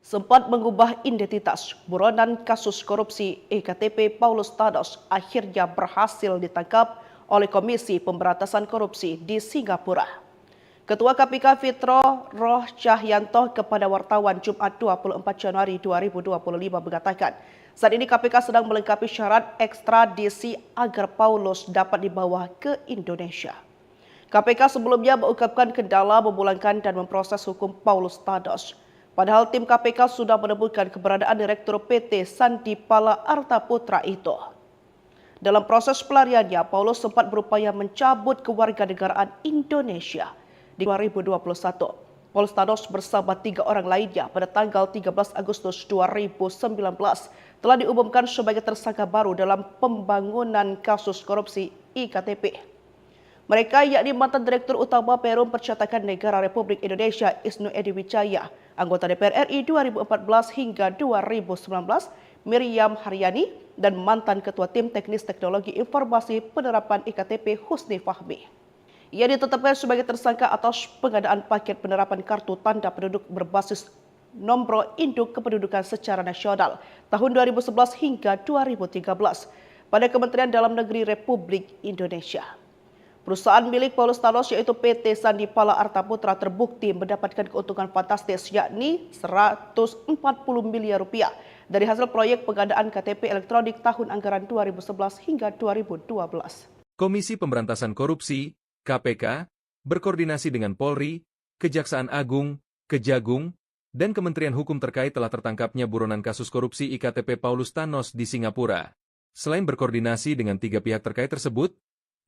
sempat mengubah identitas. Buronan kasus korupsi EKTP Paulus Thanos akhirnya berhasil ditangkap oleh Komisi Pemberantasan Korupsi di Singapura. Ketua KPK Fitro Roh Cahyanto kepada wartawan Jumat 24 Januari 2025 mengatakan, saat ini KPK sedang melengkapi syarat ekstradisi agar Paulus dapat dibawa ke Indonesia. KPK sebelumnya mengungkapkan kendala memulangkan dan memproses hukum Paulus Thanos. Padahal tim KPK sudah menemukan keberadaan Direktur PT Sandipala Arta Putra itu. Dalam proses pelariannya, Paulus sempat berupaya mencabut kewarganegaraan Indonesia. Di 2021, Paulus Thanos bersama 3 orang lainnya pada tanggal 13 Agustus 2019 telah diumumkan sebagai tersangka baru dalam pembangunan kasus korupsi IKTP. Mereka yakni mantan Direktur Utama Perum Percetakan Negara Republik Indonesia Isnu Edy Wijaya, anggota DPR RI 2014 hingga 2019 Miriam Haryani, dan mantan Ketua Tim Teknis Teknologi Informasi Penerapan IKTP Husni Fahmi. Ia ditetapkan sebagai tersangka atas pengadaan paket penerapan kartu tanda penduduk berbasis nombor induk kependudukan secara nasional tahun 2011 hingga 2013 pada Kementerian Dalam Negeri Republik Indonesia. Perusahaan milik Paulus Thanos yaitu PT Sandipala Arta Putra terbukti mendapatkan keuntungan fantastis yakni 140 miliar rupiah dari hasil proyek pengadaan KTP elektronik tahun anggaran 2011 hingga 2012. Komisi Pemberantasan Korupsi KPK, berkoordinasi dengan Polri, Kejaksaan Agung, Kejagung, dan Kementerian Hukum terkait telah tertangkapnya buronan kasus korupsi IKTP Paulus Thanos di Singapura. Selain berkoordinasi dengan 3 pihak terkait tersebut,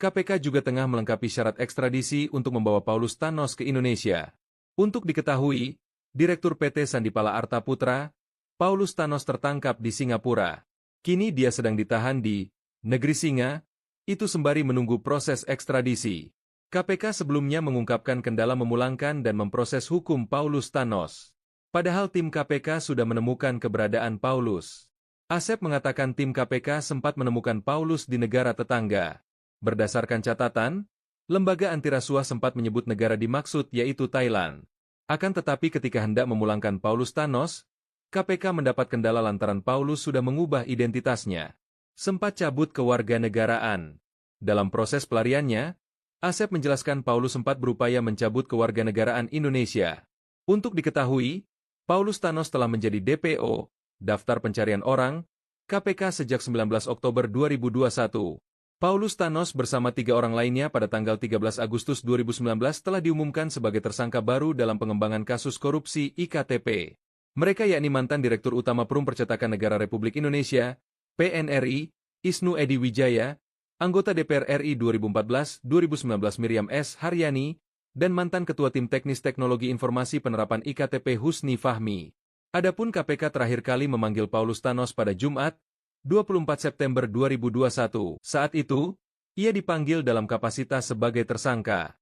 KPK juga tengah melengkapi syarat ekstradisi untuk membawa Paulus Thanos ke Indonesia. Untuk diketahui, Direktur PT Sandipala Arta Putra, Paulus Thanos tertangkap di Singapura. Kini dia sedang ditahan di Negeri Singa, itu sembari menunggu proses ekstradisi. KPK sebelumnya mengungkapkan kendala memulangkan dan memproses hukum Paulus Thanos. Padahal tim KPK sudah menemukan keberadaan Paulus. Asep mengatakan tim KPK sempat menemukan Paulus di negara tetangga. Berdasarkan catatan, lembaga antirasuah sempat menyebut negara dimaksud yaitu Thailand. Akan tetapi ketika hendak memulangkan Paulus Thanos, KPK mendapat kendala lantaran Paulus sudah mengubah identitasnya. Sempat cabut kewarganegaraan. Dalam proses pelariannya, Asep menjelaskan Paulus sempat berupaya mencabut kewarganegaraan Indonesia. Untuk diketahui, Paulus Thanos telah menjadi DPO, Daftar Pencarian Orang, KPK sejak 19 Oktober 2021. Paulus Thanos bersama 3 orang lainnya pada tanggal 13 Agustus 2019 telah diumumkan sebagai tersangka baru dalam pengembangan kasus korupsi IKTP. Mereka yakni mantan Direktur Utama Perum Percetakan Negara Republik Indonesia, PNRI, Isnu Edy Wijaya, anggota DPR RI 2014-2019 Miriam S. Haryani, dan mantan Ketua Tim Teknis Teknologi Informasi Penerapan IKTP Husni Fahmi. Adapun KPK terakhir kali memanggil Paulus Thanos pada Jumat, 24 September 2021. Saat itu, ia dipanggil dalam kapasitas sebagai tersangka.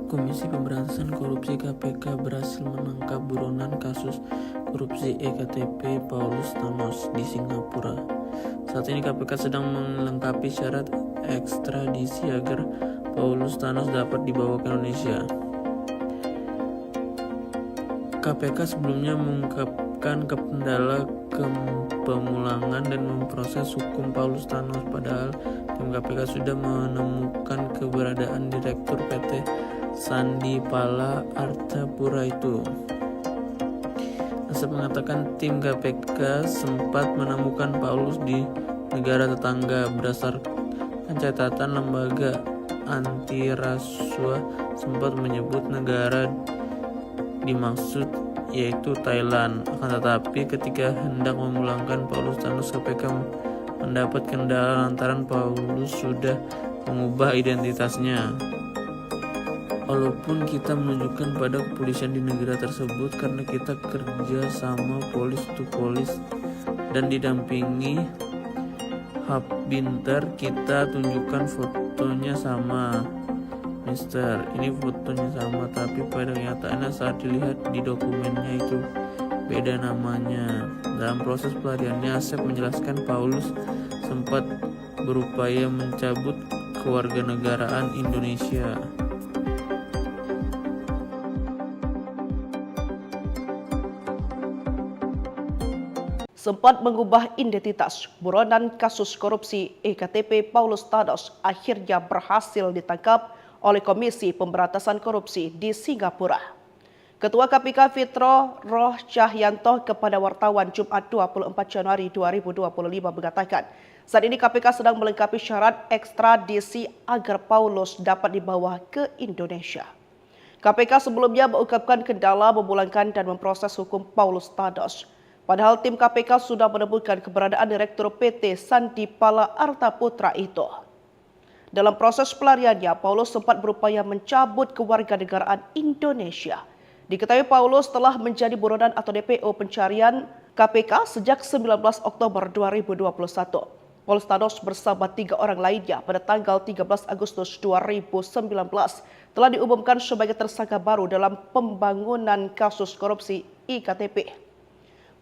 Komisi Pemberantasan Korupsi KPK berhasil menangkap buronan kasus korupsi EKTP Paulus Thanos di Singapura. Saat ini KPK sedang melengkapi syarat ekstradisi agar Paulus Thanos dapat dibawa ke Indonesia. KPK sebelumnya mengungkapkan kendala pemulangan dan memproses hukum Paulus Thanos, padahal tim KPK sudah menemukan keberadaan Direktur PT Sandipala Arta Putra itu. Asep mengatakan tim KPK sempat menemukan Paulus di negara tetangga. Berdasarkan catatan lembaga antirasuah sempat menyebut negara dimaksud yaitu Thailand. Akan tetapi ketika hendak memulangkan Paulus Thanos, KPK mendapat kendala lantaran Paulus sudah mengubah identitasnya. Walaupun kita menunjukkan pada kepolisian di negara tersebut karena kita kerja sama polis to polis dan didampingi Hub Binter, kita tunjukkan fotonya sama, Mister. Ini fotonya sama, tapi pada kenyataannya saat dilihat di dokumennya itu beda namanya. Dalam proses pelariannya, Asep menjelaskan Paulus sempat berupaya mencabut kewarganegaraan Indonesia. sempat mengubah identitas buronan kasus korupsi EKTP Paulus Thanos akhirnya berhasil ditangkap oleh Komisi Pemberantasan Korupsi di Singapura. Ketua KPK Fitro Roh Cahyanto kepada wartawan Jumat 24 Januari 2025 mengatakan, saat ini KPK sedang melengkapi syarat ekstradisi agar Paulus dapat dibawa ke Indonesia. KPK sebelumnya mengungkapkan kendala memulangkan dan memproses hukum Paulus Thanos. Padahal tim KPK sudah menemukan keberadaan Direktur PT Sandi Pala Arta Putra itu. Dalam proses pelariannya, Paulus sempat berupaya mencabut kewarganegaraan Indonesia. Diketahui Paulus telah menjadi buronan atau DPO pencarian KPK sejak 19 Oktober 2021. Paulus Thanos bersama 3 orang lainnya pada tanggal 13 Agustus 2019 telah diumumkan sebagai tersangka baru dalam pembangunan kasus korupsi IKTP.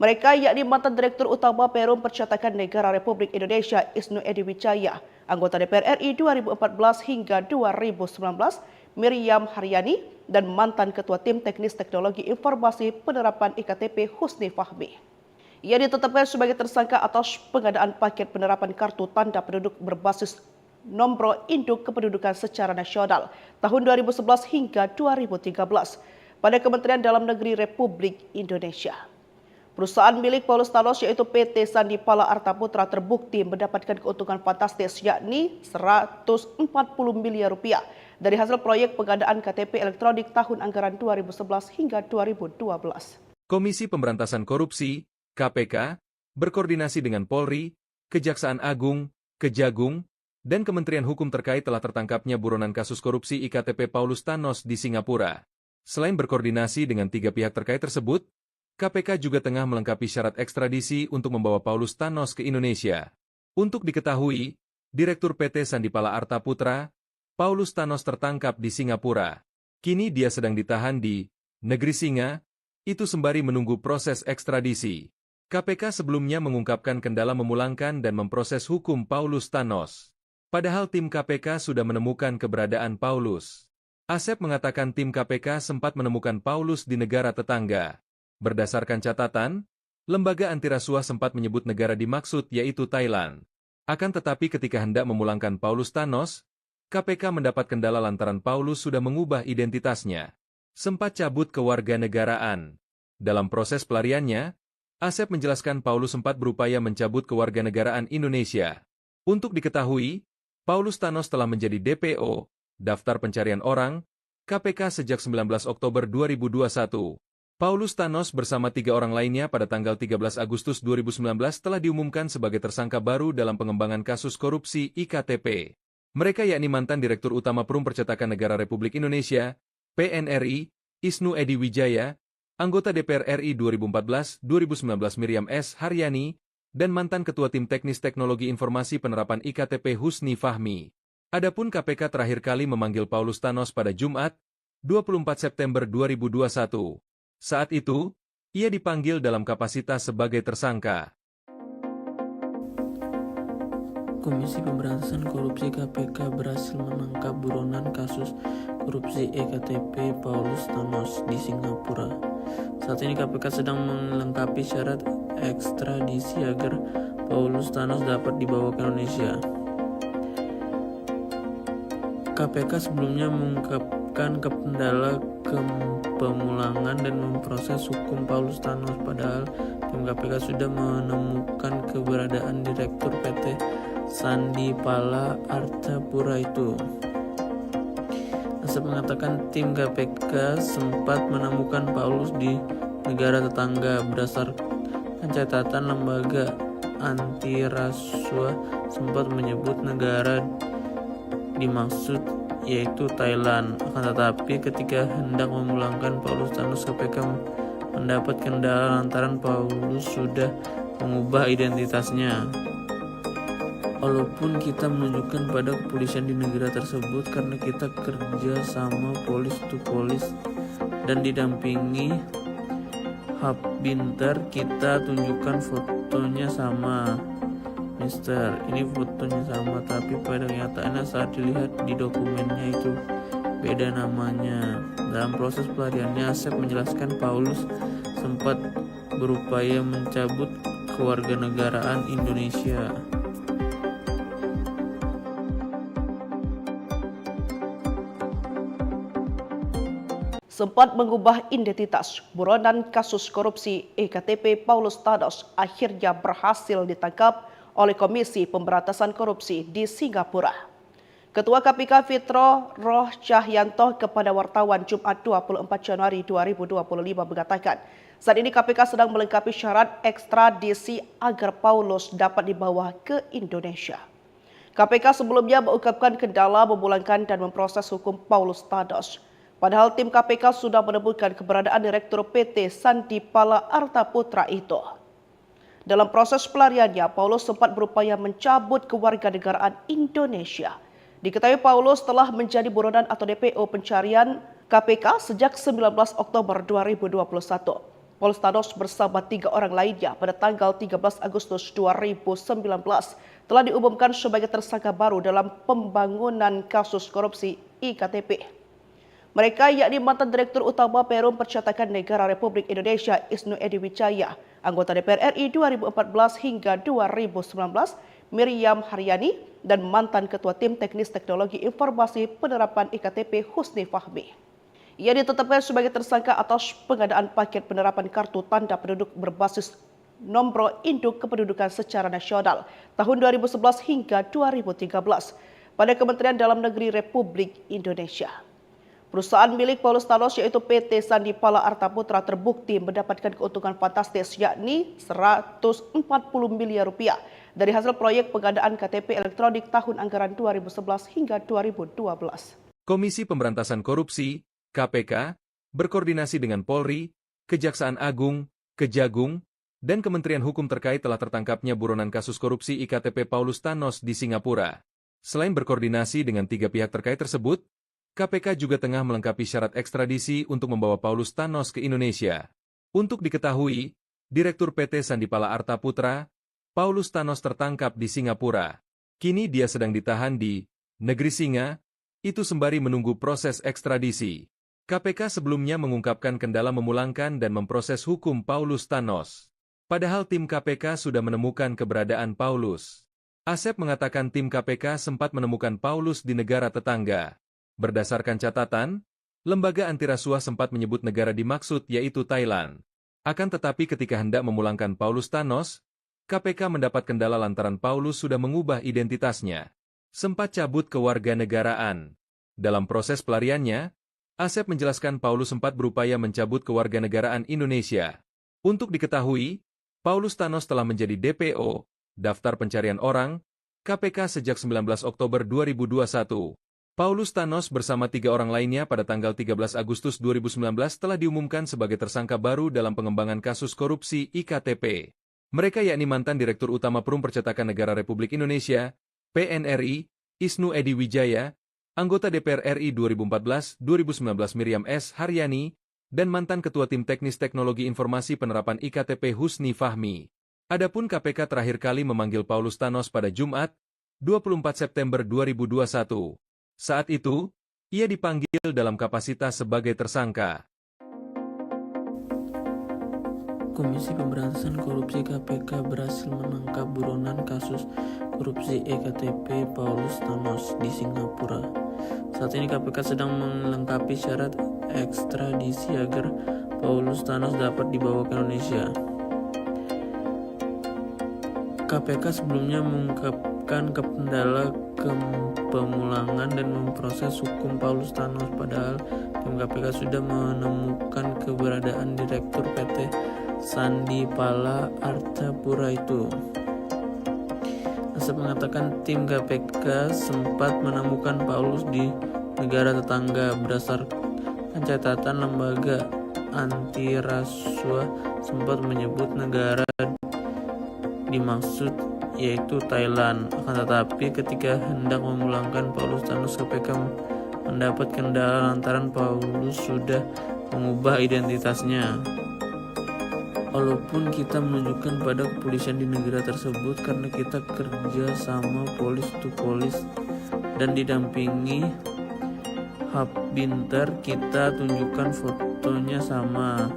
Mereka yakni mantan Direktur Utama Perum Percetakan Negara Republik Indonesia Isnu Edy Wijaya, anggota DPR RI 2014 hingga 2019 Miriam Haryani, dan mantan Ketua Tim Teknis Teknologi Informasi Penerapan IKTP Husni Fahmi. Ia ditetapkan sebagai tersangka atas pengadaan paket penerapan kartu tanda penduduk berbasis nomor induk kependudukan secara nasional tahun 2011 hingga 2013 pada Kementerian Dalam Negeri Republik Indonesia. Perusahaan milik Paulus Thanos yaitu PT Sandi Pala Arta Putra terbukti mendapatkan keuntungan fantastis yakni 140 miliar rupiah dari hasil proyek pengadaan KTP elektronik tahun anggaran 2011 hingga 2012. Komisi Pemberantasan Korupsi, KPK, berkoordinasi dengan Polri, Kejaksaan Agung, Kejagung, dan Kementerian Hukum terkait telah tertangkapnya buronan kasus korupsi IKTP Paulus Thanos di Singapura. Selain berkoordinasi dengan 3 pihak terkait tersebut, KPK juga tengah melengkapi syarat ekstradisi untuk membawa Paulus Thanos ke Indonesia. Untuk diketahui, Direktur PT Sandi Pala Arta Putra, Paulus Thanos tertangkap di Singapura. Kini dia sedang ditahan di Negeri Singa, itu sembari menunggu proses ekstradisi. KPK sebelumnya mengungkapkan kendala memulangkan dan memproses hukum Paulus Thanos. Padahal tim KPK sudah menemukan keberadaan Paulus. Asep mengatakan tim KPK sempat menemukan Paulus di negara tetangga. Berdasarkan catatan, lembaga antirasuah sempat menyebut negara dimaksud yaitu Thailand. Akan tetapi ketika hendak memulangkan Paulus Thanos, KPK mendapat kendala lantaran Paulus sudah mengubah identitasnya. Sempat cabut kewarganegaraan. Dalam proses pelariannya, Asep menjelaskan Paulus sempat berupaya mencabut kewarganegaraan Indonesia. Untuk diketahui, Paulus Thanos telah menjadi DPO, Daftar Pencarian Orang, KPK sejak 19 Oktober 2021. Paulus Thanos bersama 3 orang lainnya pada tanggal 13 Agustus 2019 telah diumumkan sebagai tersangka baru dalam pengembangan kasus korupsi IKTP. Mereka yakni mantan Direktur Utama Perum Percetakan Negara Republik Indonesia, PNRI, Isnu Edy Wijaya, anggota DPR RI 2014-2019 Miriam S. Haryani, dan mantan Ketua Tim Teknis Teknologi Informasi Penerapan IKTP Husni Fahmi. Adapun KPK terakhir kali memanggil Paulus Thanos pada Jumat, 24 September 2021. Saat itu, ia dipanggil dalam kapasitas sebagai tersangka. Komisi Pemberantasan Korupsi KPK berhasil menangkap buronan kasus korupsi EKTP Paulus Thanos di Singapura. Saat ini KPK sedang melengkapi syarat ekstradisi agar Paulus Thanos dapat dibawa ke Indonesia. KPK sebelumnya mengungkapkan kendala pemulangan dan memproses hukum Paulus Thanos, padahal tim KPK sudah menemukan keberadaan Direktur PT Sandi Pala Arta Putra itu. Asep mengatakan tim KPK sempat menemukan Paulus di negara tetangga. Berdasarkan catatan lembaga antirasuah sempat menyebut negara dimaksud yaitu Thailand. Akan tetapi ketika hendak memulangkan Paulus Thanos, KPK mendapat kendala lantaran Paulus sudah mengubah identitasnya. Walaupun kita menunjukkan pada kepolisian di negara tersebut karena kita kerja sama polis to polis dan didampingi Habbinter, kita tunjukkan fotonya sama. Mister, ini fotonya sama, tapi pada kenyataannya saat dilihat di dokumennya itu beda namanya. Dalam proses pelariannya, Asep menjelaskan Paulus sempat berupaya mencabut kewarganegaraan Indonesia. Sempat mengubah identitas, buronan kasus korupsi EKTP Paulus Thanos akhirnya berhasil ditangkap oleh Komisi Pemberantasan Korupsi di Singapura. Ketua KPK Fitro Roh Cahyanto kepada wartawan Jumat 24 Januari 2025 mengatakan, saat ini KPK sedang melengkapi syarat ekstradisi agar Paulus dapat dibawa ke Indonesia. KPK sebelumnya mengungkapkan kendala memulangkan dan memproses hukum Paulus Thanos. Padahal tim KPK sudah menemukan keberadaan Direktur PT Sandi Pala Arta Putra itu. Dalam proses pelariannya, Paulus sempat berupaya mencabut kewarganegaraan Indonesia. Diketahui Paulus telah menjadi buronan atau DPO pencarian KPK sejak 19 Oktober 2021. Paulus Thanos bersama 3 orang lainnya pada tanggal 13 Agustus 2019 telah diumumkan sebagai tersangka baru dalam pembangunan kasus korupsi IKTP. Mereka yakni mantan Direktur Utama Perum Percetakan Negara Republik Indonesia Isnu Edy Wijaya, anggota DPR RI 2014 hingga 2019, Miriam Haryani, dan mantan Ketua Tim Teknis Teknologi Informasi Penerapan IKTP Husni Fahmi. Ia ditetapkan sebagai tersangka atas pengadaan paket penerapan kartu tanda penduduk berbasis nomor induk kependudukan secara nasional tahun 2011 hingga 2013 pada Kementerian Dalam Negeri Republik Indonesia. Perusahaan milik Paulus Thanos yaitu PT Sandi Pala Arta Putra terbukti mendapatkan keuntungan fantastis yakni 140 miliar rupiah dari hasil proyek pengadaan KTP elektronik tahun anggaran 2011 hingga 2012. Komisi Pemberantasan Korupsi, KPK, berkoordinasi dengan Polri, Kejaksaan Agung, Kejagung, dan Kementerian Hukum terkait telah tertangkapnya buronan kasus korupsi IKTP Paulus Thanos di Singapura. Selain berkoordinasi dengan 3 pihak terkait tersebut, KPK juga tengah melengkapi syarat ekstradisi untuk membawa Paulus Thanos ke Indonesia. Untuk diketahui, Direktur PT Sandi Pala Arta Putra, Paulus Thanos tertangkap di Singapura. Kini dia sedang ditahan di Negeri Singa, itu sembari menunggu proses ekstradisi. KPK sebelumnya mengungkapkan kendala memulangkan dan memproses hukum Paulus Thanos. Padahal tim KPK sudah menemukan keberadaan Paulus. Asep mengatakan tim KPK sempat menemukan Paulus di negara tetangga. Berdasarkan catatan, lembaga antirasuah sempat menyebut negara dimaksud yaitu Thailand. Akan tetapi ketika hendak memulangkan Paulus Thanos, KPK mendapat kendala lantaran Paulus sudah mengubah identitasnya. Sempat cabut kewarganegaraan. Dalam proses pelariannya, Asep menjelaskan Paulus sempat berupaya mencabut kewarganegaraan Indonesia. Untuk diketahui, Paulus Thanos telah menjadi DPO, Daftar Pencarian Orang, KPK sejak 19 Oktober 2021. Paulus Thanos bersama 3 orang lainnya pada tanggal 13 Agustus 2019 telah diumumkan sebagai tersangka baru dalam pengembangan kasus korupsi IKTP. Mereka yakni mantan Direktur Utama Perum Percetakan Negara Republik Indonesia, PNRI, Isnu Edy Wijaya, anggota DPR RI 2014-2019 Miriam S. Haryani, dan mantan Ketua Tim Teknis Teknologi Informasi Penerapan IKTP Husni Fahmi. Adapun KPK terakhir kali memanggil Paulus Thanos pada Jumat, 24 September 2021. Saat itu, ia dipanggil dalam kapasitas sebagai tersangka. Komisi Pemberantasan Korupsi KPK berhasil menangkap buronan kasus korupsi EKTP Paulus Thanos di Singapura. Saat ini KPK sedang melengkapi syarat ekstradisi agar Paulus Thanos dapat dibawa ke Indonesia. KPK sebelumnya mengungkapkan kendala pemulangan dan memproses hukum Paulus Thanos, padahal tim KPK sudah menemukan keberadaan Direktur PT Sandi Pala Arta Putra itu. Asep mengatakan tim KPK sempat menemukan Paulus di negara tetangga. Berdasarkan catatan lembaga antirasuah sempat menyebut negara dimaksud yaitu Thailand. Akan tetapi ketika hendak memulangkan Paulus Thanos, KPK mendapat kendala lantaran Paulus sudah mengubah identitasnya. Walaupun kita menunjukkan pada kepolisian di negara tersebut karena kita kerja sama polis to polis dan didampingi Hub Binter, kita tunjukkan fotonya sama.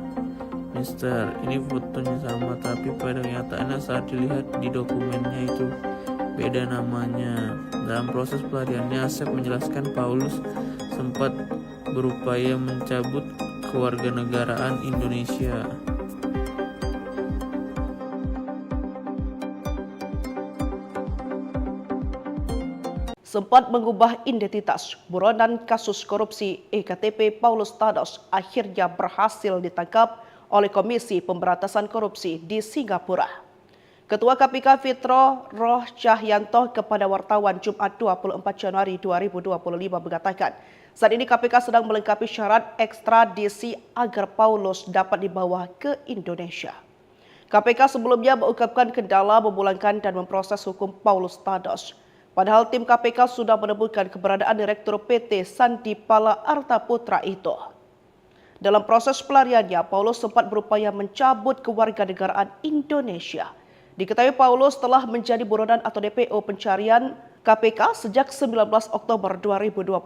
Mister. Ini fotonya sama, tapi pada kenyataannya saat dilihat di dokumennya itu beda namanya. Dalam proses pelariannya, Asep menjelaskan Paulus sempat berupaya mencabut kewarganegaraan Indonesia. Sempat mengubah identitas, buronan kasus korupsi EKTP Paulus Thanos akhirnya berhasil ditangkap oleh Komisi Pemberantasan Korupsi di Singapura. Ketua KPK Fitro Roh Cahyanto kepada wartawan Jumat 24 Januari 2025 mengatakan, saat ini KPK sedang melengkapi syarat ekstradisi agar Paulus dapat dibawa ke Indonesia. KPK sebelumnya mengungkapkan kendala memulangkan dan memproses hukum Paulus Thanos. Padahal tim KPK sudah menemukan keberadaan Direktur PT Sandipala Arta Putra itu. Dalam proses pelariannya, Paulus sempat berupaya mencabut kewarganegaraan Indonesia. Diketahui Paulus telah menjadi buronan atau DPO pencarian KPK sejak 19 Oktober 2021.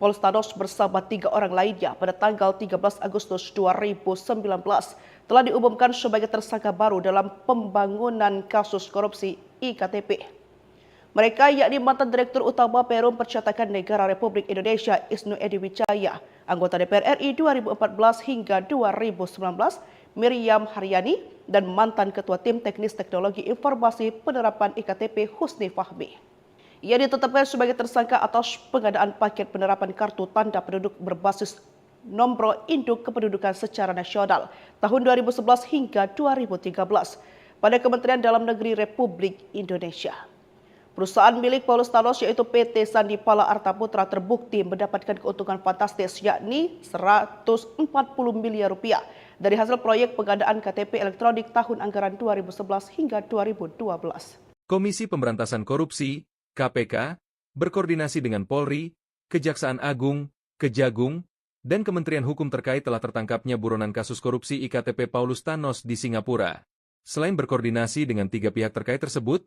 Paulus Thanos bersama 3 orang lainnya pada tanggal 13 Agustus 2019 telah diumumkan sebagai tersangka baru dalam pembangunan kasus korupsi IKTP. Mereka yakni mantan Direktur Utama Perum Percetakan Negara Republik Indonesia Isnu Edy Wijaya, anggota DPR RI 2014 hingga 2019 Miriam Haryani, dan mantan Ketua Tim Teknis Teknologi Informasi Penerapan IKTP Husni Fahmi. Ia ditetapkan sebagai tersangka atas pengadaan paket penerapan kartu tanda penduduk berbasis nomor induk kependudukan secara nasional tahun 2011 hingga 2013 pada Kementerian Dalam Negeri Republik Indonesia. Perusahaan milik Paulus Thanos yaitu PT Sandipala Arta Putra terbukti mendapatkan keuntungan fantastis yakni 140 miliar rupiah dari hasil proyek pengadaan KTP elektronik tahun anggaran 2011 hingga 2012. Komisi Pemberantasan Korupsi, KPK, berkoordinasi dengan Polri, Kejaksaan Agung, Kejagung, dan Kementerian Hukum terkait telah tertangkapnya buronan kasus korupsi IKTP Paulus Thanos di Singapura. Selain berkoordinasi dengan 3 pihak terkait tersebut,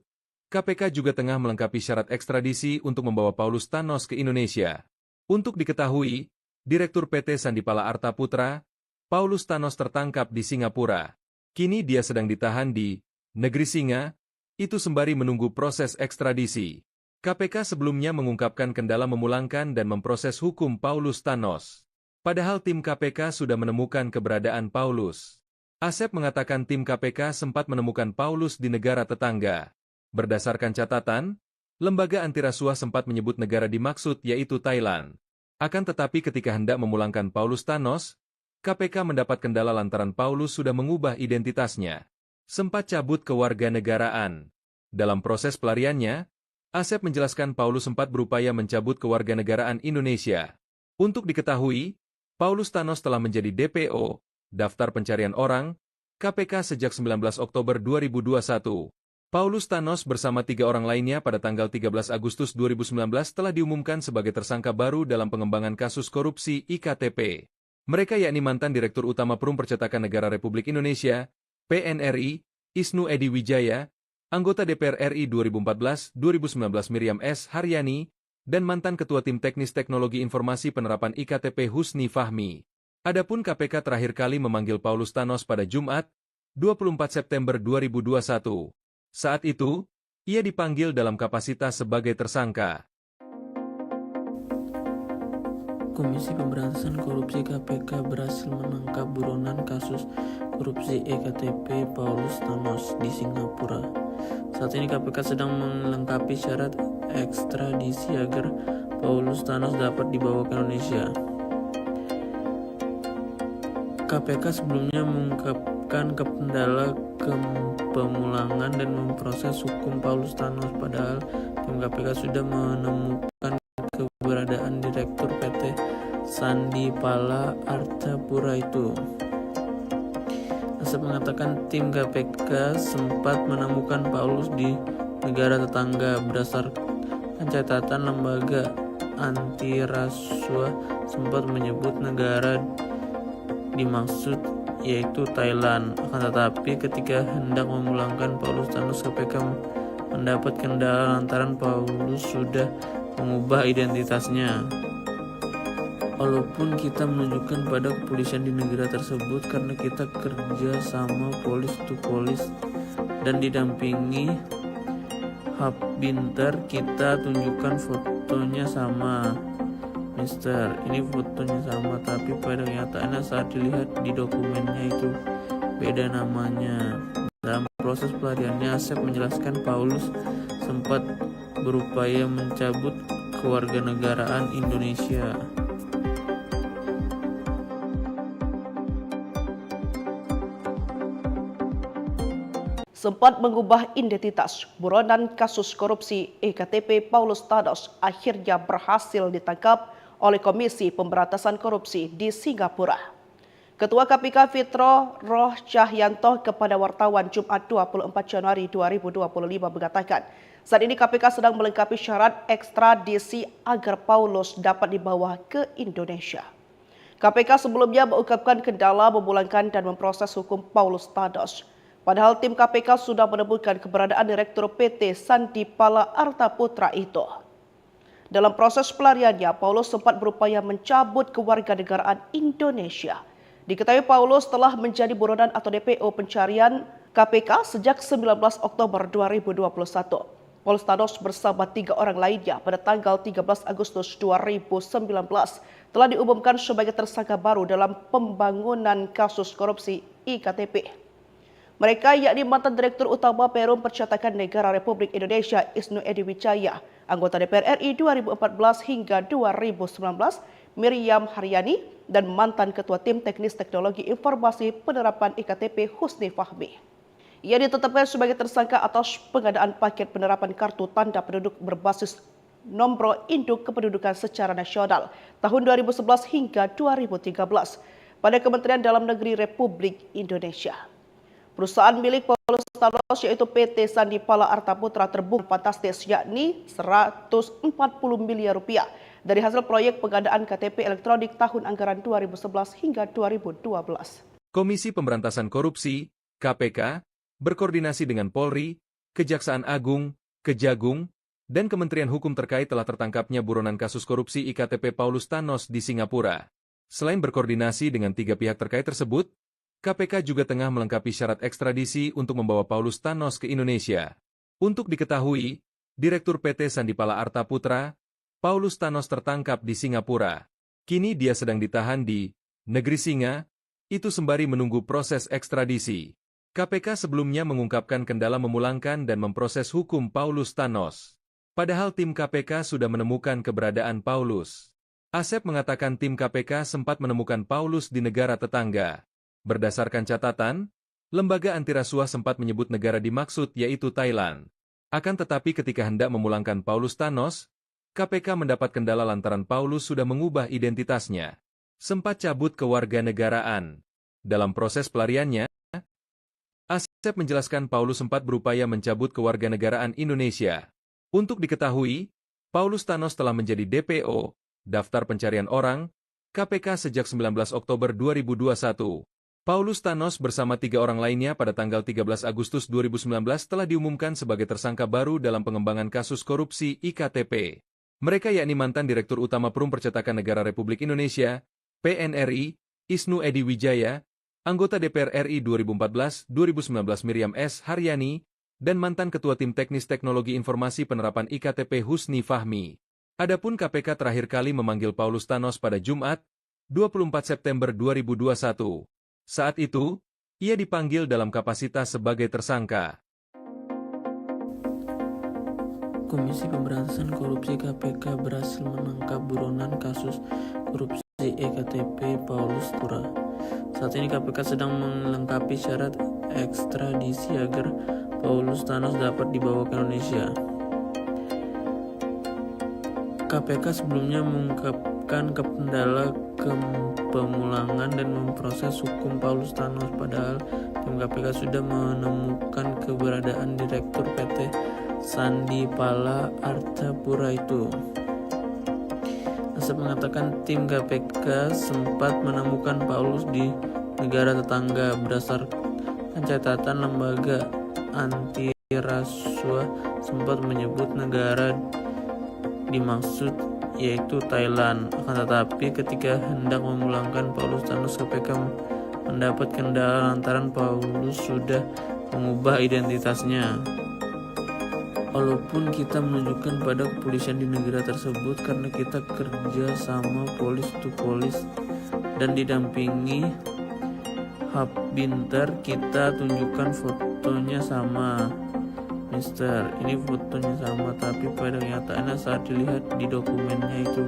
KPK juga tengah melengkapi syarat ekstradisi untuk membawa Paulus Thanos ke Indonesia. Untuk diketahui, Direktur PT Sandipala Arta Putra, Paulus Thanos tertangkap di Singapura. Kini dia sedang ditahan di Negeri Singa, itu sembari menunggu proses ekstradisi. KPK sebelumnya mengungkapkan kendala memulangkan dan memproses hukum Paulus Thanos. Padahal tim KPK sudah menemukan keberadaan Paulus. Asep mengatakan tim KPK sempat menemukan Paulus di negara tetangga. Berdasarkan catatan, lembaga antirasuah sempat menyebut negara dimaksud yaitu Thailand. Akan tetapi ketika hendak memulangkan Paulus Thanos, KPK mendapat kendala lantaran Paulus sudah mengubah identitasnya. Sempat cabut kewarganegaraan. Dalam proses pelariannya, Asep menjelaskan Paulus sempat berupaya mencabut kewarganegaraan Indonesia. Untuk diketahui, Paulus Thanos telah menjadi DPO, Daftar Pencarian Orang, KPK sejak 19 Oktober 2021. Paulus Thanos bersama 3 orang lainnya pada tanggal 13 Agustus 2019 telah diumumkan sebagai tersangka baru dalam pengembangan kasus korupsi IKTP. Mereka yakni mantan Direktur Utama Perum Percetakan Negara Republik Indonesia, PNRI, Isnu Edy Wijaya, anggota DPR RI 2014-2019 Miriam S. Haryani, dan mantan Ketua Tim Teknis Teknologi Informasi Penerapan IKTP Husni Fahmi. Adapun KPK terakhir kali memanggil Paulus Thanos pada Jumat, 24 September 2021. Saat itu, ia dipanggil dalam kapasitas sebagai tersangka. Komisi Pemberantasan Korupsi KPK berhasil menangkap buronan kasus korupsi EKTP Paulus Thanos di Singapura. Saat ini KPK sedang melengkapi syarat ekstradisi agar Paulus Thanos dapat dibawa ke Indonesia. KPK sebelumnya mengungkapkan kendala pemulangan dan memproses hukum Paulus Thanos, padahal tim KPK sudah menemukan keberadaan Direktur PT Sandipala Arta Putra itu. Asep mengatakan tim KPK sempat menemukan Paulus di negara tetangga. Berdasarkan catatan lembaga antirasuah sempat menyebut negara dimaksud yaitu Thailand. Akan tetapi ketika hendak memulangkan Paulus Thanos, KPK mendapat kendala lantaran Paulus sudah mengubah identitasnya. Walaupun kita menunjukkan pada kepolisian di negara tersebut karena kita kerja sama polis to polis dan didampingi hub binter, kita tunjukkan fotonya sama. Mister, ini fotonya sama, tapi pada kenyataannya saat dilihat di dokumennya itu beda namanya. Dalam proses pelariannya, Asep menjelaskan Paulus sempat berupaya mencabut kewarganegaraan Indonesia. Sempat mengubah identitas, buronan kasus korupsi EKTP Paulus Thanos akhirnya berhasil ditangkap oleh Komisi Pemberantasan Korupsi di Singapura. Ketua KPK Fitro Roh Cahyanto kepada wartawan Jumat 24 Januari 2025 mengatakan, saat ini KPK sedang melengkapi syarat ekstradisi agar Paulus dapat dibawa ke Indonesia. KPK sebelumnya mengungkapkan kendala memulangkan dan memproses hukum Paulus Thanos. Padahal tim KPK sudah menemukan keberadaan Direktur PT Sandipala Arta Putra itu. Dalam proses pelariannya, Paulus sempat berupaya mencabut kewarganegaraan Indonesia. Diketahui Paulus telah menjadi buronan atau DPO pencarian KPK sejak 19 Oktober 2021. Paulus Thanos bersama 3 orang lainnya pada tanggal 13 Agustus 2019 telah diumumkan sebagai tersangka baru dalam pembangunan kasus korupsi IKTP. Mereka yakni mantan Direktur Utama Perum Percetakan Negara Republik Indonesia Isnu Edy Wijaya, anggota DPR RI 2014 hingga 2019 Miriam Haryani, dan mantan Ketua Tim Teknis Teknologi Informasi Penerapan IKTP Husni Fahmi. Ia ditetapkan sebagai tersangka atas pengadaan paket penerapan kartu tanda penduduk berbasis nomor induk kependudukan secara nasional tahun 2011 hingga 2013 pada Kementerian Dalam Negeri Republik Indonesia. Perusahaan milik Paulus Thanos yaitu PT Sandipala Arta Putra terbukti fantastis yakni 140 miliar rupiah dari hasil proyek pengadaan KTP elektronik tahun anggaran 2011 hingga 2012. Komisi Pemberantasan Korupsi, KPK, berkoordinasi dengan Polri, Kejaksaan Agung, Kejagung, dan Kementerian Hukum terkait telah tertangkapnya buronan kasus korupsi IKTP Paulus Thanos di Singapura. Selain berkoordinasi dengan 3 pihak terkait tersebut, KPK juga tengah melengkapi syarat ekstradisi untuk membawa Paulus Thanos ke Indonesia. Untuk diketahui, Direktur PT Sandipala Arta Putra, Paulus Thanos tertangkap di Singapura. Kini dia sedang ditahan di Negeri Singa, itu sembari menunggu proses ekstradisi. KPK sebelumnya mengungkapkan kendala memulangkan dan memproses hukum Paulus Thanos. Padahal tim KPK sudah menemukan keberadaan Paulus. Asep mengatakan tim KPK sempat menemukan Paulus di negara tetangga. Berdasarkan catatan, lembaga antirasuah sempat menyebut negara dimaksud yaitu Thailand. Akan tetapi ketika hendak memulangkan Paulus Thanos, KPK mendapat kendala lantaran Paulus sudah mengubah identitasnya. Sempat cabut kewarganegaraan. Dalam proses pelariannya, Asep menjelaskan Paulus sempat berupaya mencabut kewarganegaraan Indonesia. Untuk diketahui, Paulus Thanos telah menjadi DPO, Daftar Pencarian Orang, KPK sejak 19 Oktober 2021. Paulus Thanos bersama 3 orang lainnya pada tanggal 13 Agustus 2019 telah diumumkan sebagai tersangka baru dalam pengembangan kasus korupsi IKTP. Mereka yakni mantan Direktur Utama Perum Percetakan Negara Republik Indonesia, PNRI, Isnu Edy Wijaya, anggota DPR RI 2014-2019 Miriam S. Haryani, dan mantan Ketua Tim Teknis Teknologi Informasi Penerapan IKTP Husni Fahmi. Adapun KPK terakhir kali memanggil Paulus Thanos pada Jumat, 24 September 2021. Saat itu, ia dipanggil dalam kapasitas sebagai tersangka. Komisi Pemberantasan Korupsi KPK berhasil menangkap buronan kasus korupsi EKTP Paulus Thanos. Saat ini KPK sedang melengkapi syarat ekstradisi agar Paulus Thanos dapat dibawa ke Indonesia. KPK sebelumnya mengungkapkan kendala pemulangan dan memproses hukum Paulus Thanos, padahal tim KPK sudah menemukan keberadaan Direktur PT Sandipala Arta Putra itu. Asep mengatakan tim KPK sempat menemukan Paulus di negara tetangga. Berdasarkan catatan lembaga antirasuah sempat menyebut negara dimaksud yaitu Thailand. Akan tetapi ketika hendak memulangkan Paulus Thanos, KPK mendapat kendala lantaran Paulus sudah mengubah identitasnya. Walaupun kita menunjukkan pada kepolisian di negara tersebut karena kita kerja sama polis to polis dan didampingi Binter, kita tunjukkan fotonya sama. Mister, ini fotonya sama, tapi pada kenyataannya saat dilihat di dokumennya itu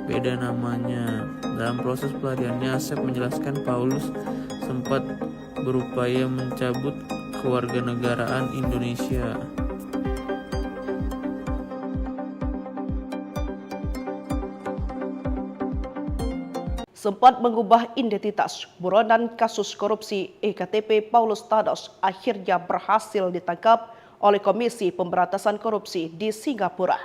beda namanya. Dalam proses pelariannya, Asep menjelaskan Paulus sempat berupaya mencabut kewarganegaraan Indonesia. Sempat mengubah identitas, buronan kasus korupsi EKTP Paulus Thanos akhirnya berhasil ditangkap oleh Komisi Pemberantasan Korupsi di Singapura.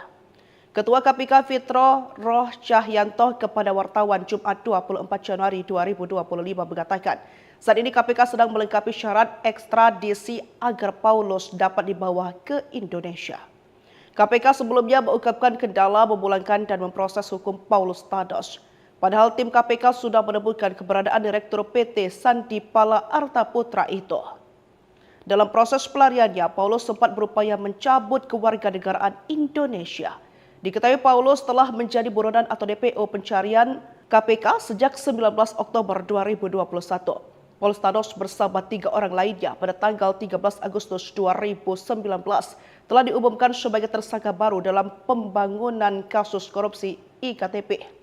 Ketua KPK Fitro Roh Cahyanto kepada wartawan Jumat 24 Januari 2025 mengatakan, saat ini KPK sedang melengkapi syarat ekstradisi agar Paulus dapat dibawa ke Indonesia. KPK sebelumnya mengungkapkan kendala memulangkan dan memproses hukum Paulus Thanos. Padahal tim KPK sudah menemukan keberadaan Direktur PT Sandipala Arta Putra itu. Dalam proses pelariannya, Paulus sempat berupaya mencabut kewarganegaraan Indonesia. Diketahui Paulus telah menjadi buronan atau DPO pencarian KPK sejak 19 Oktober 2021. Paulus Thanos bersama 3 orang lainnya pada tanggal 13 Agustus 2019 telah diumumkan sebagai tersangka baru dalam pembangunan kasus korupsi IKTP.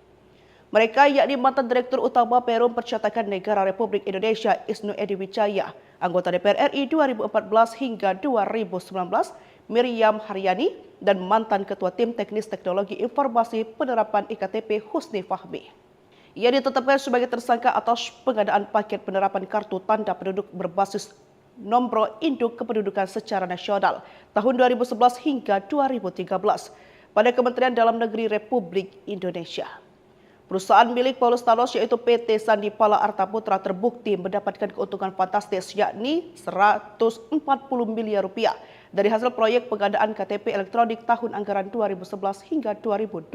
Mereka yakni mantan Direktur Utama Perum Percetakan Negara Republik Indonesia Isnu Edy Wijaya, anggota DPR RI 2014 hingga 2019 Miriam Haryani, dan mantan Ketua Tim Teknis Teknologi Informasi Penerapan IKTP Husni Fahmi. Ia ditetapkan sebagai tersangka atas pengadaan paket penerapan kartu tanda penduduk berbasis nomor induk kependudukan secara nasional tahun 2011 hingga 2013 pada Kementerian Dalam Negeri Republik Indonesia. Perusahaan milik Paulus Thanos yaitu PT Sandipala Arta Putra terbukti mendapatkan keuntungan fantastis yakni 140 miliar rupiah dari hasil proyek pengadaan KTP elektronik tahun anggaran 2011 hingga 2012.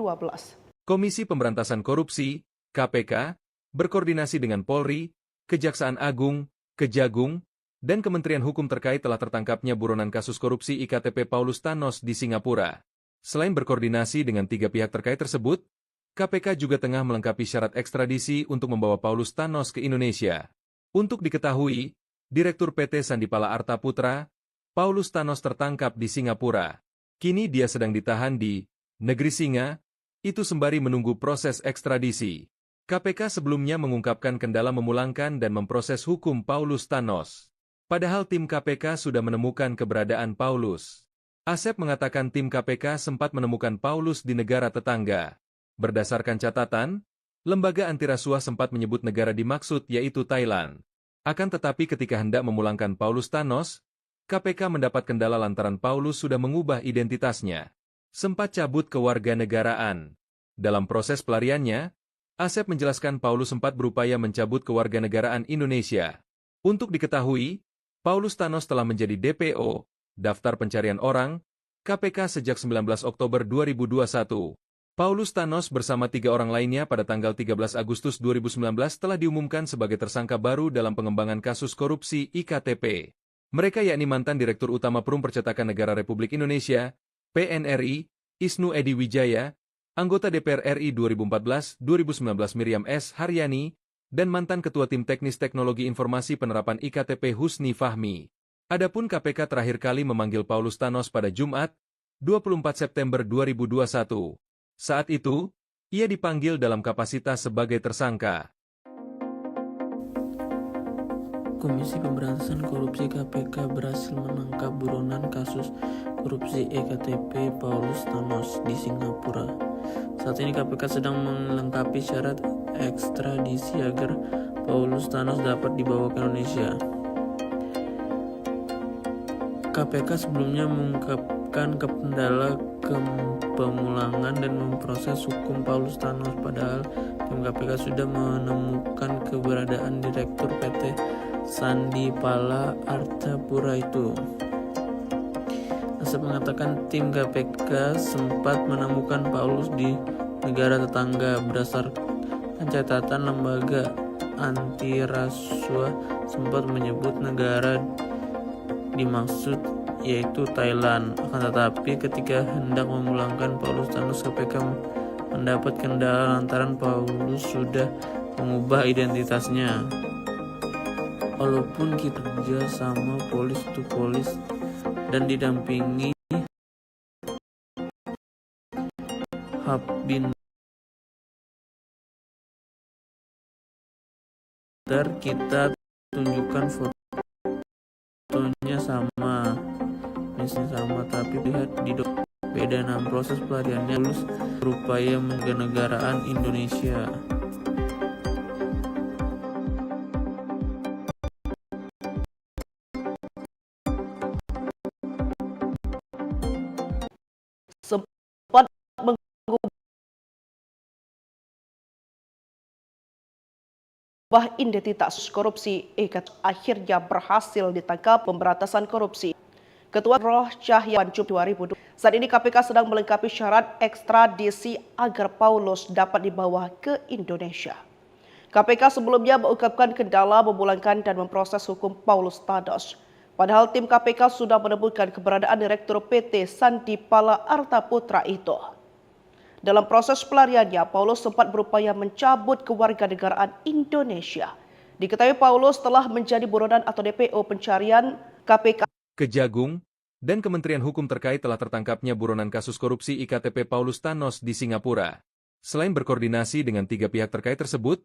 Komisi Pemberantasan Korupsi, KPK, berkoordinasi dengan Polri, Kejaksaan Agung, Kejagung, dan Kementerian Hukum terkait telah tertangkapnya buronan kasus korupsi IKTP Paulus Thanos di Singapura. Selain berkoordinasi dengan 3 pihak terkait tersebut, KPK juga tengah melengkapi syarat ekstradisi untuk membawa Paulus Thanos ke Indonesia. Untuk diketahui, Direktur PT Sandipala Arta Putra, Paulus Thanos tertangkap di Singapura. Kini dia sedang ditahan di Negeri Singa, itu sembari menunggu proses ekstradisi. KPK sebelumnya mengungkapkan kendala memulangkan dan memproses hukum Paulus Thanos. Padahal tim KPK sudah menemukan keberadaan Paulus. Asep mengatakan tim KPK sempat menemukan Paulus di negara tetangga. Berdasarkan catatan, lembaga anti rasuah sempat menyebut negara dimaksud yaitu Thailand. Akan tetapi ketika hendak memulangkan Paulus Thanos, KPK mendapat kendala lantaran Paulus sudah mengubah identitasnya. Sempat cabut kewarganegaraan. Dalam proses pelariannya, Asep menjelaskan Paulus sempat berupaya mencabut kewarganegaraan Indonesia. Untuk diketahui, Paulus Thanos telah menjadi DPO, Daftar Pencarian Orang, KPK sejak 19 Oktober 2021. Paulus Thanos bersama 3 orang lainnya pada tanggal 13 Agustus 2019 telah diumumkan sebagai tersangka baru dalam pengembangan kasus korupsi IKTP. Mereka yakni mantan Direktur Utama Perum Percetakan Negara Republik Indonesia, PNRI, Isnu Edy Wijaya, anggota DPR RI 2014-2019 Miriam S. Haryani, dan mantan Ketua Tim Teknis Teknologi Informasi Penerapan IKTP Husni Fahmi. Adapun KPK terakhir kali memanggil Paulus Thanos pada Jumat, 24 September 2021. Saat itu, ia dipanggil dalam kapasitas sebagai tersangka. Komisi Pemberantasan Korupsi KPK berhasil menangkap buronan kasus korupsi EKTP Paulus Thanos di Singapura. Saat ini KPK sedang melengkapi syarat ekstradisi agar Paulus Thanos dapat dibawa ke Indonesia. KPK sebelumnya mengungkapkan kendala pemulangan dan memproses hukum Paulus Thanos, padahal tim KPK sudah menemukan keberadaan Direktur PT Sandipala Arta Putra itu. Asep mengatakan tim KPK sempat menemukan Paulus di negara tetangga. Berdasarkan catatan lembaga anti rasuah sempat menyebut negara dimaksud yaitu Thailand. Akan tetapi ketika hendak memulangkan Paulus Thanos, KPK mendapat kendala lantaran Paulus sudah mengubah identitasnya. Walaupun kita kerja sama polis to polis dan didampingi Habinter, kita tunjukkan fotonya sama, misalnya sama, tapi lihat di beda. Dalam proses pelariannya Paulus berupaya kenegaraan Indonesia. Sempat mengubah identitas korupsi akhirnya berhasil ditangkap pemberantasan korupsi. Ketua Roh Cahya Jumat 2020. Saat ini KPK sedang melengkapi syarat ekstradisi agar Paulus dapat dibawa ke Indonesia. KPK sebelumnya mengungkapkan kendala memulangkan dan memproses hukum Paulus Thanos. Padahal tim KPK sudah menemukan keberadaan Direktur PT Sandipala Artaputra itu. Dalam proses pelariannya, Paulus sempat berupaya mencabut kewarganegaraan Indonesia. Diketahui Paulus telah menjadi buronan atau DPO pencarian KPK. Kejagung, dan Kementerian Hukum terkait telah tertangkapnya buronan kasus korupsi IKTP Paulus Thanos di Singapura. Selain berkoordinasi dengan 3 pihak terkait tersebut,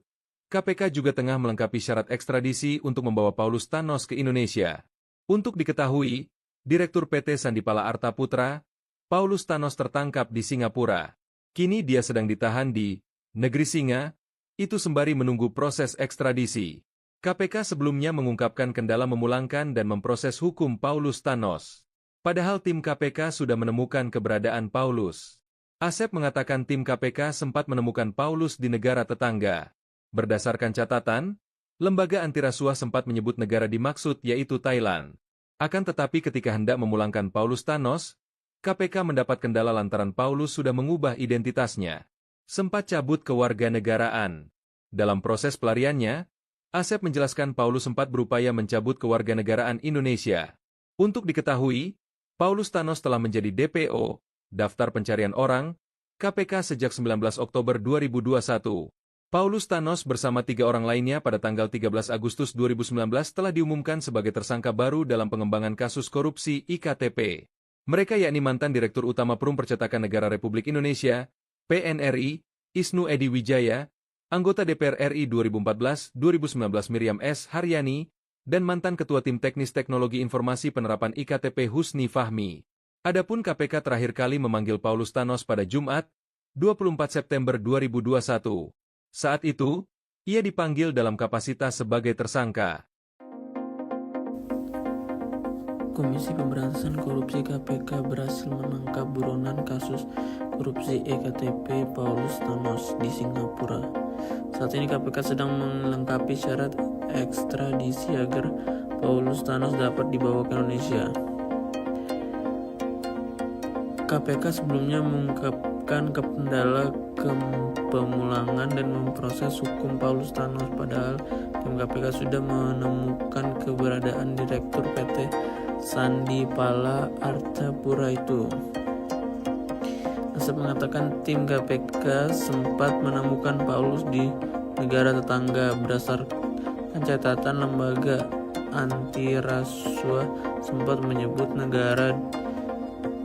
KPK juga tengah melengkapi syarat ekstradisi untuk membawa Paulus Thanos ke Indonesia. Untuk diketahui, Direktur PT Sandipala Artaputra, Paulus Thanos tertangkap di Singapura. Kini dia sedang ditahan di Negeri Singa, itu sembari menunggu proses ekstradisi. KPK sebelumnya mengungkapkan kendala memulangkan dan memproses hukum Paulus Thanos. Padahal tim KPK sudah menemukan keberadaan Paulus. Asep mengatakan tim KPK sempat menemukan Paulus di negara tetangga. Berdasarkan catatan, lembaga antirasuah sempat menyebut negara dimaksud yaitu Thailand. Akan tetapi ketika hendak memulangkan Paulus Thanos, KPK mendapat kendala lantaran Paulus sudah mengubah identitasnya. Sempat cabut kewarganegaraan. Dalam proses pelariannya, Asep menjelaskan Paulus sempat berupaya mencabut kewarganegaraan Indonesia. Untuk diketahui, Paulus Thanos telah menjadi DPO, Daftar Pencarian Orang, KPK sejak 19 Oktober 2021. Paulus Thanos bersama 3 orang lainnya pada tanggal 13 Agustus 2019 telah diumumkan sebagai tersangka baru dalam pengembangan kasus korupsi IKTP. Mereka yakni mantan Direktur Utama Perum Percetakan Negara Republik Indonesia, PNRI, Isnu Edi Wijaya, anggota DPR RI 2014-2019 Miriam S. Haryani, dan mantan Ketua Tim Teknis Teknologi Informasi Penerapan IKTP Husni Fahmi. Adapun KPK terakhir kali memanggil Paulus Thanos pada Jumat, 24 September 2021. Saat itu, ia dipanggil dalam kapasitas sebagai tersangka. Komisi Pemberantasan Korupsi KPK berhasil menangkap buronan kasus korupsi EKTP Paulus Thanos di Singapura. Saat ini KPK sedang melengkapi syarat ekstradisi agar Paulus Thanos dapat dibawa ke Indonesia. KPK sebelumnya mengungkapkan kendala pemulangan dan memproses hukum Paulus Thanos, padahal tim KPK sudah menemukan keberadaan Direktur PT Sandipala Artapura itu. Asep mengatakan tim KPK sempat menemukan Paulus di negara tetangga. Berdasarkan catatan lembaga anti rasuah sempat menyebut negara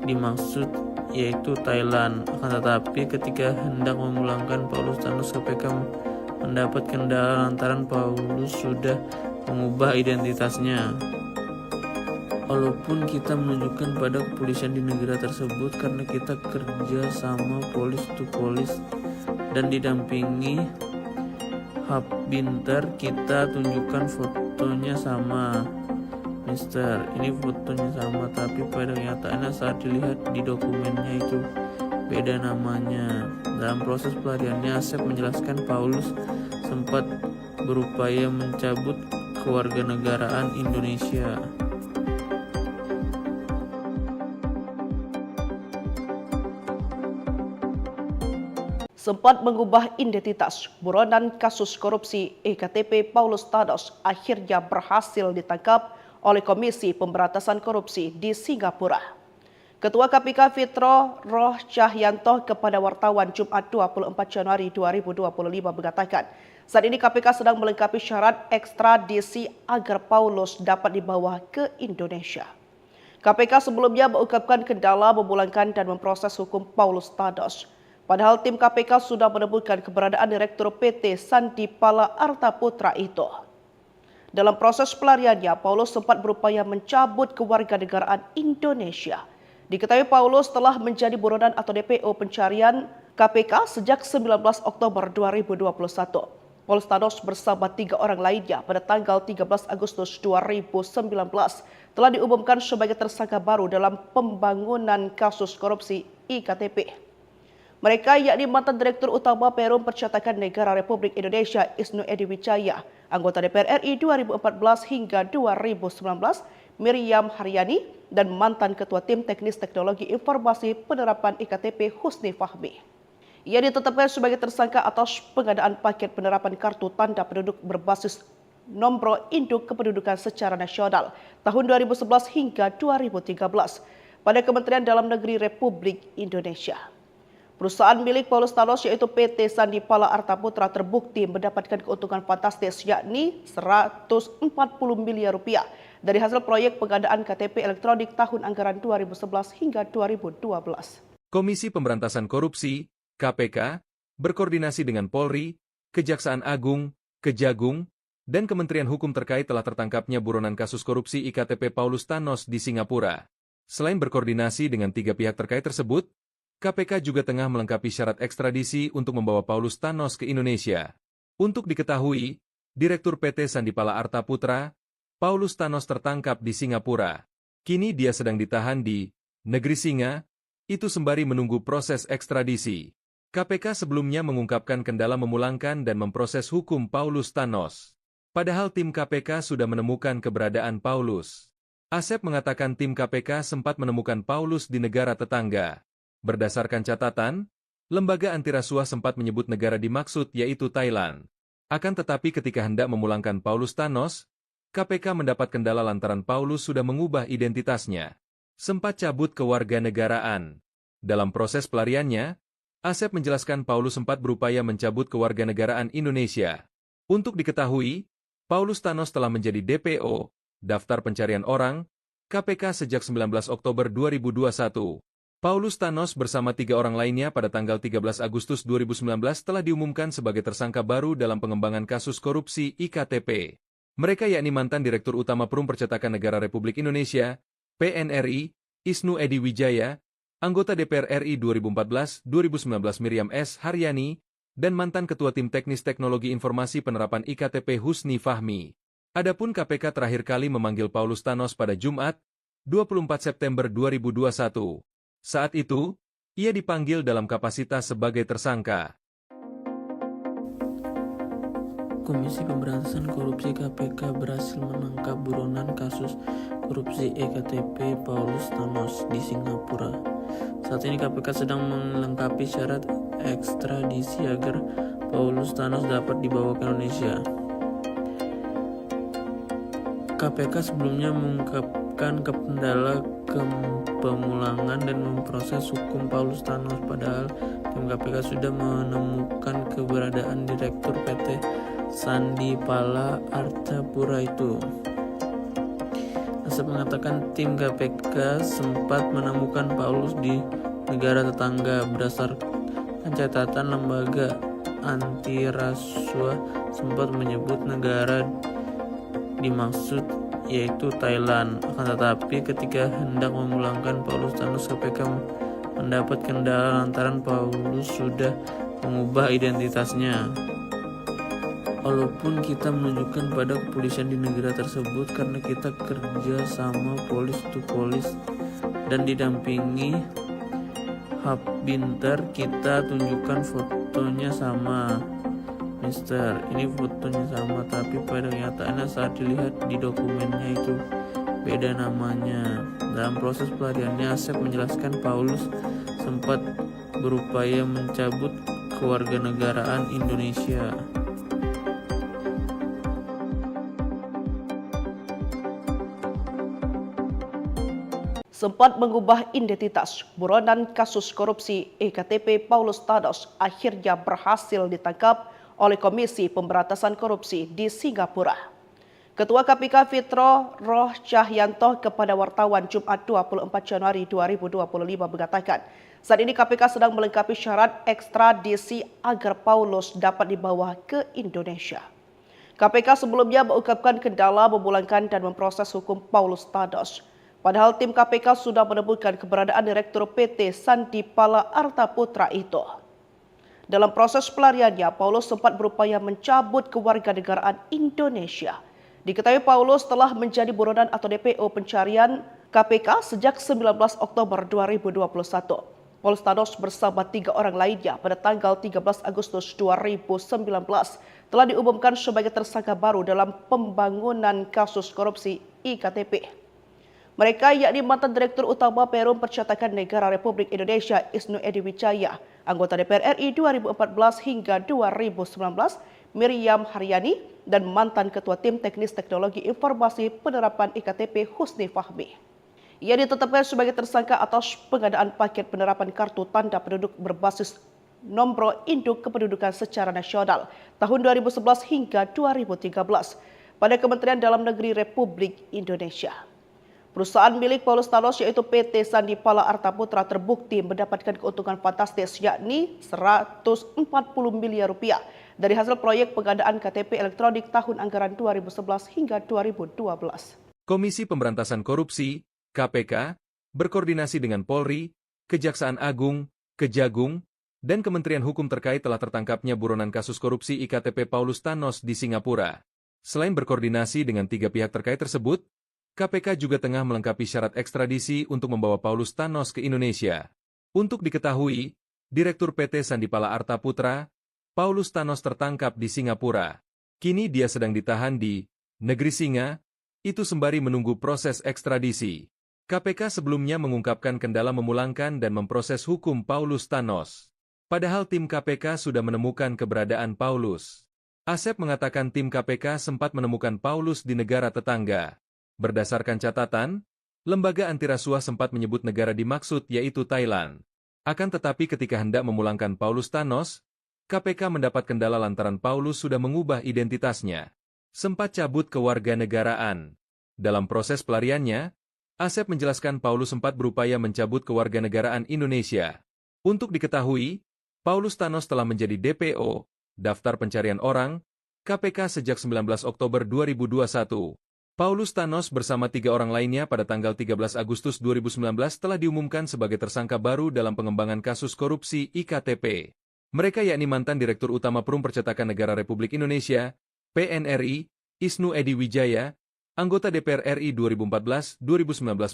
dimaksud yaitu Thailand. Akan tetapi ketika hendak memulangkan Paulus Thanos, KPK mendapat kendala lantaran Paulus sudah mengubah identitasnya. Walaupun kita menunjukkan pada kepolisian di negara tersebut karena kita kerja sama polis to polis dan didampingi Habinter, kita tunjukkan fotonya sama. Mister, ini fotonya sama, tapi pada kenyataannya saat dilihat di dokumennya itu beda namanya. Dalam proses pelariannya, Asep menjelaskan Paulus sempat berupaya mencabut kewarganegaraan Indonesia. sempat mengubah identitas. Buronan kasus korupsi EKTP Paulus Thanos akhirnya berhasil ditangkap oleh Komisi Pemberantasan Korupsi di Singapura. Ketua KPK Fitro Roh Cahyanto kepada wartawan Jumat 24 Januari 2025 mengatakan, saat ini KPK sedang melengkapi syarat ekstradisi agar Paulus dapat dibawa ke Indonesia. KPK sebelumnya mengungkapkan kendala memulangkan dan memproses hukum Paulus Thanos. Padahal tim KPK sudah menemukan keberadaan Direktur PT Sandi Pala Arta Putra itu. Dalam proses pelariannya, Paulus sempat berupaya mencabut kewarganegaraan Indonesia. Diketahui Paulus telah menjadi buronan atau DPO pencarian KPK sejak 19 Oktober 2021. Paulus Thanos bersama 3 orang lainnya pada tanggal 13 Agustus 2019 telah diumumkan sebagai tersangka baru dalam pembangunan kasus korupsi IKTP. Mereka yakni mantan Direktur Utama Perum Percetakan Negara Republik Indonesia Isnu Edy Wijaya, anggota DPR RI 2014 hingga 2019, Miriam Haryani, dan mantan Ketua Tim Teknis Teknologi Informasi Penerapan IKTP Husni Fahmi. Ia ditetapkan sebagai tersangka atas pengadaan paket penerapan kartu tanda penduduk berbasis nombor induk kependudukan secara nasional tahun 2011 hingga 2013 pada Kementerian Dalam Negeri Republik Indonesia. Perusahaan milik Paulus Thanos yaitu PT Sandi Pala Arta Putra terbukti mendapatkan keuntungan fantastis yakni 140 miliar rupiah dari hasil proyek pengadaan KTP elektronik tahun anggaran 2011 hingga 2012. Komisi Pemberantasan Korupsi, KPK, berkoordinasi dengan Polri, Kejaksaan Agung, Kejagung, dan Kementerian Hukum terkait telah tertangkapnya buronan kasus korupsi IKTP Paulus Thanos di Singapura. Selain berkoordinasi dengan 3 pihak terkait tersebut, KPK juga tengah melengkapi syarat ekstradisi untuk membawa Paulus Thanos ke Indonesia. Untuk diketahui, Direktur PT Sandi Pala Arta Putra, Paulus Thanos tertangkap di Singapura. Kini dia sedang ditahan di Negeri Singa, itu sembari menunggu proses ekstradisi. KPK sebelumnya mengungkapkan kendala memulangkan dan memproses hukum Paulus Thanos. Padahal tim KPK sudah menemukan keberadaan Paulus. Asep mengatakan tim KPK sempat menemukan Paulus di negara tetangga. Berdasarkan catatan, lembaga antirasuah sempat menyebut negara dimaksud yaitu Thailand. Akan tetapi ketika hendak memulangkan Paulus Thanos, KPK mendapat kendala lantaran Paulus sudah mengubah identitasnya. Sempat cabut kewarganegaraan. Dalam proses pelariannya, Asep menjelaskan Paulus sempat berupaya mencabut kewarganegaraan Indonesia. Untuk diketahui, Paulus Thanos telah menjadi DPO, Daftar Pencarian Orang, KPK sejak 19 Oktober 2021. Paulus Thanos bersama 3 orang lainnya pada tanggal 13 Agustus 2019 telah diumumkan sebagai tersangka baru dalam pengembangan kasus korupsi IKTP. Mereka yakni mantan Direktur Utama Perum Percetakan Negara Republik Indonesia, PNRI, Isnu Edy Wijaya, anggota DPR RI 2014-2019 Miriam S. Haryani, dan mantan Ketua Tim Teknis Teknologi Informasi Penerapan IKTP Husni Fahmi. Adapun KPK terakhir kali memanggil Paulus Thanos pada Jumat, 24 September 2021. Saat itu, ia dipanggil dalam kapasitas sebagai tersangka. Komisi Pemberantasan Korupsi KPK berhasil menangkap buronan kasus korupsi EKTP Paulus Thanos di Singapura. Saat ini KPK sedang melengkapi syarat ekstradisi agar Paulus Thanos dapat dibawa ke Indonesia. KPK sebelumnya mengungkapkan kendala pemulangan dan memproses hukum Paulus Thanos, padahal tim KPK sudah menemukan keberadaan Direktur PT Sandi Pala Arta Putra itu. Asep mengatakan tim KPK sempat menemukan Paulus di negara tetangga. Berdasarkan catatan lembaga antirasuah sempat menyebut negara dimaksud yaitu Thailand. Akan tetapi ketika hendak memulangkan Paulus Thanos, KPK mendapat kendala lantaran Paulus sudah mengubah identitasnya. Walaupun kita menunjukkan pada kepolisian di negara tersebut karena kita kerja sama polis to polis dan didampingi Hub Binter, kita tunjukkan fotonya sama. Mister, ini fotonya sama, tapi pada kenyataannya saat dilihat di dokumennya itu beda namanya. Dalam proses pelariannya, Asep menjelaskan Paulus sempat berupaya mencabut kewarganegaraan Indonesia. Sempat mengubah identitas, buronan kasus korupsi EKTP Paulus Thanos akhirnya berhasil ditangkap oleh Komisi Pemberantasan Korupsi di Singapura. Ketua KPK Fitro Roh Cahyanto kepada wartawan Jumat 24 Januari 2025 mengatakan, saat ini KPK sedang melengkapi syarat ekstradisi agar Paulus dapat dibawa ke Indonesia. KPK sebelumnya mengungkapkan kendala memulangkan dan memproses hukum Paulus Thanos. Padahal tim KPK sudah menemukan keberadaan Direktur PT Sandipala Arta Putra itu. Dalam proses pelariannya, Paulus sempat berupaya mencabut kewarganegaraan Indonesia. Diketahui Paulus telah menjadi buronan atau DPO pencarian KPK sejak 19 Oktober 2021. Paulus Thanos bersama 3 orang lainnya pada tanggal 13 Agustus 2019 telah diumumkan sebagai tersangka baru dalam pembangunan kasus korupsi IKTP. Mereka yakni mantan Direktur Utama Perum Percetakan Negara Republik Indonesia Isnu Edy Wijaya, anggota DPR RI 2014 hingga 2019 Miriam Haryani, dan mantan Ketua Tim Teknis Teknologi Informasi Penerapan IKTP Husni Fahmi. Ia ditetapkan sebagai tersangka atas pengadaan paket penerapan kartu tanda penduduk berbasis nomor induk kependudukan secara nasional tahun 2011 hingga 2013 pada Kementerian Dalam Negeri Republik Indonesia. Perusahaan milik Paulus Thanos yaitu PT Sandipala Arta Putra terbukti mendapatkan keuntungan fantastis yakni 140 miliar rupiah dari hasil proyek pengadaan KTP elektronik tahun anggaran 2011 hingga 2012. Komisi Pemberantasan Korupsi, KPK, berkoordinasi dengan Polri, Kejaksaan Agung, Kejagung, dan Kementerian Hukum terkait telah tertangkapnya buronan kasus korupsi IKTP Paulus Thanos di Singapura. Selain berkoordinasi dengan 3 pihak terkait tersebut, KPK juga tengah melengkapi syarat ekstradisi untuk membawa Paulus Thanos ke Indonesia. Untuk diketahui, Direktur PT Sandipala Arta Putra, Paulus Thanos tertangkap di Singapura. Kini dia sedang ditahan di Negeri Singa, itu sembari menunggu proses ekstradisi. KPK sebelumnya mengungkapkan kendala memulangkan dan memproses hukum Paulus Thanos. Padahal tim KPK sudah menemukan keberadaan Paulus. Asep mengatakan tim KPK sempat menemukan Paulus di negara tetangga. Berdasarkan catatan, lembaga antirasuah sempat menyebut negara dimaksud yaitu Thailand. Akan tetapi ketika hendak memulangkan Paulus Thanos, KPK mendapat kendala lantaran Paulus sudah mengubah identitasnya. Sempat cabut kewarganegaraan. Dalam proses pelariannya, Asep menjelaskan Paulus sempat berupaya mencabut kewarganegaraan Indonesia. Untuk diketahui, Paulus Thanos telah menjadi DPO, Daftar Pencarian Orang, KPK sejak 19 Oktober 2021. Paulus Thanos bersama 3 orang lainnya pada tanggal 13 Agustus 2019 telah diumumkan sebagai tersangka baru dalam pengembangan kasus korupsi IKTP. Mereka yakni mantan Direktur Utama Perum Percetakan Negara Republik Indonesia, PNRI, Isnu Edy Wijaya, anggota DPR RI 2014-2019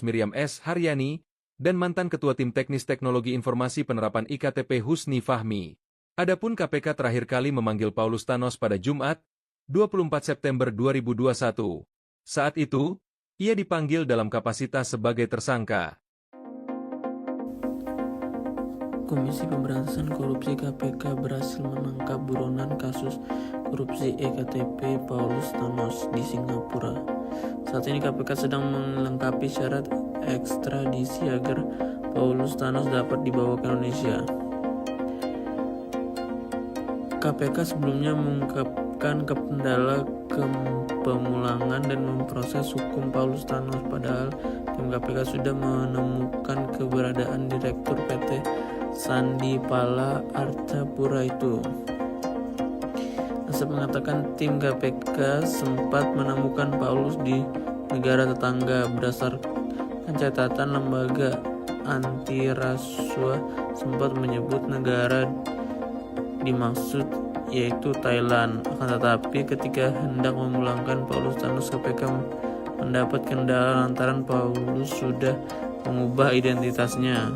Miriam S. Haryani, dan mantan Ketua Tim Teknis Teknologi Informasi Penerapan IKTP Husni Fahmi. Adapun KPK terakhir kali memanggil Paulus Thanos pada Jumat, 24 September 2021. Saat itu, ia dipanggil dalam kapasitas sebagai tersangka. Komisi Pemberantasan Korupsi KPK berhasil menangkap buronan kasus korupsi EKTP Paulus Thanos di Singapura. Saat ini KPK sedang melengkapi syarat ekstradisi agar Paulus Thanos dapat dibawa ke Indonesia. KPK sebelumnya mengungkapkan kendala pemulangan dan memproses hukum Paulus Thanos, padahal tim KPK sudah menemukan keberadaan Direktur PT Sandipala Arta Putra itu. Asep mengatakan tim KPK sempat menemukan Paulus di negara tetangga. Berdasarkan catatan lembaga antirasuah sempat menyebut negara dimaksud yaitu Thailand. Akan tetapi ketika hendak memulangkan Paulus Thanos, KPK mendapat kendala lantaran Paulus sudah mengubah identitasnya.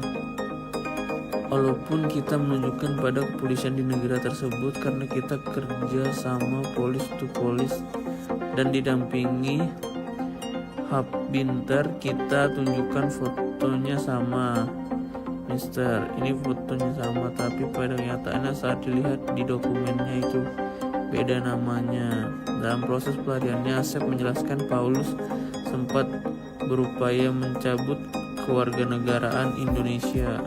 Walaupun kita menunjukkan pada kepolisian di negara tersebut karena kita kerja sama polis to polis dan didampingi Hub Binter, kita tunjukkan fotonya sama. Mister, ini fotonya sama, tapi pada kenyataannya saat dilihat di dokumennya itu beda namanya. Dalam proses pelariannya, Asep menjelaskan Paulus sempat berupaya mencabut kewarganegaraan Indonesia.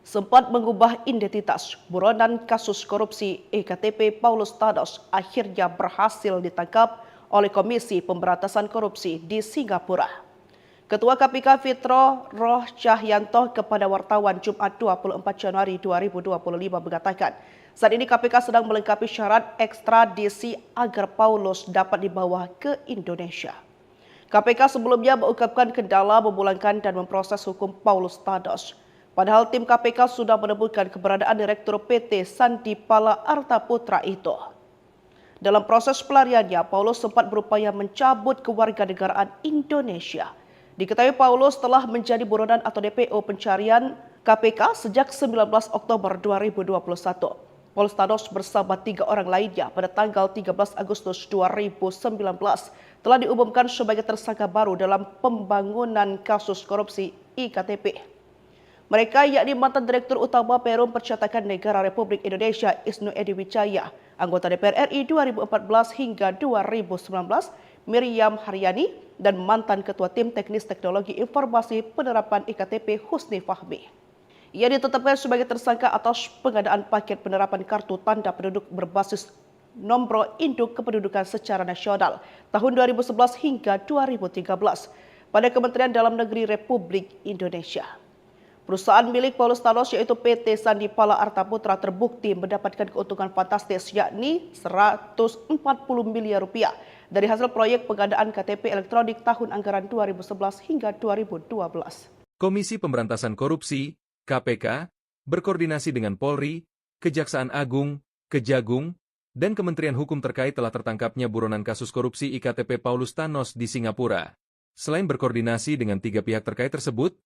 Sempat mengubah identitas, buronan kasus korupsi EKTP Paulus Thanos akhirnya berhasil ditangkap oleh Komisi Pemberantasan Korupsi di Singapura. Ketua KPK Fitro Roh Cahyanto kepada wartawan Jumat 24 Januari 2025 mengatakan, saat ini KPK sedang melengkapi syarat ekstradisi agar Paulus dapat dibawa ke Indonesia. KPK sebelumnya mengungkapkan kendala memulangkan dan memproses hukum Paulus Thanos. Padahal tim KPK sudah menemukan keberadaan Direktur PT Sandipala Arta Putra itu. Dalam proses pelariannya, Paulus sempat berupaya mencabut kewarganegaraan Indonesia. Diketahui Paulus telah menjadi buronan atau DPO pencarian KPK sejak 19 Oktober 2021. Paulus Thanos bersama 3 orang lainnya pada tanggal 13 Agustus 2019 telah diumumkan sebagai tersangka baru dalam pembangunan kasus korupsi IKTP. Mereka yakni mantan Direktur Utama Perum Percetakan Negara Republik Indonesia Isnu Edy Wijaya, anggota DPR RI 2014 hingga 2019 Miriam Haryani, dan mantan Ketua Tim Teknis Teknologi Informasi Penerapan IKTP Husni Fahmi. Ia ditetapkan sebagai tersangka atas pengadaan paket penerapan kartu tanda penduduk berbasis nomor induk kependudukan secara nasional tahun 2011 hingga 2013 pada Kementerian Dalam Negeri Republik Indonesia. Perusahaan milik Paulus Thanos yaitu PT Sandipala Arta Putra terbukti mendapatkan keuntungan fantastis yakni 140 miliar rupiah dari hasil proyek pengadaan KTP elektronik tahun anggaran 2011 hingga 2012. Komisi Pemberantasan Korupsi, KPK, berkoordinasi dengan Polri, Kejaksaan Agung, Kejagung, dan Kementerian Hukum terkait telah tertangkapnya buronan kasus korupsi IKTP Paulus Thanos di Singapura. Selain berkoordinasi dengan 3 pihak terkait tersebut,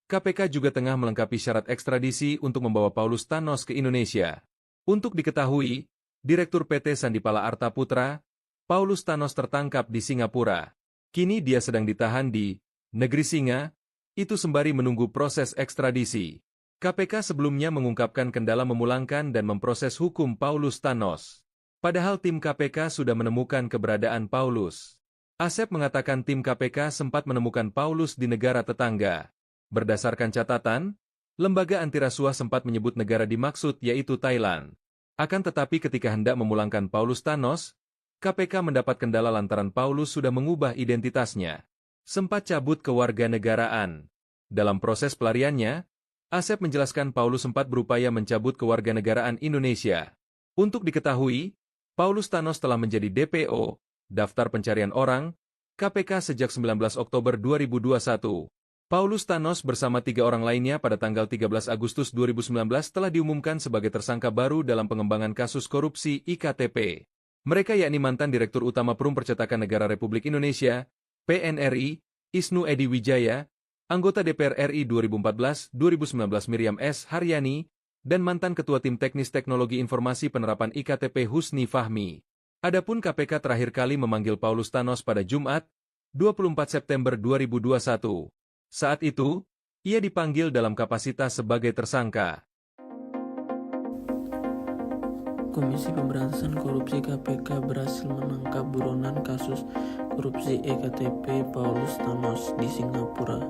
KPK juga tengah melengkapi syarat ekstradisi untuk membawa Paulus Thanos ke Indonesia. Untuk diketahui, Direktur PT Sandipala Arta Putra, Paulus Thanos tertangkap di Singapura. Kini dia sedang ditahan di Negeri Singa, itu sembari menunggu proses ekstradisi. KPK sebelumnya mengungkapkan kendala memulangkan dan memproses hukum Paulus Thanos. Padahal tim KPK sudah menemukan keberadaan Paulus. Asep mengatakan tim KPK sempat menemukan Paulus di negara tetangga. Berdasarkan catatan, lembaga antirasuah sempat menyebut negara dimaksud yaitu Thailand. Akan tetapi ketika hendak memulangkan Paulus Thanos, KPK mendapat kendala lantaran Paulus sudah mengubah identitasnya. Sempat cabut kewarganegaraan. Dalam proses pelariannya, Asep menjelaskan Paulus sempat berupaya mencabut kewarganegaraan Indonesia. Untuk diketahui, Paulus Thanos telah menjadi DPO, Daftar Pencarian Orang, KPK sejak 19 Oktober 2021. Paulus Thanos bersama 3 orang lainnya pada tanggal 13 Agustus 2019 telah diumumkan sebagai tersangka baru dalam pengembangan kasus korupsi IKTP. Mereka yakni mantan Direktur Utama Perum Percetakan Negara Republik Indonesia, PNRI, Isnu Edy Wijaya, anggota DPR RI 2014-2019 Miriam S. Haryani, dan mantan Ketua Tim Teknis Teknologi Informasi Penerapan IKTP Husni Fahmi. Adapun KPK terakhir kali memanggil Paulus Thanos pada Jumat, 24 September 2021. Saat itu, ia dipanggil dalam kapasitas sebagai tersangka. Komisi Pemberantasan Korupsi KPK berhasil menangkap buronan kasus korupsi EKTP Paulus Thanos di Singapura.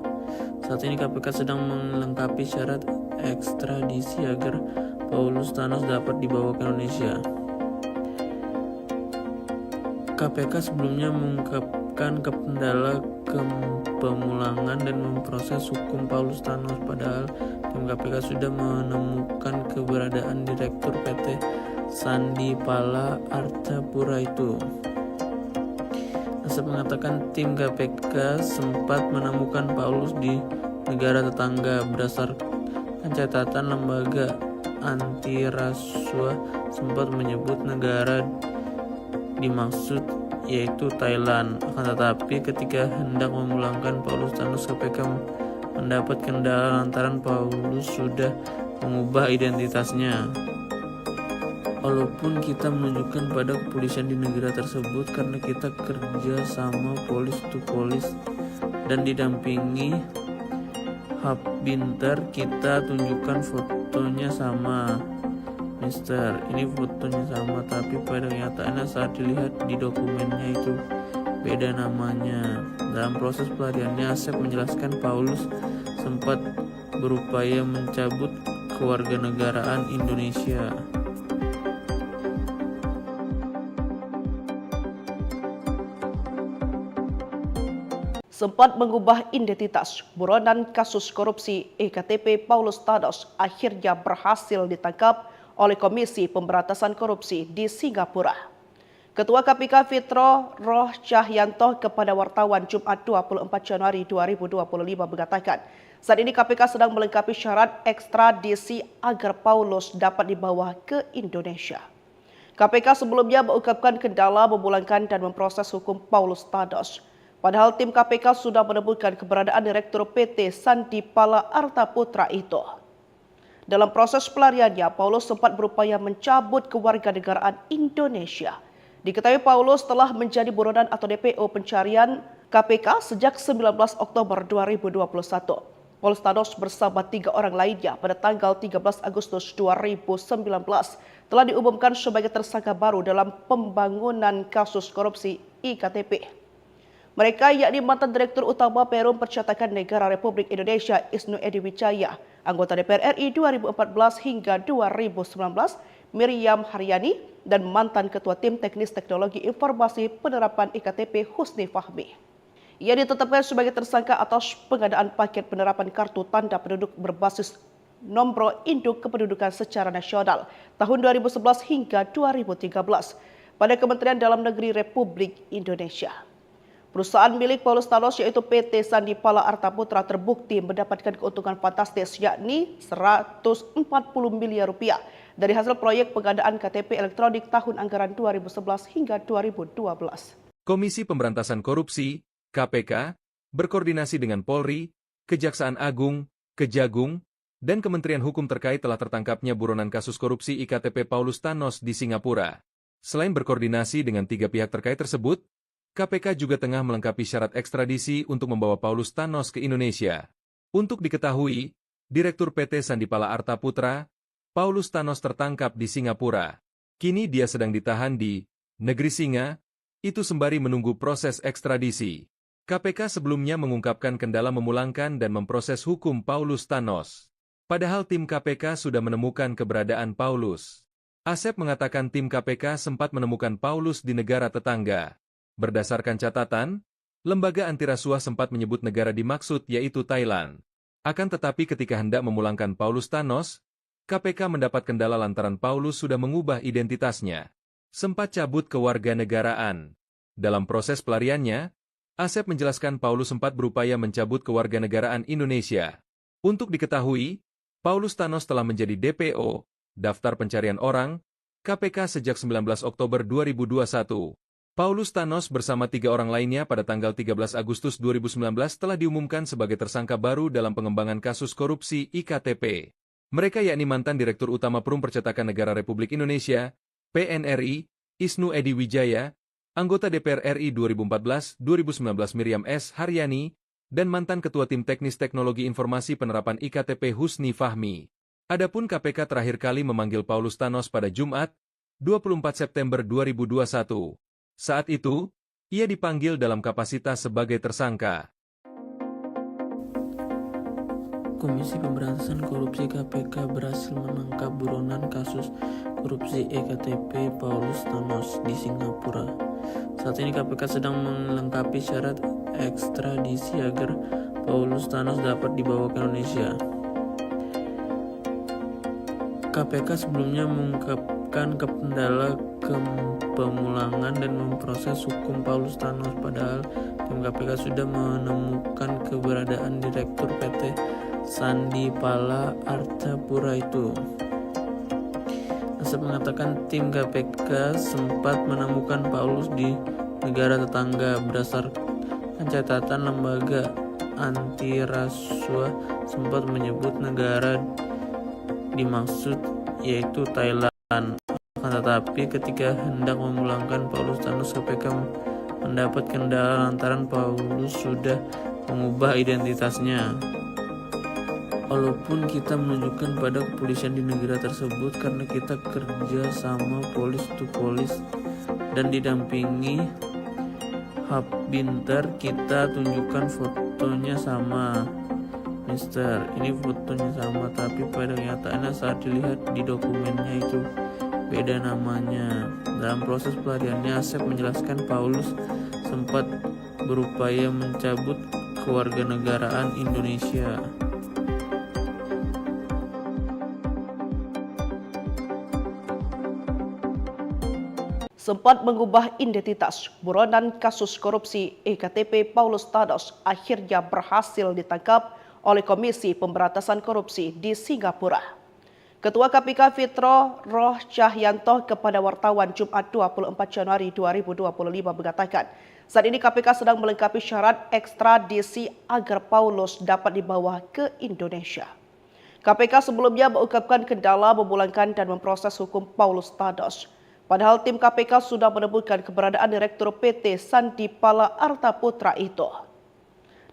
Saat ini KPK sedang melengkapi syarat ekstradisi agar Paulus Thanos dapat dibawa ke Indonesia. KPK sebelumnya mengungkapkan kendala pemulangan dan memproses hukum Paulus Thanos, padahal tim KPK sudah menemukan keberadaan Direktur PT Sandipala Arta Putra itu. Asep mengatakan tim KPK sempat menemukan Paulus di negara tetangga. Berdasarkan catatan lembaga antirasuah sempat menyebut negara dimaksud yaitu Thailand. Akan tetapi ketika hendak memulangkan Paulus Thanos, KPK mendapat kendala lantaran Paulus sudah mengubah identitasnya. walaupun kita menunjukkan pada kepolisian di negara tersebut karena kita kerja sama polis to polis dan didampingi hub binter, kita tunjukkan fotonya sama. Mister, ini fotonya sama, tapi pada kenyataannya saat dilihat di dokumennya itu beda namanya. Dalam proses pelariannya, Asep menjelaskan Paulus sempat berupaya mencabut kewarganegaraan Indonesia. Sempat mengubah identitas, buronan kasus korupsi EKTP Paulus Thanos akhirnya berhasil ditangkap oleh Komisi Pemberantasan Korupsi di Singapura. Ketua KPK Fitro Roh Cahyanto kepada wartawan Jumat 24 Januari 2025 mengatakan, saat ini KPK sedang melengkapi syarat ekstradisi agar Paulus dapat dibawa ke Indonesia. KPK sebelumnya mengungkapkan kendala memulangkan dan memproses hukum Paulus Thanos. Padahal tim KPK sudah menemukan keberadaan Direktur PT Sandipala Arta Putra itu. Dalam proses pelariannya, Paulus sempat berupaya mencabut kewarganegaraan Indonesia. Diketahui Paulus telah menjadi buronan atau DPO pencarian KPK sejak 19 Oktober 2021. Paulus Thanos bersama 3 orang lainnya pada tanggal 13 Agustus 2019 telah diumumkan sebagai tersangka baru dalam pembangunan kasus korupsi IKTP. Mereka yakni mantan Direktur Utama Perum Percetakan Negara Republik Indonesia Isnu Edy Wijaya, anggota DPR RI 2014 hingga 2019 Miriam Haryani, dan mantan Ketua Tim Teknis Teknologi Informasi Penerapan IKTP Husni Fahmi. Ia ditetapkan sebagai tersangka atas pengadaan paket penerapan kartu tanda penduduk berbasis nomor induk kependudukan secara nasional tahun 2011 hingga 2013 pada Kementerian Dalam Negeri Republik Indonesia. Perusahaan milik Paulus Thanos yaitu PT Sandipala Arta Putra terbukti mendapatkan keuntungan fantastis yakni 140 miliar rupiah dari hasil proyek pengadaan KTP elektronik tahun anggaran 2011 hingga 2012. Komisi Pemberantasan Korupsi, KPK, berkoordinasi dengan Polri, Kejaksaan Agung, Kejagung, dan Kementerian Hukum terkait telah tertangkapnya buronan kasus korupsi IKTP Paulus Thanos di Singapura. Selain berkoordinasi dengan 3 pihak terkait tersebut, KPK juga tengah melengkapi syarat ekstradisi untuk membawa Paulus Thanos ke Indonesia. Untuk diketahui, Direktur PT Sandipala Arta Putra, Paulus Thanos tertangkap di Singapura. Kini dia sedang ditahan di Negeri Singa, itu sembari menunggu proses ekstradisi. KPK sebelumnya mengungkapkan kendala memulangkan dan memproses hukum Paulus Thanos. Padahal tim KPK sudah menemukan keberadaan Paulus. Asep mengatakan tim KPK sempat menemukan Paulus di negara tetangga. Berdasarkan catatan, lembaga antirasuah sempat menyebut negara dimaksud yaitu Thailand. Akan tetapi ketika hendak memulangkan Paulus Thanos, KPK mendapat kendala lantaran Paulus sudah mengubah identitasnya. Sempat cabut kewarganegaraan. Dalam proses pelariannya, Asep menjelaskan Paulus sempat berupaya mencabut kewarganegaraan Indonesia. Untuk diketahui, Paulus Thanos telah menjadi DPO, Daftar Pencarian Orang, KPK sejak 19 Oktober 2021. Paulus Thanos bersama 3 orang lainnya pada tanggal 13 Agustus 2019 telah diumumkan sebagai tersangka baru dalam pengembangan kasus korupsi IKTP. Mereka yakni mantan Direktur Utama Perum Percetakan Negara Republik Indonesia, PNRI, Isnu Edy Wijaya, anggota DPR RI 2014-2019 Miriam S. Haryani, dan mantan Ketua Tim Teknis Teknologi Informasi Penerapan IKTP Husni Fahmi. Adapun KPK terakhir kali memanggil Paulus Thanos pada Jumat, 24 September 2021. Saat itu, ia dipanggil dalam kapasitas sebagai tersangka. Komisi Pemberantasan Korupsi KPK berhasil menangkap buronan kasus korupsi EKTP Paulus Thanos di Singapura. Saat ini KPK sedang melengkapi syarat ekstradisi agar Paulus Thanos dapat dibawa ke Indonesia. KPK sebelumnya mengungkapkan kendala pemulangan dan memproses hukum Paulus Thanos, padahal tim KPK sudah menemukan keberadaan Direktur PT Sandipala Arta Putra itu. Asep mengatakan tim KPK sempat menemukan Paulus di negara tetangga. Berdasarkan catatan lembaga antirasuah sempat menyebut negara dimaksud yaitu Thailand. Akan tetapi ketika hendak memulangkan Paulus Thanos, KPK mendapat kendala lantaran Paulus sudah mengubah identitasnya. Walaupun kita menunjukkan pada kepolisian di negara tersebut karena kita kerja sama polis to polis dan didampingi Binter, kita tunjukkan fotonya sama. Mister, ini fotonya sama, tapi pada kenyataannya saat dilihat di dokumennya itu beda namanya. Dalam proses pelariannya, Asep menjelaskan Paulus sempat berupaya mencabut kewarganegaraan Indonesia. Sempat mengubah identitas, buronan kasus korupsi EKTP Paulus Thanos akhirnya berhasil ditangkap oleh Komisi Pemberantasan Korupsi di Singapura. Ketua KPK Fitro Roh Cahyanto kepada wartawan Jumat 24 Januari 2025 mengatakan, saat ini KPK sedang melengkapi syarat ekstradisi agar Paulus dapat dibawa ke Indonesia. KPK sebelumnya mengungkapkan kendala memulangkan dan memproses hukum Paulus Thanos. Padahal tim KPK sudah menemukan keberadaan Direktur PT Sandipala Arta Putra itu.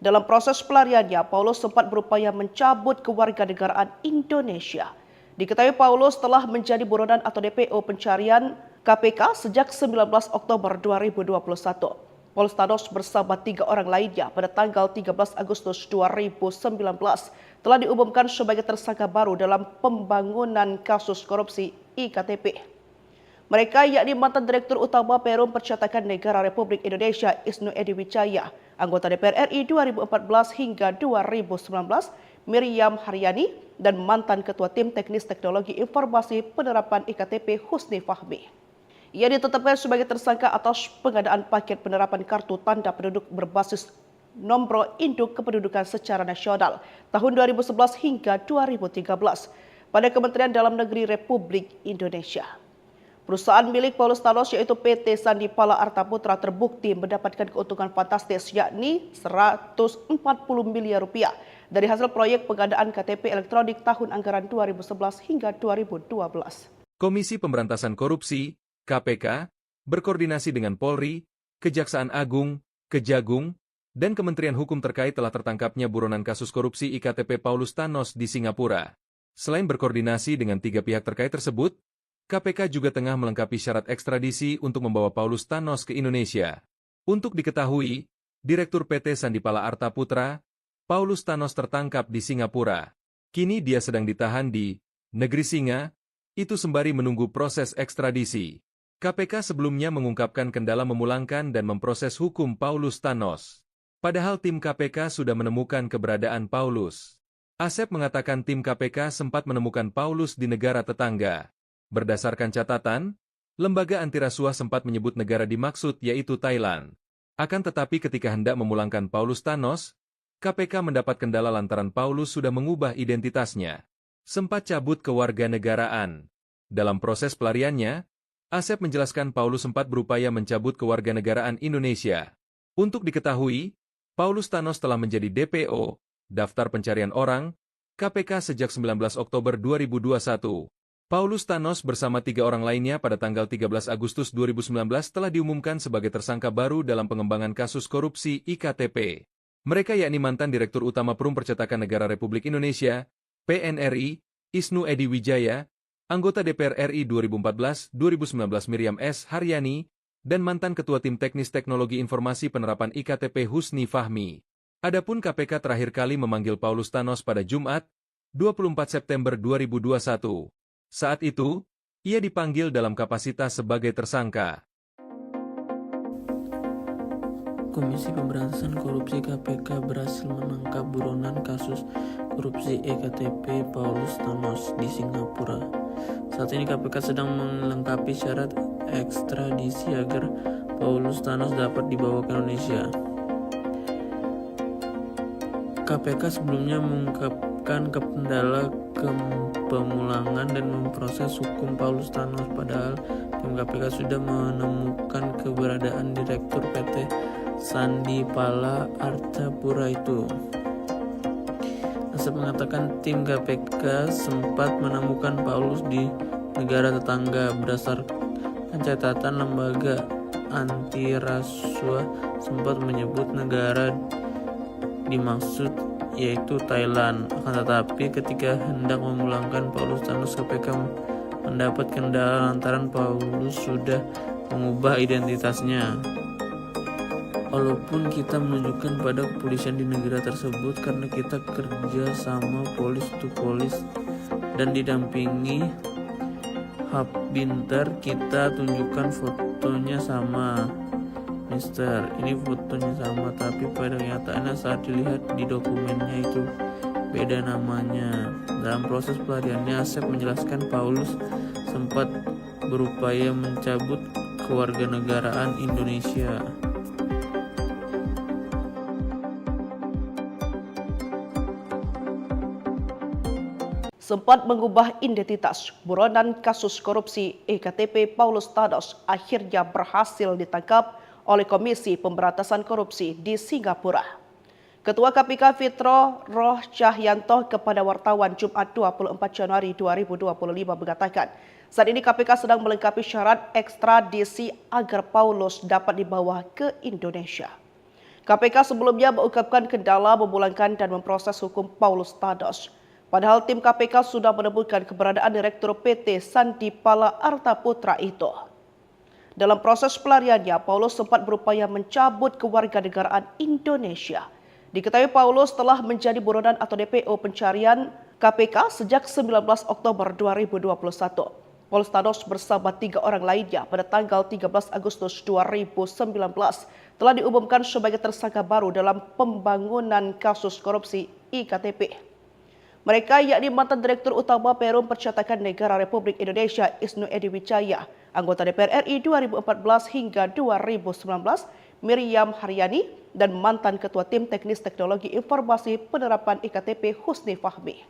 Dalam proses pelariannya, Paulus sempat berupaya mencabut kewarganegaraan Indonesia. Diketahui Paulus telah menjadi buronan atau DPO pencarian KPK sejak 19 Oktober 2021. Paulus Thanos bersama 3 orang lainnya pada tanggal 13 Agustus 2019 telah diumumkan sebagai tersangka baru dalam pembangunan kasus korupsi IKTP. Mereka yakni mantan Direktur Utama Perum Percetakan Negara Republik Indonesia Isnu Edy Wijaya, anggota DPR RI 2014 hingga 2019 Miriam Haryani, dan mantan Ketua Tim Teknis Teknologi Informasi Penerapan IKTP Husni Fahmi. Ia ditetapkan sebagai tersangka atas pengadaan paket penerapan kartu tanda penduduk berbasis nomor induk kependudukan secara nasional tahun 2011 hingga 2013 pada Kementerian Dalam Negeri Republik Indonesia. Perusahaan milik Paulus Thanos yaitu PT Sandipala Arta Putra terbukti mendapatkan keuntungan fantastis yakni 140 miliar rupiah dari hasil proyek pengadaan KTP elektronik tahun anggaran 2011 hingga 2012. Komisi Pemberantasan Korupsi, KPK, berkoordinasi dengan Polri, Kejaksaan Agung, Kejagung, dan Kementerian Hukum terkait telah tertangkapnya buronan kasus korupsi IKTP Paulus Thanos di Singapura. Selain berkoordinasi dengan 3 pihak terkait tersebut, KPK juga tengah melengkapi syarat ekstradisi untuk membawa Paulus Thanos ke Indonesia. Untuk diketahui, Direktur PT Sandipala Arta Putra, Paulus Thanos tertangkap di Singapura. Kini dia sedang ditahan di Negeri Singa, itu sembari menunggu proses ekstradisi. KPK sebelumnya mengungkapkan kendala memulangkan dan memproses hukum Paulus Thanos. Padahal tim KPK sudah menemukan keberadaan Paulus. Asep mengatakan tim KPK sempat menemukan Paulus di negara tetangga. Berdasarkan catatan, lembaga antirasuah sempat menyebut negara dimaksud yaitu Thailand. Akan tetapi ketika hendak memulangkan Paulus Thanos, KPK mendapat kendala lantaran Paulus sudah mengubah identitasnya. Sempat cabut kewarganegaraan. Dalam proses pelariannya, Asep menjelaskan Paulus sempat berupaya mencabut kewarganegaraan Indonesia. Untuk diketahui, Paulus Thanos telah menjadi DPO, Daftar Pencarian Orang, KPK sejak 19 Oktober 2021. Paulus Thanos bersama 3 orang lainnya pada tanggal 13 Agustus 2019 telah diumumkan sebagai tersangka baru dalam pengembangan kasus korupsi IKTP. Mereka yakni mantan Direktur Utama Perum Percetakan Negara Republik Indonesia, PNRI, Isnu Edy Wijaya, anggota DPR RI 2014-2019 Miriam S. Haryani, dan mantan Ketua Tim Teknis Teknologi Informasi Penerapan IKTP Husni Fahmi. Adapun KPK terakhir kali memanggil Paulus Thanos pada Jumat, 24 September 2021. Saat itu, ia dipanggil dalam kapasitas sebagai tersangka. Komisi Pemberantasan Korupsi KPK berhasil menangkap buronan kasus korupsi EKTP Paulus Thanos di Singapura. Saat ini KPK sedang melengkapi syarat ekstradisi agar Paulus Thanos dapat dibawa ke Indonesia. KPK sebelumnya mengungkapkan kendala pemulangan dan memproses hukum Paulus Thanos, padahal tim KPK sudah menemukan keberadaan Direktur PT Sandipala Arta Putra itu. Asep mengatakan tim KPK sempat menemukan Paulus di negara tetangga. Berdasarkan catatan lembaga anti rasuah sempat menyebut negara dimaksud yaitu Thailand. Akan tetapi ketika hendak memulangkan Paulus Thanos, KPK mendapat kendala lantaran Paulus sudah mengubah identitasnya. Walaupun kita menunjukkan pada kepolisian di negara tersebut karena kita kerja sama polis to polis dan didampingi hub binter, kita tunjukkan fotonya sama. Mister, ini fotonya sama, tapi pada kenyataannya saat dilihat di dokumennya itu beda namanya. Dalam proses pelariannya, Asep menjelaskan Paulus sempat berupaya mencabut kewarganegaraan Indonesia. Sempat mengubah identitas, buronan kasus korupsi EKTP Paulus Thanos akhirnya berhasil ditangkap oleh Komisi Pemberantasan Korupsi di Singapura. Ketua KPK Fitro Roh Cahyanto kepada wartawan Jumat 24 Januari 2025 mengatakan, saat ini KPK sedang melengkapi syarat ekstradisi agar Paulus dapat dibawa ke Indonesia. KPK sebelumnya mengungkapkan kendala memulangkan dan memproses hukum Paulus Thanos. Padahal tim KPK sudah menemukan keberadaan Direktur PT Sandipala Arta Putra itu. Dalam proses pelariannya, Paulus sempat berupaya mencabut kewarganegaraan Indonesia. Diketahui Paulus telah menjadi buronan atau DPO pencarian KPK sejak 19 Oktober 2021. Paulus Thanos bersama 3 orang lainnya pada tanggal 13 Agustus 2019 telah diumumkan sebagai tersangka baru dalam pembangunan kasus korupsi IKTP. Mereka yakni mantan Direktur Utama Perum Percetakan Negara Republik Indonesia Isnu Edy Wijaya, anggota DPR RI 2014 hingga 2019 Miriam Haryani, dan mantan Ketua Tim Teknis Teknologi Informasi Penerapan IKTP Husni Fahmi.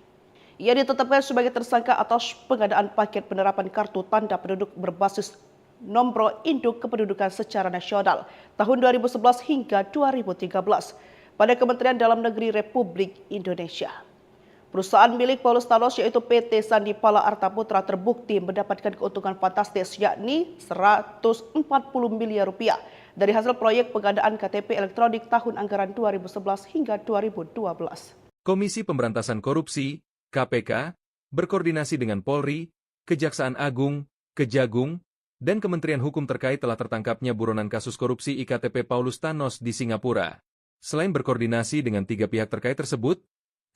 Ia ditetapkan sebagai tersangka atas pengadaan paket penerapan kartu tanda penduduk berbasis nomor induk kependudukan secara nasional tahun 2011 hingga 2013 pada Kementerian Dalam Negeri Republik Indonesia. Perusahaan milik Paulus Thanos yaitu PT Sandipala Arta Putra terbukti mendapatkan keuntungan fantastis yakni 140 miliar rupiah dari hasil proyek pengadaan KTP elektronik tahun anggaran 2011 hingga 2012. Komisi Pemberantasan Korupsi, KPK, berkoordinasi dengan Polri, Kejaksaan Agung, Kejagung, dan Kementerian Hukum terkait telah tertangkapnya buronan kasus korupsi IKTP Paulus Thanos di Singapura. Selain berkoordinasi dengan 3 pihak terkait tersebut,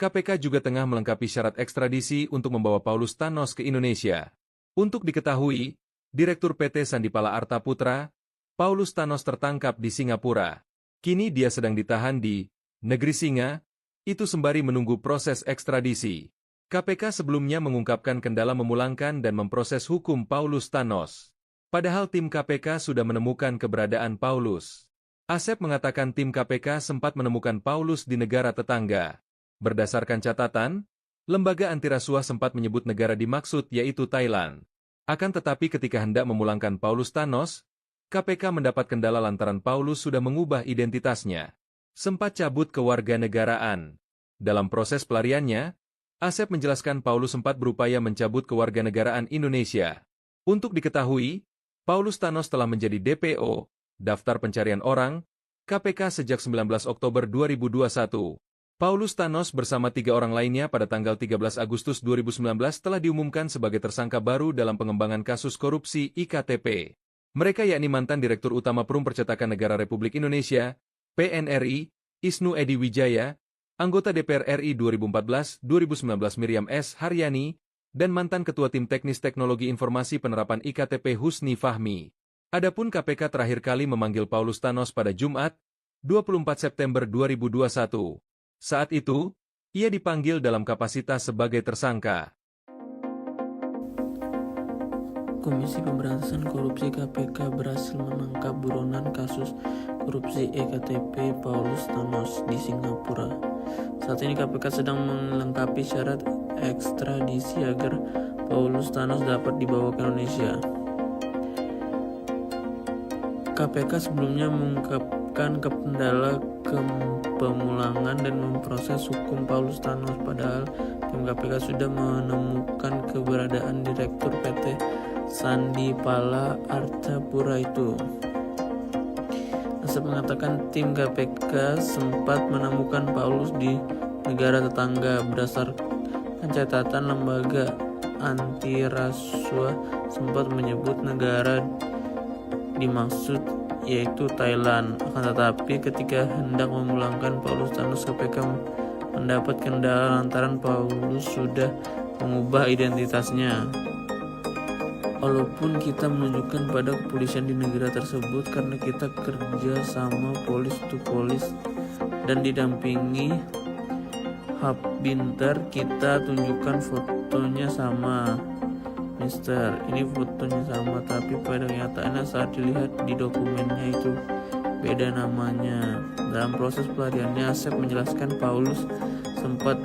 KPK juga tengah melengkapi syarat ekstradisi untuk membawa Paulus Thanos ke Indonesia. Untuk diketahui, Direktur PT Sandipala Arta Putra, Paulus Thanos tertangkap di Singapura. Kini dia sedang ditahan di Negeri Singa, itu sembari menunggu proses ekstradisi. KPK sebelumnya mengungkapkan kendala memulangkan dan memproses hukum Paulus Thanos. Padahal tim KPK sudah menemukan keberadaan Paulus. Asep mengatakan tim KPK sempat menemukan Paulus di negara tetangga. Berdasarkan catatan, lembaga antirasuah sempat menyebut negara dimaksud yaitu Thailand. Akan tetapi ketika hendak memulangkan Paulus Thanos, KPK mendapat kendala lantaran Paulus sudah mengubah identitasnya. Sempat cabut kewarganegaraan. Dalam proses pelariannya, Asep menjelaskan Paulus sempat berupaya mencabut kewarganegaraan Indonesia. Untuk diketahui, Paulus Thanos telah menjadi DPO, Daftar Pencarian Orang, KPK sejak 19 Oktober 2021. Paulus Thanos bersama 3 orang lainnya pada tanggal 13 Agustus 2019 telah diumumkan sebagai tersangka baru dalam pengembangan kasus korupsi IKTP. Mereka yakni mantan Direktur Utama Perum Percetakan Negara Republik Indonesia, PNRI, Isnu Edy Wijaya, anggota DPR RI 2014-2019 Miriam S. Haryani, dan mantan Ketua Tim Teknis Teknologi Informasi Penerapan IKTP Husni Fahmi. Adapun KPK terakhir kali memanggil Paulus Thanos pada Jumat, 24 September 2021. Saat itu, ia dipanggil dalam kapasitas sebagai tersangka. Komisi Pemberantasan Korupsi KPK berhasil menangkap buronan kasus korupsi EKTP Paulus Thanos di Singapura. Saat ini KPK sedang melengkapi syarat ekstradisi agar Paulus Thanos dapat dibawa ke Indonesia. KPK sebelumnya mengungkapkan mengarahkan ke kendala pemulangan dan memproses hukum Paulus Thanos, padahal tim KPK sudah menemukan keberadaan Direktur PT Sandi Pala Artapura itu. Asep mengatakan tim KPK sempat menemukan Paulus di negara tetangga. Berdasarkan catatan lembaga anti rasuah sempat menyebut negara dimaksud yaitu Thailand. Akan tetapi ketika hendak memulangkan Paulus Thanos, KPK mendapat kendala lantaran Paulus sudah mengubah identitasnya. Walaupun kita menunjukkan pada kepolisian di negara tersebut karena kita kerja sama polis to polis dan didampingi Habbinter, kita tunjukkan fotonya sama. Mister, ini fotonya sama, tapi pada kenyataannya saat dilihat di dokumennya itu beda namanya. Dalam proses pelariannya, Asep menjelaskan Paulus sempat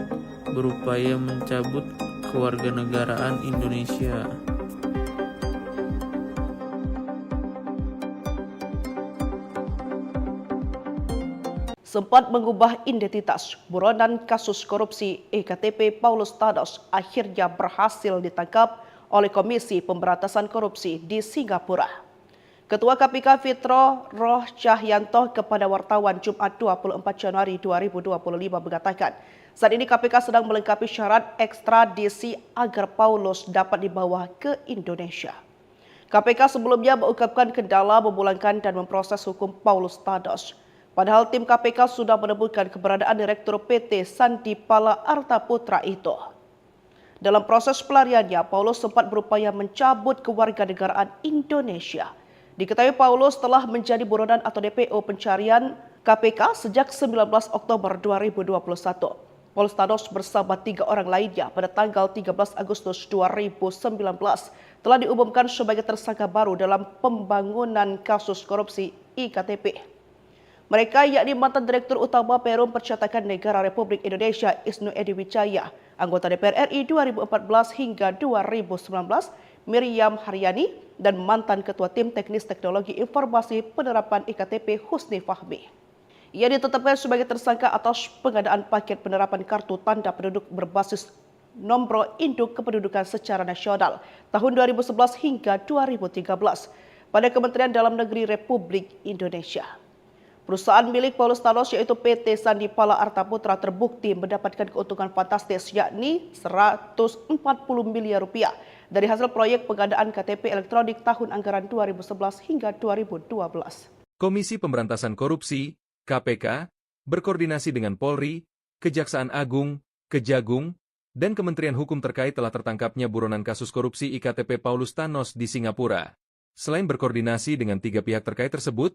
berupaya mencabut kewarganegaraan Indonesia. Sempat mengubah identitas, buronan kasus korupsi EKTP Paulus Thanos akhirnya berhasil ditangkap oleh Komisi Pemberantasan Korupsi di Singapura. Ketua KPK Fitro Roh Cahyanto kepada wartawan Jumat 24 Januari 2025 mengatakan, saat ini KPK sedang melengkapi syarat ekstradisi agar Paulus dapat dibawa ke Indonesia. KPK sebelumnya mengungkapkan kendala memulangkan dan memproses hukum Paulus Thanos. Padahal tim KPK sudah menemukan keberadaan Direktur PT Sandi Pala Artaputra itu. Dalam proses pelariannya, Paulus sempat berupaya mencabut kewarganegaraan Indonesia. Diketahui Paulus telah menjadi buronan atau DPO pencarian KPK sejak 19 Oktober 2021. Paulus Thanos bersama 3 orang lainnya pada tanggal 13 Agustus 2019 telah diumumkan sebagai tersangka baru dalam pembangunan kasus korupsi IKTP. Mereka yakni mantan Direktur Utama Perum Percetakan Negara Republik Indonesia Isnu Edy Wijaya, anggota DPR RI 2014 hingga 2019 Miriam Haryani, dan mantan Ketua Tim Teknis Teknologi Informasi Penerapan IKTP Husni Fahmi. Ia ditetapkan sebagai tersangka atas pengadaan paket penerapan kartu tanda penduduk berbasis nomor induk kependudukan secara nasional tahun 2011 hingga 2013 pada Kementerian Dalam Negeri Republik Indonesia. Perusahaan milik Paulus Thanos yaitu PT Sandi Pala Artaputra terbukti mendapatkan keuntungan fantastis yakni 140 miliar rupiah dari hasil proyek pengadaan KTP elektronik tahun anggaran 2011 hingga 2012. Komisi Pemberantasan Korupsi, KPK, berkoordinasi dengan Polri, Kejaksaan Agung, Kejagung, dan Kementerian Hukum terkait telah tertangkapnya buronan kasus korupsi IKTP Paulus Thanos di Singapura. Selain berkoordinasi dengan 3 pihak terkait tersebut,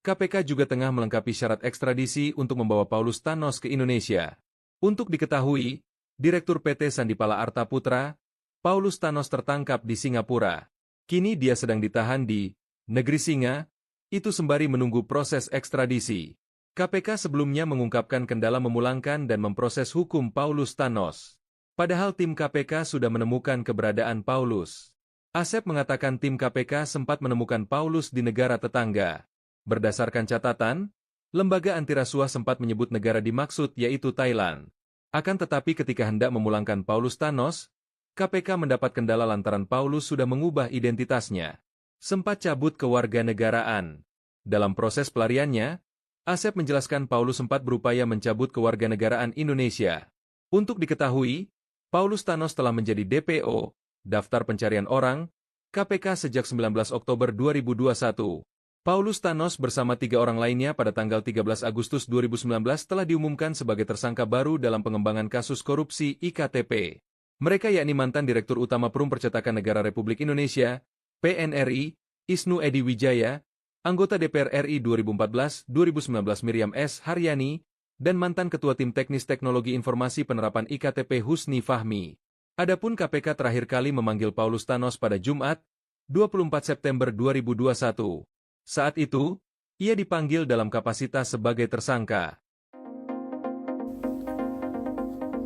KPK juga tengah melengkapi syarat ekstradisi untuk membawa Paulus Thanos ke Indonesia. Untuk diketahui, Direktur PT Sandi Pala Artaputra, Paulus Thanos tertangkap di Singapura. Kini dia sedang ditahan di Negeri Singa, itu sembari menunggu proses ekstradisi. KPK sebelumnya mengungkapkan kendala memulangkan dan memproses hukum Paulus Thanos. Padahal tim KPK sudah menemukan keberadaan Paulus. Asep mengatakan tim KPK sempat menemukan Paulus di negara tetangga. Berdasarkan catatan, lembaga antirasuah sempat menyebut negara dimaksud yaitu Thailand. Akan tetapi ketika hendak memulangkan Paulus Thanos, KPK mendapat kendala lantaran Paulus sudah mengubah identitasnya. Sempat cabut kewarganegaraan. Dalam proses pelariannya, Asep menjelaskan Paulus sempat berupaya mencabut kewarganegaraan Indonesia. Untuk diketahui, Paulus Thanos telah menjadi DPO, Daftar Pencarian Orang, KPK sejak 19 Oktober 2021. Paulus Thanos bersama 3 orang lainnya pada tanggal 13 Agustus 2019 telah diumumkan sebagai tersangka baru dalam pengembangan kasus korupsi IKTP. Mereka yakni mantan Direktur Utama Perum Percetakan Negara Republik Indonesia, PNRI, Isnu Edy Wijaya, anggota DPR RI 2014-2019 Miriam S. Haryani, dan mantan Ketua Tim Teknis Teknologi Informasi Penerapan IKTP Husni Fahmi. Adapun KPK terakhir kali memanggil Paulus Thanos pada Jumat, 24 September 2021. Saat itu, ia dipanggil dalam kapasitas sebagai tersangka.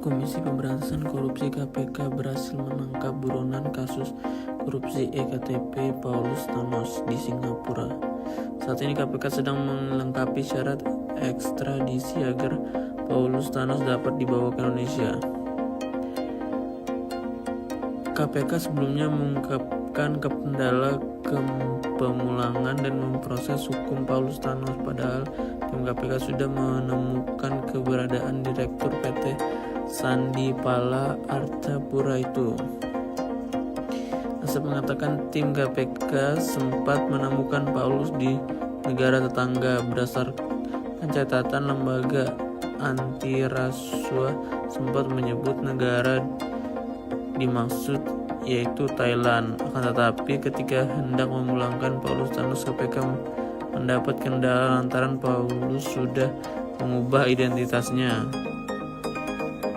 Komisi Pemberantasan Korupsi KPK berhasil menangkap buronan kasus korupsi EKTP Paulus Thanos di Singapura. Saat ini KPK sedang melengkapi syarat ekstradisi agar Paulus Thanos dapat dibawa ke Indonesia. KPK sebelumnya mengungkapkan kendala pemulangan dan memproses hukum Paulus Thanos, padahal tim KPK sudah menemukan keberadaan Direktur PT Sandi Pala Artapura itu. Asep mengatakan tim KPK sempat menemukan Paulus di negara tetangga. Berdasarkan catatan lembaga anti rasuah sempat menyebut negara dimaksud yaitu Thailand. Akan tetapi ketika hendak memulangkan Paulus Thanos, KPK mendapat kendala lantaran Paulus sudah mengubah identitasnya.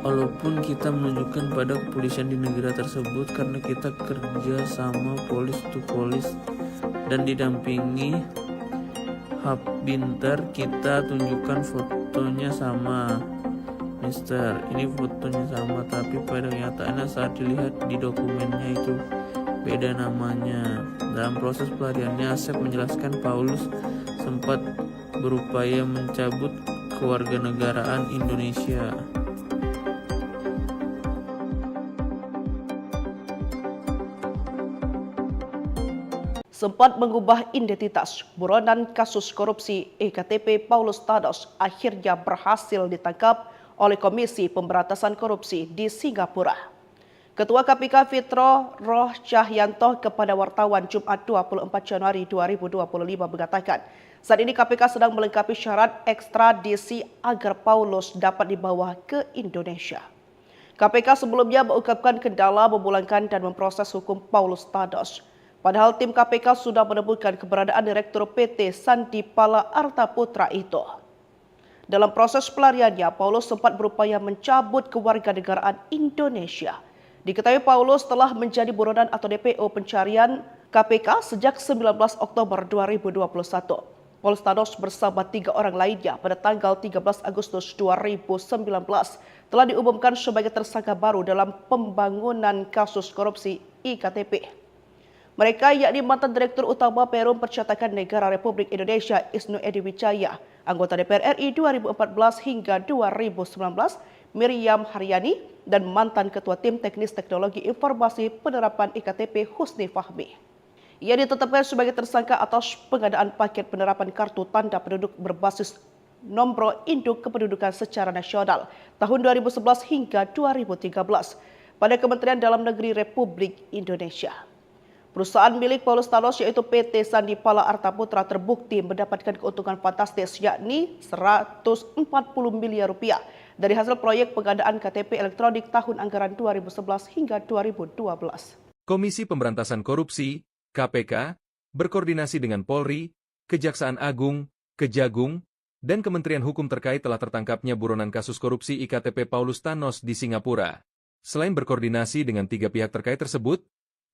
Walaupun kita menunjukkan pada kepolisian di negara tersebut karena kita kerja sama polis to polis dan didampingi Hub Binter, kita tunjukkan fotonya sama. Mister, ini fotonya sama, tapi pada kenyataannya saat dilihat di dokumennya itu beda namanya. Dalam proses pelariannya, Asep menjelaskan Paulus sempat berupaya mencabut kewarganegaraan Indonesia. Sempat mengubah identitas, buronan kasus korupsi EKTP Paulus Thanos akhirnya berhasil ditangkap oleh Komisi Pemberantasan Korupsi di Singapura. Ketua KPK Fitro Roh Cahyanto kepada wartawan Jumat 24 Januari 2025 mengatakan, saat ini KPK sedang melengkapi syarat ekstradisi agar Paulus dapat dibawa ke Indonesia. KPK sebelumnya mengungkapkan kendala memulangkan dan memproses hukum Paulus Thanos. Padahal tim KPK sudah menemukan keberadaan Direktur PT Sandi Pala Artaputra itu. Dalam proses pelariannya, Paulus sempat berupaya mencabut kewarganegaraan Indonesia. Diketahui Paulus telah menjadi buronan atau DPO pencarian KPK sejak 19 Oktober 2021. Paulus Thanos bersama 3 orang lainnya pada tanggal 13 Agustus 2019 telah diumumkan sebagai tersangka baru dalam pembangunan kasus korupsi IKTP. Mereka yakni mantan Direktur Utama Perum Percetakan Negara Republik Indonesia Isnu Edy Wijaya, anggota DPR RI 2014 hingga 2019 Miriam Haryani, dan mantan Ketua Tim Teknis Teknologi Informasi Penerapan IKTP Husni Fahmi. Ia ditetapkan sebagai tersangka atas pengadaan paket penerapan kartu tanda penduduk berbasis nomor induk kependudukan secara nasional tahun 2011 hingga 2013 pada Kementerian Dalam Negeri Republik Indonesia. Perusahaan milik Paulus Thanos yaitu PT Sandi Pala Artaputra terbukti mendapatkan keuntungan fantastis yakni 140 miliar rupiah dari hasil proyek pengadaan KTP elektronik tahun anggaran 2011 hingga 2012. Komisi Pemberantasan Korupsi, KPK, berkoordinasi dengan Polri, Kejaksaan Agung, Kejagung, dan Kementerian Hukum terkait telah tertangkapnya buronan kasus korupsi IKTP Paulus Thanos di Singapura. Selain berkoordinasi dengan 3 pihak terkait tersebut,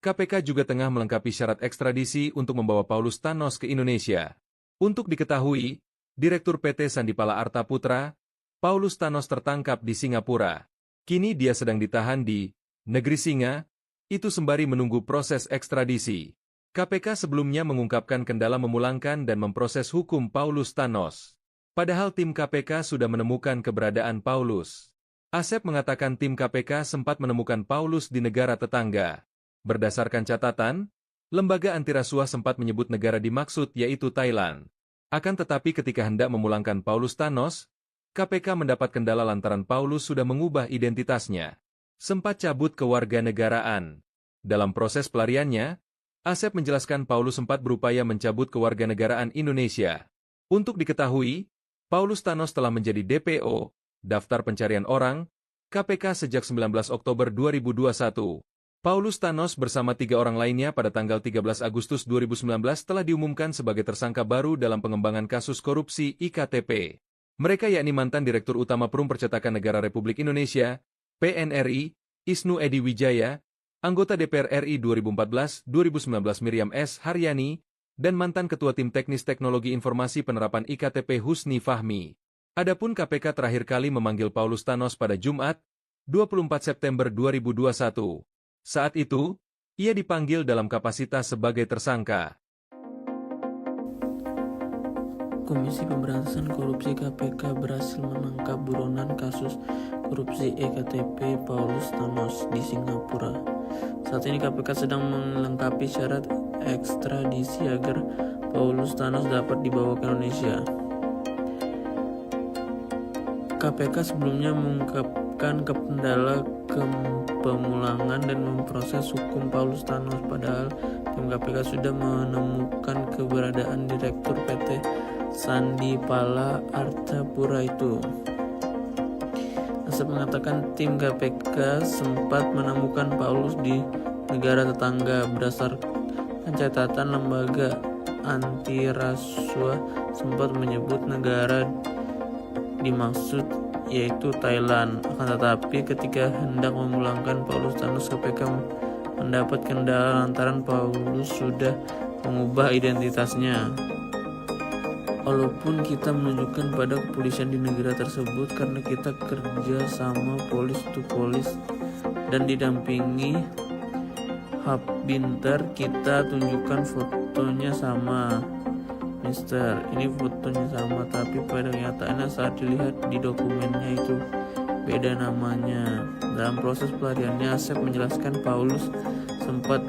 KPK juga tengah melengkapi syarat ekstradisi untuk membawa Paulus Thanos ke Indonesia. Untuk diketahui, Direktur PT Sandi Pala Artaputra, Paulus Thanos tertangkap di Singapura. Kini dia sedang ditahan di Negeri Singa, itu sembari menunggu proses ekstradisi. KPK sebelumnya mengungkapkan kendala memulangkan dan memproses hukum Paulus Thanos. Padahal tim KPK sudah menemukan keberadaan Paulus. Asep mengatakan tim KPK sempat menemukan Paulus di negara tetangga. Berdasarkan catatan, lembaga antirasuah sempat menyebut negara dimaksud yaitu Thailand. Akan tetapi ketika hendak memulangkan Paulus Thanos, KPK mendapat kendala lantaran Paulus sudah mengubah identitasnya. Sempat cabut kewarganegaraan. Dalam proses pelariannya, Asep menjelaskan Paulus sempat berupaya mencabut kewarganegaraan Indonesia. Untuk diketahui, Paulus Thanos telah menjadi DPO, Daftar Pencarian Orang, KPK sejak 19 Oktober 2021. Paulus Thanos bersama 3 orang lainnya pada tanggal 13 Agustus 2019 telah diumumkan sebagai tersangka baru dalam pengembangan kasus korupsi IKTP. Mereka yakni mantan Direktur Utama Perum Percetakan Negara Republik Indonesia, PNRI, Isnu Edy Wijaya, anggota DPR RI 2014-2019 Miriam S. Haryani, dan mantan Ketua Tim Teknis Teknologi Informasi Penerapan IKTP Husni Fahmi. Adapun KPK terakhir kali memanggil Paulus Thanos pada Jumat, 24 September 2021. Saat itu, ia dipanggil dalam kapasitas sebagai tersangka. Komisi Pemberantasan Korupsi KPK berhasil menangkap buronan kasus korupsi EKTP Paulus Thanos di Singapura. Saat ini KPK sedang melengkapi syarat ekstradisi agar Paulus Thanos dapat dibawa ke Indonesia. KPK sebelumnya mengungkapkan kendala pemulangan dan memproses hukum Paulus Thanos, padahal tim KPK sudah menemukan keberadaan Direktur PT Sandi Pala Artapura itu. Asep mengatakan tim KPK sempat menemukan Paulus di negara tetangga. Berdasarkan catatan lembaga anti rasuah sempat menyebut negara dimaksud yaitu Thailand. Akan tetapi ketika hendak memulangkan Paulus Thanos, KPK mendapat kendala lantaran Paulus sudah mengubah identitasnya. Walaupun kita menunjukkan pada kepolisian di negara tersebut karena kita kerja sama polis to polis dan didampingi Hub Binter, kita tunjukkan fotonya sama. Mister, ini fotonya sama, tapi pada kenyataannya saat dilihat di dokumennya itu beda namanya. Dalam proses pelariannya, Asep menjelaskan Paulus sempat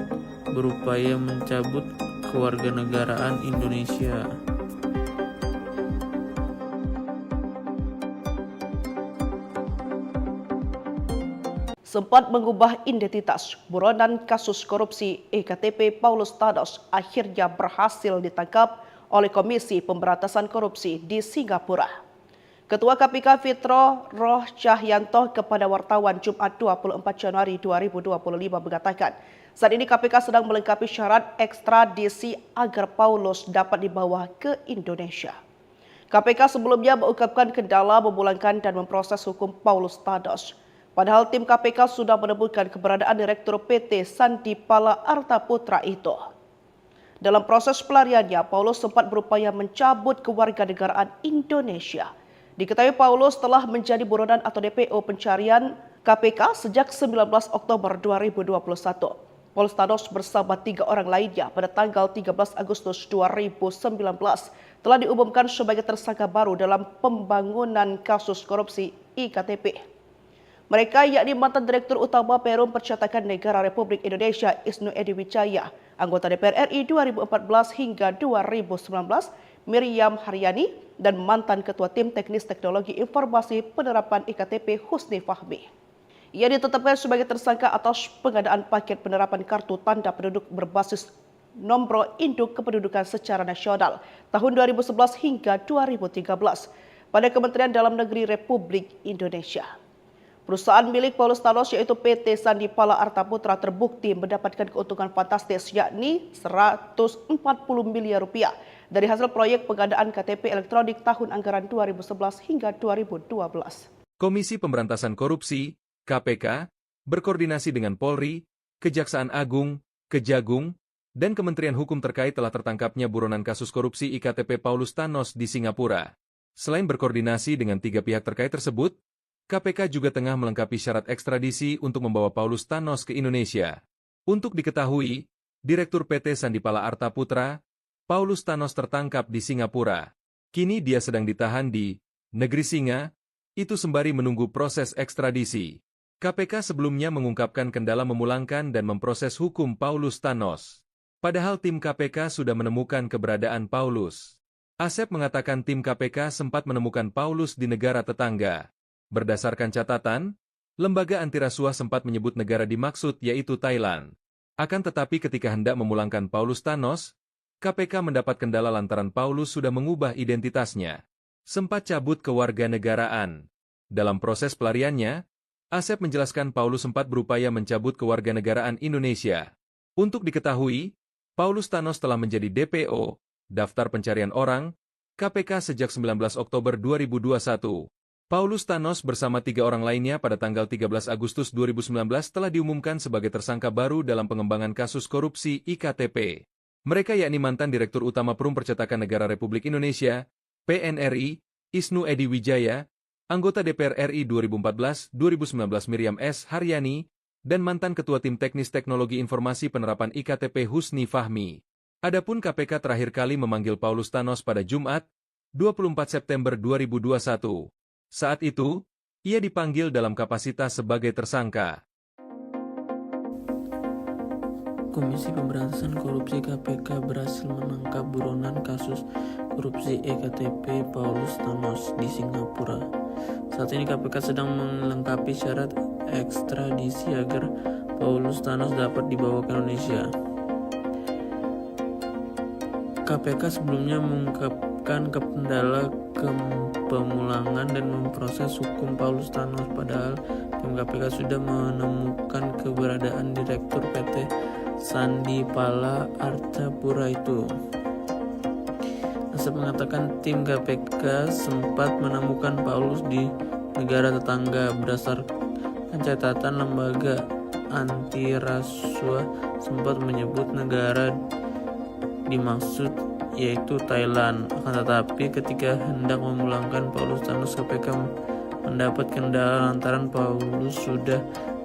berupaya mencabut kewarganegaraan Indonesia. Sempat mengubah identitas, buronan kasus korupsi EKTP Paulus Thanos akhirnya berhasil ditangkap oleh Komisi Pemberantasan Korupsi di Singapura. Ketua KPK Fitro Roh Cahyanto kepada wartawan Jumat 24 Januari 2025 mengatakan, saat ini KPK sedang melengkapi syarat ekstradisi agar Paulus dapat dibawa ke Indonesia. KPK sebelumnya mengungkapkan kendala memulangkan dan memproses hukum Paulus Thanos. Padahal tim KPK sudah menemukan keberadaan Direktur PT Sandi Pala Artaputra itu. Dalam proses pelariannya, Paulus sempat berupaya mencabut kewarganegaraan Indonesia. Diketahui Paulus telah menjadi buronan atau DPO pencarian KPK sejak 19 Oktober 2021. Paulus Thanos bersama 3 orang lainnya pada tanggal 13 Agustus 2019 telah diumumkan sebagai tersangka baru dalam pembangunan kasus korupsi IKTP. Mereka yakni mantan Direktur Utama Perum Percetakan Negara Republik Indonesia Isnu Edy Wijaya, anggota DPR RI 2014 hingga 2019 Miriam Haryani, dan mantan Ketua Tim Teknis Teknologi Informasi Penerapan IKTP Husni Fahmi. Ia ditetapkan sebagai tersangka atas pengadaan paket penerapan kartu tanda penduduk berbasis nomor induk kependudukan secara nasional tahun 2011 hingga 2013 pada Kementerian Dalam Negeri Republik Indonesia. Perusahaan milik Paulus Thanos yaitu PT Sandi Pala Artaputra terbukti mendapatkan keuntungan fantastis yakni 140 miliar rupiah dari hasil proyek pengadaan KTP elektronik tahun anggaran 2011 hingga 2012. Komisi Pemberantasan Korupsi, KPK, berkoordinasi dengan Polri, Kejaksaan Agung, Kejagung, dan Kementerian Hukum terkait telah tertangkapnya buronan kasus korupsi IKTP Paulus Thanos di Singapura. Selain berkoordinasi dengan 3 pihak terkait tersebut, KPK juga tengah melengkapi syarat ekstradisi untuk membawa Paulus Thanos ke Indonesia. Untuk diketahui, Direktur PT Sandi Pala Artaputra, Paulus Thanos tertangkap di Singapura. Kini dia sedang ditahan di Negeri Singa, itu sembari menunggu proses ekstradisi. KPK sebelumnya mengungkapkan kendala memulangkan dan memproses hukum Paulus Thanos. Padahal tim KPK sudah menemukan keberadaan Paulus. Asep mengatakan tim KPK sempat menemukan Paulus di negara tetangga. Berdasarkan catatan, lembaga antirasuah sempat menyebut negara dimaksud yaitu Thailand. Akan tetapi ketika hendak memulangkan Paulus Thanos, KPK mendapat kendala lantaran Paulus sudah mengubah identitasnya. Sempat cabut kewarganegaraan. Dalam proses pelariannya, Asep menjelaskan Paulus sempat berupaya mencabut kewarganegaraan Indonesia. Untuk diketahui, Paulus Thanos telah menjadi DPO, Daftar Pencarian Orang, KPK sejak 19 Oktober 2021. Paulus Thanos bersama 3 orang lainnya pada tanggal 13 Agustus 2019 telah diumumkan sebagai tersangka baru dalam pengembangan kasus korupsi IKTP. Mereka yakni mantan Direktur Utama Perum Percetakan Negara Republik Indonesia, PNRI, Isnu Edy Wijaya, anggota DPR RI 2014-2019 Miriam S. Haryani, dan mantan Ketua Tim Teknis Teknologi Informasi Penerapan IKTP Husni Fahmi. Adapun KPK terakhir kali memanggil Paulus Thanos pada Jumat, 24 September 2021. Saat itu, ia dipanggil dalam kapasitas sebagai tersangka. Komisi Pemberantasan Korupsi KPK berhasil menangkap buronan kasus korupsi EKTP Paulus Thanos di Singapura. Saat ini KPK sedang melengkapi syarat ekstradisi agar Paulus Thanos dapat dibawa ke Indonesia. KPK sebelumnya mengungkapkan kendala pemulangan dan memproses hukum Paulus Thanos, padahal tim KPK sudah menemukan keberadaan Direktur PT Sandi Pala Artapura itu. Asep mengatakan tim KPK sempat menemukan Paulus di negara tetangga. Berdasarkan catatan lembaga anti rasuah sempat menyebut negara dimaksud yaitu Thailand. Akan tetapi ketika hendak memulangkan Paulus Thanos, KPK mendapat kendala lantaran Paulus sudah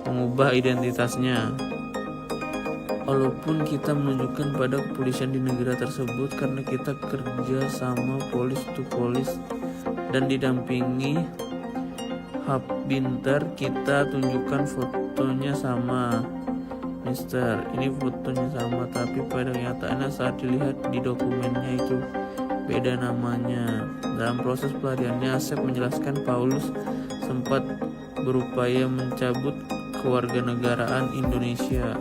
mengubah identitasnya. Walaupun kita menunjukkan pada kepolisian di negara tersebut karena kita kerja sama polis to polis dan didampingi Hub Binter, kita tunjukkan fotonya sama. Mister, ini fotonya sama, tapi pada kenyataannya saat dilihat di dokumennya itu beda namanya. Dalam proses pelariannya, Asep menjelaskan Paulus sempat berupaya mencabut kewarganegaraan Indonesia.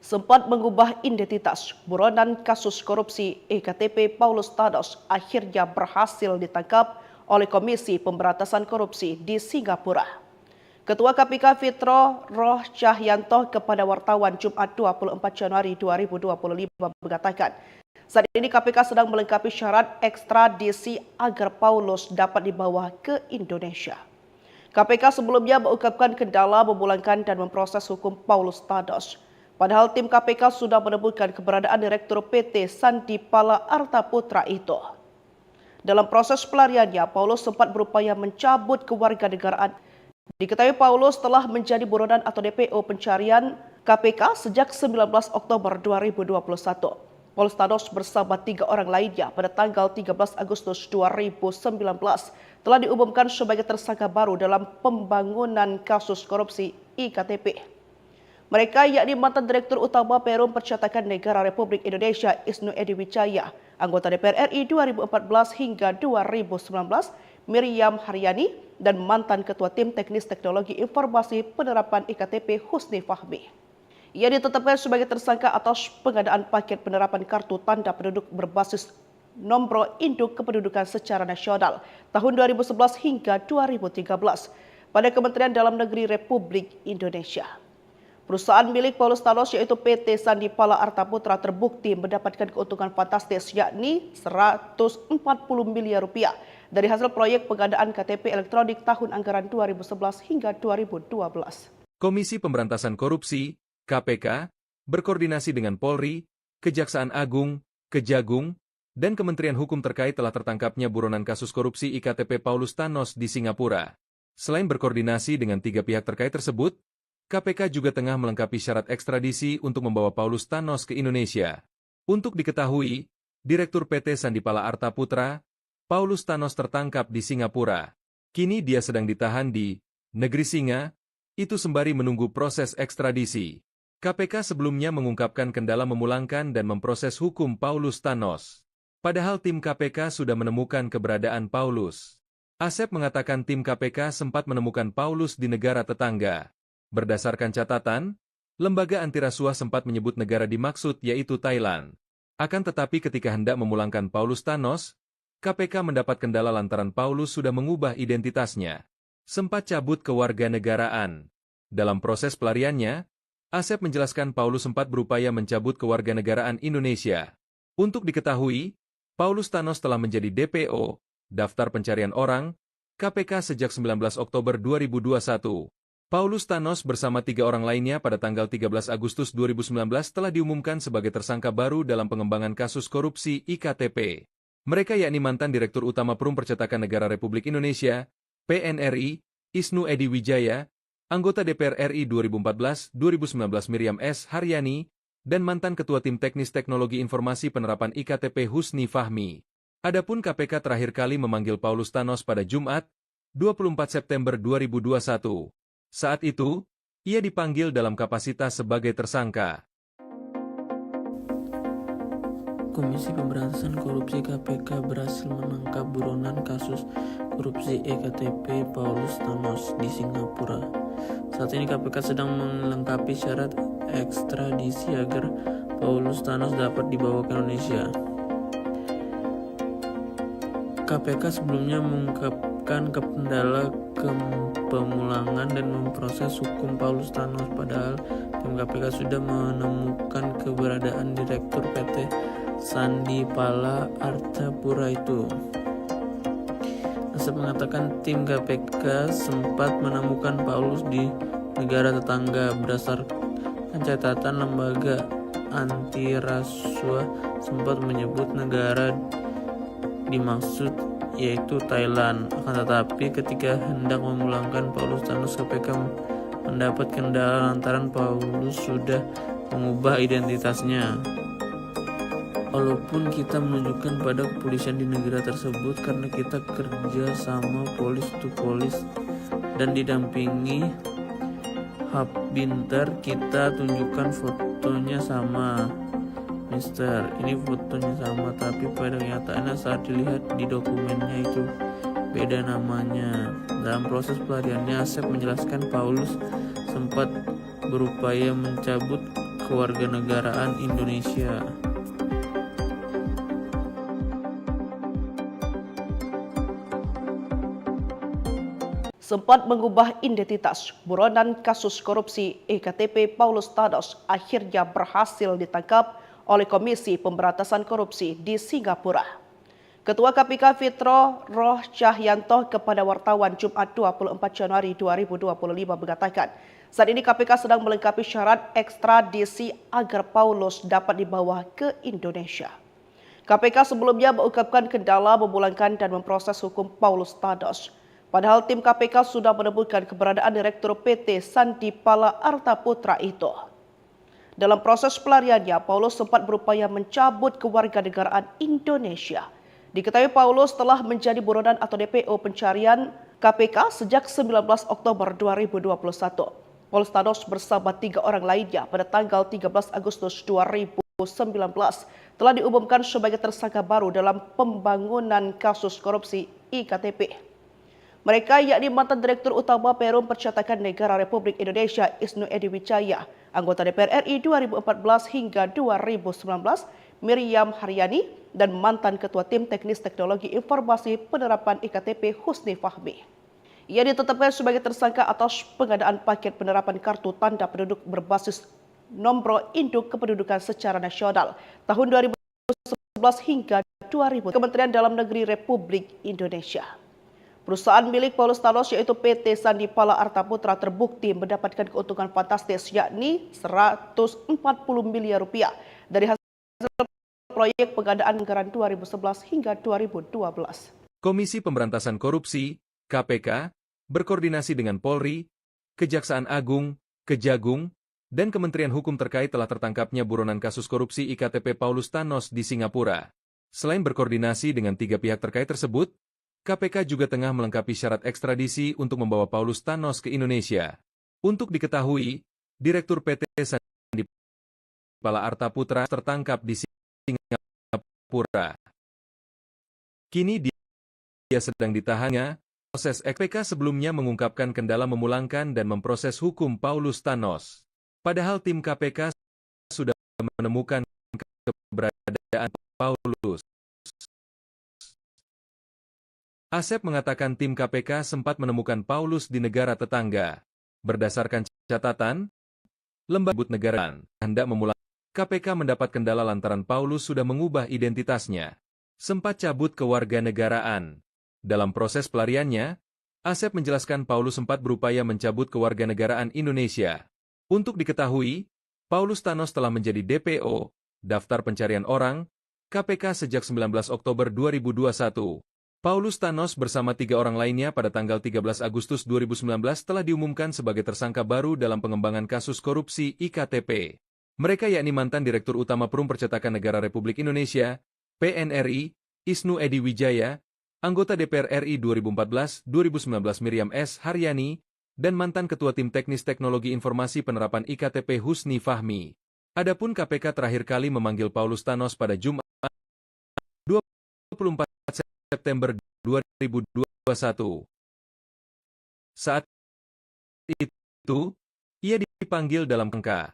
Sempat mengubah identitas, buronan kasus korupsi EKTP Paulus Thanos akhirnya berhasil ditangkap oleh Komisi Pemberantasan Korupsi di Singapura. Ketua KPK Fitro Roh Cahyanto kepada wartawan Jumat 24 Januari 2025 mengatakan, saat ini KPK sedang melengkapi syarat ekstradisi agar Paulus dapat dibawa ke Indonesia. KPK sebelumnya mengungkapkan kendala memulangkan dan memproses hukum Paulus Thanos. Padahal tim KPK sudah menemukan keberadaan Direktur PT Sandi Pala Artapura itu. Dalam proses pelariannya, Paulus sempat berupaya mencabut kewarganegaraan. Diketahui Paulus telah menjadi buronan atau DPO pencarian KPK sejak 19 Oktober 2021. Paulus Thanos bersama 3 orang lainnya pada tanggal 13 Agustus 2019 telah diumumkan sebagai tersangka baru dalam pembangunan kasus korupsi IKTP. Mereka yakni mantan Direktur Utama Perum Percetakan Negara Republik Indonesia Isnu Edy Wijaya, anggota DPR RI 2014 hingga 2019 Miriam Haryani, dan mantan Ketua Tim Teknis Teknologi Informasi Penerapan IKTP Husni Fahmi. Ia ditetapkan sebagai tersangka atas pengadaan paket penerapan kartu tanda penduduk berbasis nomor induk kependudukan secara nasional tahun 2011 hingga 2013 pada Kementerian Dalam Negeri Republik Indonesia. Perusahaan milik Paulus Thanos yaitu PT Sandi Pala Artapura terbukti mendapatkan keuntungan fantastis yakni 140 miliar rupiah dari hasil proyek pengadaan KTP elektronik tahun anggaran 2011 hingga 2012. Komisi Pemberantasan Korupsi, KPK, berkoordinasi dengan Polri, Kejaksaan Agung, Kejagung, dan Kementerian Hukum terkait telah tertangkapnya buronan kasus korupsi IKTP Paulus Thanos di Singapura. Selain berkoordinasi dengan 3 pihak terkait tersebut, KPK juga tengah melengkapi syarat ekstradisi untuk membawa Paulus Thanos ke Indonesia. Untuk diketahui, Direktur PT Sandi Pala Artapura, Paulus Thanos tertangkap di Singapura. Kini dia sedang ditahan di Negeri Singa, itu sembari menunggu proses ekstradisi. KPK sebelumnya mengungkapkan kendala memulangkan dan memproses hukum Paulus Thanos. Padahal tim KPK sudah menemukan keberadaan Paulus. Asep mengatakan tim KPK sempat menemukan Paulus di negara tetangga. Berdasarkan catatan, lembaga antirasuah sempat menyebut negara dimaksud yaitu Thailand. Akan tetapi ketika hendak memulangkan Paulus Thanos, KPK mendapat kendala lantaran Paulus sudah mengubah identitasnya. Sempat cabut kewarganegaraan. Dalam proses pelariannya, Asep menjelaskan Paulus sempat berupaya mencabut kewarganegaraan Indonesia. Untuk diketahui, Paulus Thanos telah menjadi DPO, Daftar Pencarian Orang, KPK sejak 19 Oktober 2021. Paulus Thanos bersama 3 orang lainnya pada tanggal 13 Agustus 2019 telah diumumkan sebagai tersangka baru dalam pengembangan kasus korupsi IKTP. Mereka yakni mantan Direktur Utama Perum Percetakan Negara Republik Indonesia, PNRI, Isnu Edy Wijaya, anggota DPR RI 2014-2019 Miriam S. Haryani, dan mantan Ketua Tim Teknis Teknologi Informasi Penerapan IKTP Husni Fahmi. Adapun KPK terakhir kali memanggil Paulus Thanos pada Jumat, 24 September 2021. Saat itu, ia dipanggil dalam kapasitas sebagai tersangka. Komisi Pemberantasan Korupsi KPK berhasil menangkap buronan kasus korupsi EKTP Paulus Thanos di Singapura. Saat ini KPK sedang melengkapi syarat ekstradisi agar Paulus Thanos dapat dibawa ke Indonesia. KPK sebelumnya mengungkapkan kendala pemulangan dan memproses hukum Paulus Thanos, padahal tim KPK sudah menemukan keberadaan Direktur PT Sandipala Artapura itu. Asep mengatakan tim KPK sempat menemukan Paulus di negara tetangga. Berdasarkan catatan lembaga anti rasuah sempat menyebut negara dimaksud yaitu Thailand. Akan tetapi ketika hendak memulangkan Paulus Thanos, KPK mendapat kendala lantaran Paulus sudah mengubah identitasnya. Walaupun kita menunjukkan pada kepolisian di negara tersebut karena kita kerja sama polis to polis dan didampingi Hub Binter, kita tunjukkan fotonya sama. Mister, ini fotonya sama, tapi pada kenyataannya saat dilihat di dokumennya itu beda namanya. Dalam proses pelariannya, Asep menjelaskan Paulus sempat berupaya mencabut kewarganegaraan Indonesia. Sempat mengubah identitas, buronan kasus korupsi EKTP Paulus Thanos akhirnya berhasil ditangkap oleh Komisi Pemberantasan Korupsi di Singapura. Ketua KPK Fitro Roh Cahyanto kepada wartawan Jumat 24 Januari 2025 mengatakan, saat ini KPK sedang melengkapi syarat ekstradisi agar Paulus dapat dibawa ke Indonesia. KPK sebelumnya mengungkapkan kendala memulangkan dan memproses hukum Paulus Thanos. Padahal tim KPK sudah menemukan keberadaan Direktur PT Sandipala Artaputra itu. Dalam proses pelariannya, Paulus sempat berupaya mencabut kewarganegaraan Indonesia. Diketahui Paulus telah menjadi buronan atau DPO pencarian KPK sejak 19 Oktober 2021. Paulus Thanos bersama 3 orang lainnya pada tanggal 13 Agustus 2019 telah diumumkan sebagai tersangka baru dalam pembangunan kasus korupsi IKTP. Mereka yakni mantan Direktur Utama Perum Percetakan Negara Republik Indonesia Isnu Edy Wijaya, anggota DPR RI 2014 hingga 2019 Miriam Haryani, dan mantan Ketua Tim Teknis Teknologi Informasi Penerapan IKTP Husni Fahmi. Ia ditetapkan sebagai tersangka atas pengadaan paket penerapan kartu tanda penduduk berbasis nomor induk kependudukan secara nasional tahun 2011 hingga 2000 Kementerian Dalam Negeri Republik Indonesia. Perusahaan milik Paulus Thanos yaitu PT Sandipala Artaputra terbukti mendapatkan keuntungan fantastis yakni 140 miliar rupiah dari hasil proyek pengadaan anggaran 2011 hingga 2012. Komisi Pemberantasan Korupsi, KPK, berkoordinasi dengan Polri, Kejaksaan Agung, Kejagung, dan Kementerian Hukum terkait telah tertangkapnya buronan kasus korupsi IKTP Paulus Thanos di Singapura. Selain berkoordinasi dengan 3 pihak terkait tersebut, KPK juga tengah melengkapi syarat ekstradisi untuk membawa Paulus Thanos ke Indonesia. Untuk diketahui, Direktur PT Sandipala Artaputra tertangkap di Singapura. Kini dia sedang ditahannya. Proses KPK sebelumnya mengungkapkan kendala memulangkan dan memproses hukum Paulus Thanos. Padahal tim KPK sudah menemukan keberadaan Paulus. Asep mengatakan tim KPK sempat menemukan Paulus di negara tetangga. Berdasarkan catatan, lembaga negara hendak memulangkan. KPK mendapat kendala lantaran Paulus sudah mengubah identitasnya. Sempat cabut kewarganegaraan. Dalam proses pelariannya, Asep menjelaskan Paulus sempat berupaya mencabut kewarganegaraan Indonesia. Untuk diketahui, Paulus Thanos telah menjadi DPO, Daftar Pencarian Orang, KPK sejak 19 Oktober 2021. Paulus Thanos bersama 3 orang lainnya pada tanggal 13 Agustus 2019 telah diumumkan sebagai tersangka baru dalam pengembangan kasus korupsi IKTP. Mereka yakni mantan Direktur Utama Perum Percetakan Negara Republik Indonesia, PNRI, Isnu Edy Wijaya, anggota DPR RI 2014-2019 Miriam S. Haryani, dan mantan Ketua Tim Teknis Teknologi Informasi Penerapan IKTP Husni Fahmi. Adapun KPK terakhir kali memanggil Paulus Thanos pada Jumat 24 September 2021. Saat itu, ia dipanggil dalam kerangka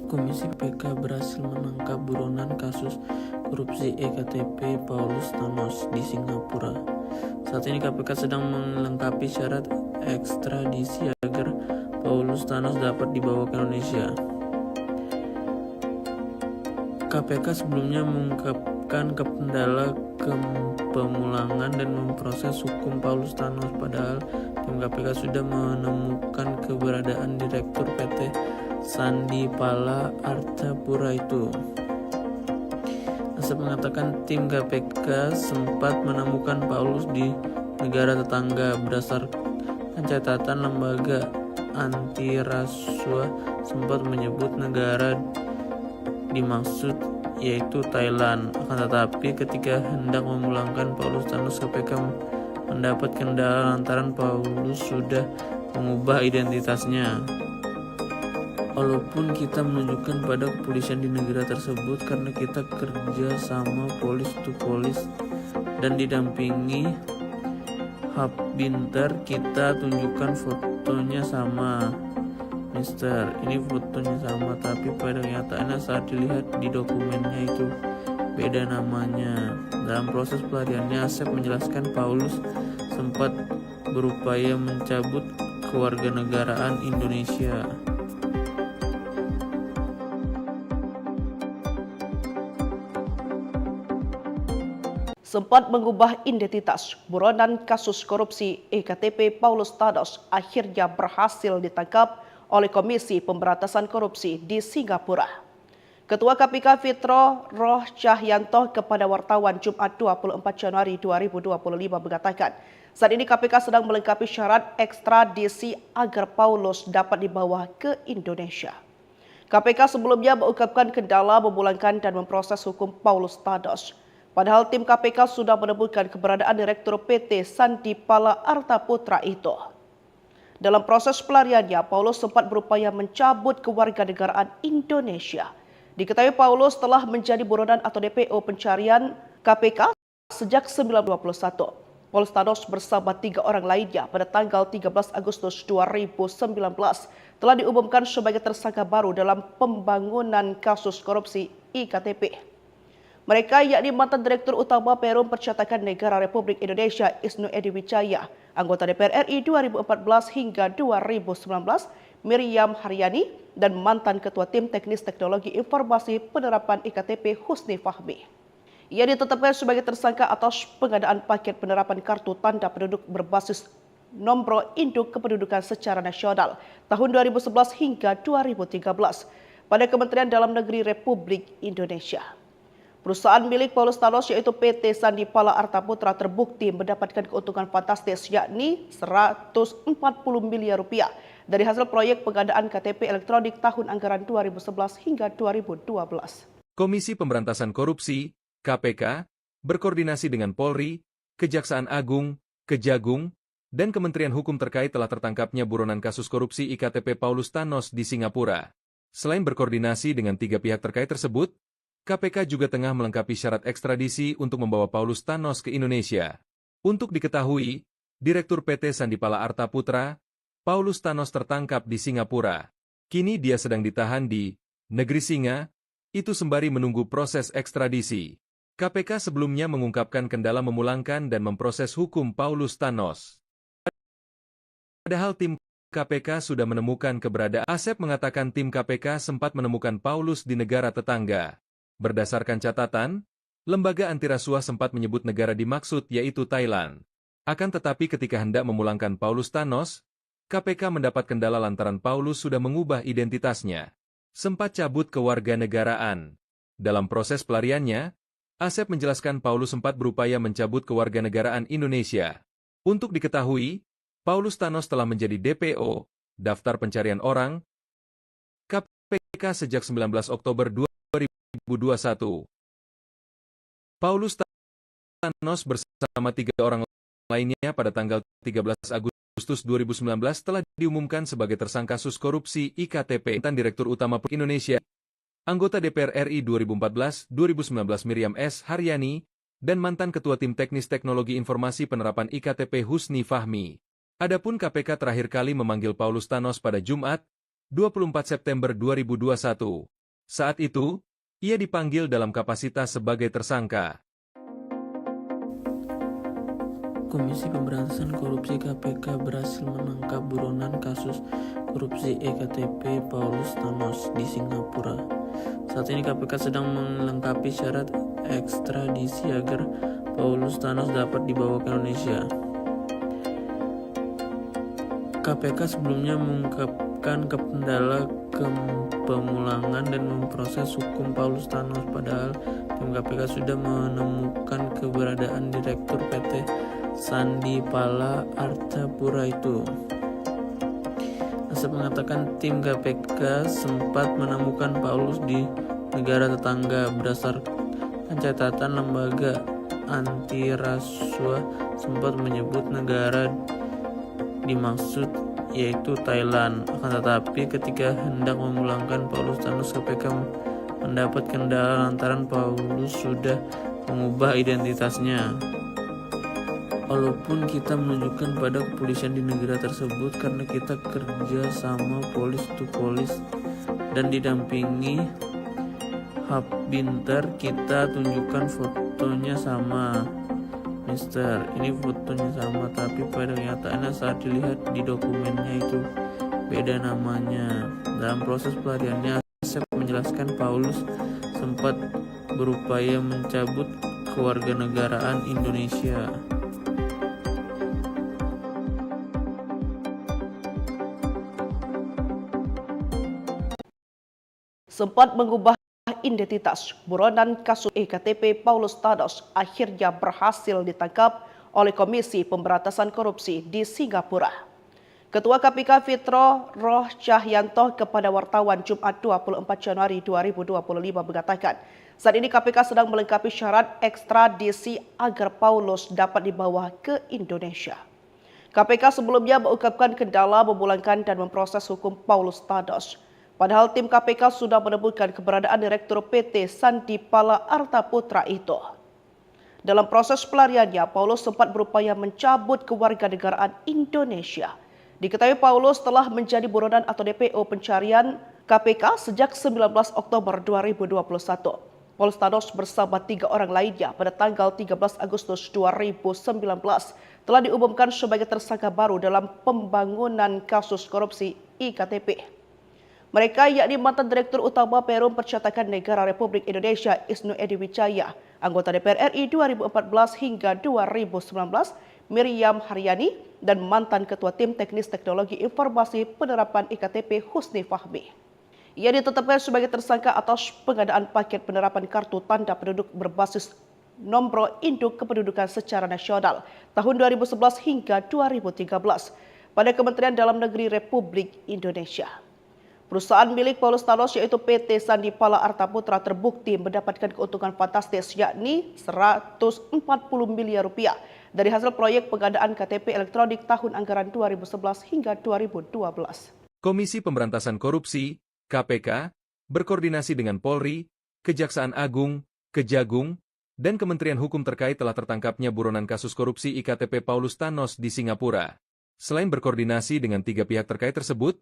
Komisi PK berhasil menangkap buronan kasus korupsi EKTP Paulus Thanos di Singapura. Saat ini KPK sedang melengkapi syarat ekstradisi agar Paulus Thanos dapat dibawa ke Indonesia. KPK sebelumnya mengungkapkan kendala pemulangan dan memproses hukum Paulus Thanos, padahal tim KPK sudah menemukan keberadaan Direktur PT Sandi Pala Artapura itu. Asep mengatakan tim KPK sempat menemukan Paulus di negara tetangga. Berdasarkan catatan lembaga anti rasuah sempat menyebut negara dimaksud yaitu Thailand. Akan tetapi ketika hendak memulangkan Paulus Thanos, KPK mendapat kendala lantaran Paulus sudah mengubah identitasnya. Walaupun kita menunjukkan pada kepolisian di negara tersebut karena kita kerja sama polis to polis dan didampingi Hub Binter, kita tunjukkan fotonya sama. Mister, ini fotonya sama, tapi pada kenyataannya saat dilihat di dokumennya itu beda namanya. Dalam proses pelariannya, Asep menjelaskan Paulus sempat berupaya mencabut kewarganegaraan Indonesia. Sempat mengubah identitas, buronan kasus korupsi EKTP Paulus Thanos akhirnya berhasil ditangkap oleh Komisi Pemberantasan Korupsi di Singapura. Ketua KPK Fitro Roh Cahyanto kepada wartawan Jumat 24 Januari 2025 mengatakan, saat ini KPK sedang melengkapi syarat ekstradisi agar Paulus dapat dibawa ke Indonesia. KPK sebelumnya mengungkapkan kendala memulangkan dan memproses hukum Paulus Thanos. Padahal tim KPK sudah menemukan keberadaan Direktur PT Sandi Pala Artaputra itu. Dalam proses pelariannya, Paulus sempat berupaya mencabut kewarganegaraan Indonesia. Diketahui Paulus telah menjadi buronan atau DPO pencarian KPK sejak 1921. Paulus Thanos bersama 3 orang lainnya pada tanggal 13 Agustus 2019 telah diumumkan sebagai tersangka baru dalam pembangunan kasus korupsi IKTP. Mereka yakni mantan Direktur Utama Perum Percetakan Negara Republik Indonesia Isnu Edy Wijaya, anggota DPR RI 2014 hingga 2019 Miriam Haryani, dan mantan Ketua Tim Teknis Teknologi Informasi Penerapan IKTP Husni Fahmi. Ia ditetapkan sebagai tersangka atas pengadaan paket penerapan kartu tanda penduduk berbasis nomor induk kependudukan secara nasional tahun 2011 hingga 2013 pada Kementerian Dalam Negeri Republik Indonesia. Perusahaan milik Paulus Thanos yaitu PT Sandi Pala Artaputra terbukti mendapatkan keuntungan fantastis yakni 140 miliar rupiah dari hasil proyek pengadaan KTP elektronik tahun anggaran 2011 hingga 2012. Komisi Pemberantasan Korupsi, KPK, berkoordinasi dengan Polri, Kejaksaan Agung, Kejagung, dan Kementerian Hukum terkait telah tertangkapnya buronan kasus korupsi IKTP Paulus Thanos di Singapura. Selain berkoordinasi dengan 3 pihak terkait tersebut, KPK juga tengah melengkapi syarat ekstradisi untuk membawa Paulus Thanos ke Indonesia. Untuk diketahui, Direktur PT Sandi Pala Artaputra, Paulus Thanos tertangkap di Singapura. Kini dia sedang ditahan di Negeri Singa, itu sembari menunggu proses ekstradisi. KPK sebelumnya mengungkapkan kendala memulangkan dan memproses hukum Paulus Thanos. Padahal tim KPK sudah menemukan keberadaan. Asep mengatakan tim KPK sempat menemukan Paulus di negara tetangga. Berdasarkan catatan, lembaga anti rasuah sempat menyebut negara dimaksud yaitu Thailand. Akan tetapi ketika hendak memulangkan Paulus Thanos, KPK mendapat kendala lantaran Paulus sudah mengubah identitasnya. Sempat cabut kewarganegaraan. Dalam proses pelariannya, Asep menjelaskan Paulus sempat berupaya mencabut kewarganegaraan Indonesia. Untuk diketahui, Paulus Thanos telah menjadi DPO, Daftar Pencarian Orang, KPK sejak 19 Oktober 2021. Paulus Thanos bersama 3 orang lainnya pada tanggal 13 Agustus 2019 telah diumumkan sebagai tersangka kasus korupsi IKTP. Mantan Direktur Utama Indonesia, anggota DPR RI 2014-2019 Miriam S. Haryani, dan mantan Ketua Tim Teknis Teknologi Informasi Penerapan IKTP Husni Fahmi. Adapun KPK terakhir kali memanggil Paulus Thanos pada Jumat, 24 September 2021. Saat itu, ia dipanggil dalam kapasitas sebagai tersangka. Komisi Pemberantasan Korupsi KPK berhasil menangkap buronan kasus korupsi EKTP Paulus Thanos di Singapura. Saat ini KPK sedang melengkapi syarat ekstradisi agar Paulus Thanos dapat dibawa ke Indonesia. KPK sebelumnya mengungkapkan kendala pemulangan dan memproses hukum Paulus Thanos, padahal tim KPK sudah menemukan keberadaan Direktur PT Sandi Pala Artapura itu. Asep mengatakan tim KPK sempat menemukan Paulus di negara tetangga. Berdasarkan catatan lembaga anti rasuah sempat menyebut negara dimaksud yaitu Thailand. Akan tetapi ketika hendak memulangkan Paulus Thanos, KPK mendapat kendala lantaran Paulus sudah mengubah identitasnya. Walaupun kita menunjukkan pada kepolisian di negara tersebut karena kita kerja sama polis to polis dan didampingi Habinter, kita tunjukkan fotonya sama. Mister, ini fotonya sama, tapi pada kenyataannya saat dilihat di dokumennya itu beda namanya. Dalam proses pelariannya, Asep menjelaskan Paulus sempat berupaya mencabut kewarganegaraan Indonesia. Sempat mengubah identitas, buronan kasus EKTP Paulus Thanos akhirnya berhasil ditangkap oleh Komisi Pemberantasan Korupsi di Singapura. Ketua KPK Fitro Roh Cahyanto kepada wartawan Jumat 24 Januari 2025 mengatakan, saat ini KPK sedang melengkapi syarat ekstradisi agar Paulus dapat dibawa ke Indonesia. KPK sebelumnya mengungkapkan kendala memulangkan dan memproses hukum Paulus Thanos. Padahal tim KPK sudah menemukan keberadaan Direktur PT Sandi Pala Artaputra itu. Dalam proses pelariannya, Paulus sempat berupaya mencabut kewarganegaraan Indonesia. Diketahui Paulus telah menjadi buronan atau DPO pencarian KPK sejak 19 Oktober 2021. Paulus Thanos bersama 3 orang lainnya pada tanggal 13 Agustus 2019 telah diumumkan sebagai tersangka baru dalam pembangunan kasus korupsi IKTP. Mereka yakni mantan Direktur Utama Perum Percetakan Negara Republik Indonesia Isnu Edy Wijaya, anggota DPR RI 2014 hingga 2019 Miriam Haryani, dan mantan Ketua Tim Teknis Teknologi Informasi Penerapan IKTP Husni Fahmi. Ia ditetapkan sebagai tersangka atas pengadaan paket penerapan kartu tanda penduduk berbasis nomor induk kependudukan secara nasional tahun 2011 hingga 2013 pada Kementerian Dalam Negeri Republik Indonesia. Perusahaan milik Paulus Thanos yaitu PT Sandi Pala Artaputra terbukti mendapatkan keuntungan fantastis yakni 140 miliar rupiah dari hasil proyek pengadaan KTP elektronik tahun anggaran 2011 hingga 2012. Komisi Pemberantasan Korupsi, KPK, berkoordinasi dengan Polri, Kejaksaan Agung, Kejagung, dan Kementerian Hukum terkait telah tertangkapnya buronan kasus korupsi IKTP Paulus Thanos di Singapura. Selain berkoordinasi dengan 3 pihak terkait tersebut,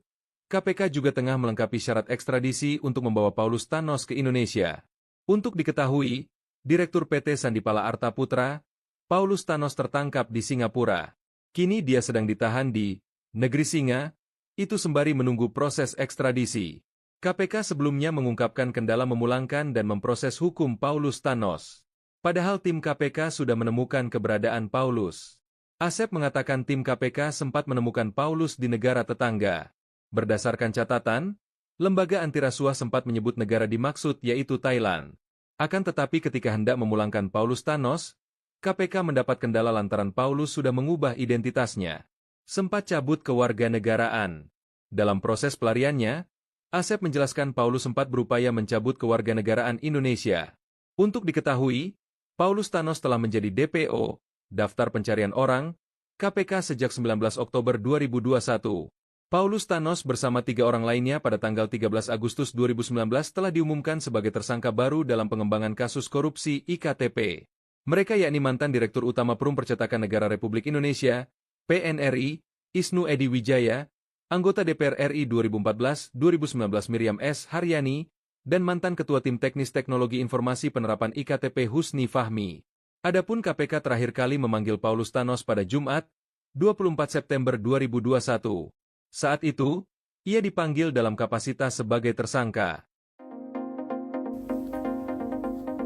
KPK juga tengah melengkapi syarat ekstradisi untuk membawa Paulus Thanos ke Indonesia. Untuk diketahui, Direktur PT Sandi Pala Artaputra, Paulus Thanos tertangkap di Singapura. Kini dia sedang ditahan di Negeri Singa, itu sembari menunggu proses ekstradisi. KPK sebelumnya mengungkapkan kendala memulangkan dan memproses hukum Paulus Thanos. Padahal tim KPK sudah menemukan keberadaan Paulus. Asep mengatakan tim KPK sempat menemukan Paulus di negara tetangga. Berdasarkan catatan, lembaga antirasuah sempat menyebut negara dimaksud yaitu Thailand. Akan tetapi ketika hendak memulangkan Paulus Thanos, KPK mendapat kendala lantaran Paulus sudah mengubah identitasnya. Sempat cabut kewarganegaraan. Dalam proses pelariannya, Asep menjelaskan Paulus sempat berupaya mencabut kewarganegaraan Indonesia. Untuk diketahui, Paulus Thanos telah menjadi DPO, Daftar Pencarian Orang, KPK sejak 19 Oktober 2021. Paulus Thanos bersama 3 orang lainnya pada tanggal 13 Agustus 2019 telah diumumkan sebagai tersangka baru dalam pengembangan kasus korupsi IKTP. Mereka yakni mantan Direktur Utama Perum Percetakan Negara Republik Indonesia, PNRI, Isnu Edy Wijaya, anggota DPR RI 2014-2019 Miriam S. Haryani, dan mantan Ketua Tim Teknis Teknologi Informasi Penerapan IKTP Husni Fahmi. Adapun KPK terakhir kali memanggil Paulus Thanos pada Jumat, 24 September 2021. Saat itu, ia dipanggil dalam kapasitas sebagai tersangka.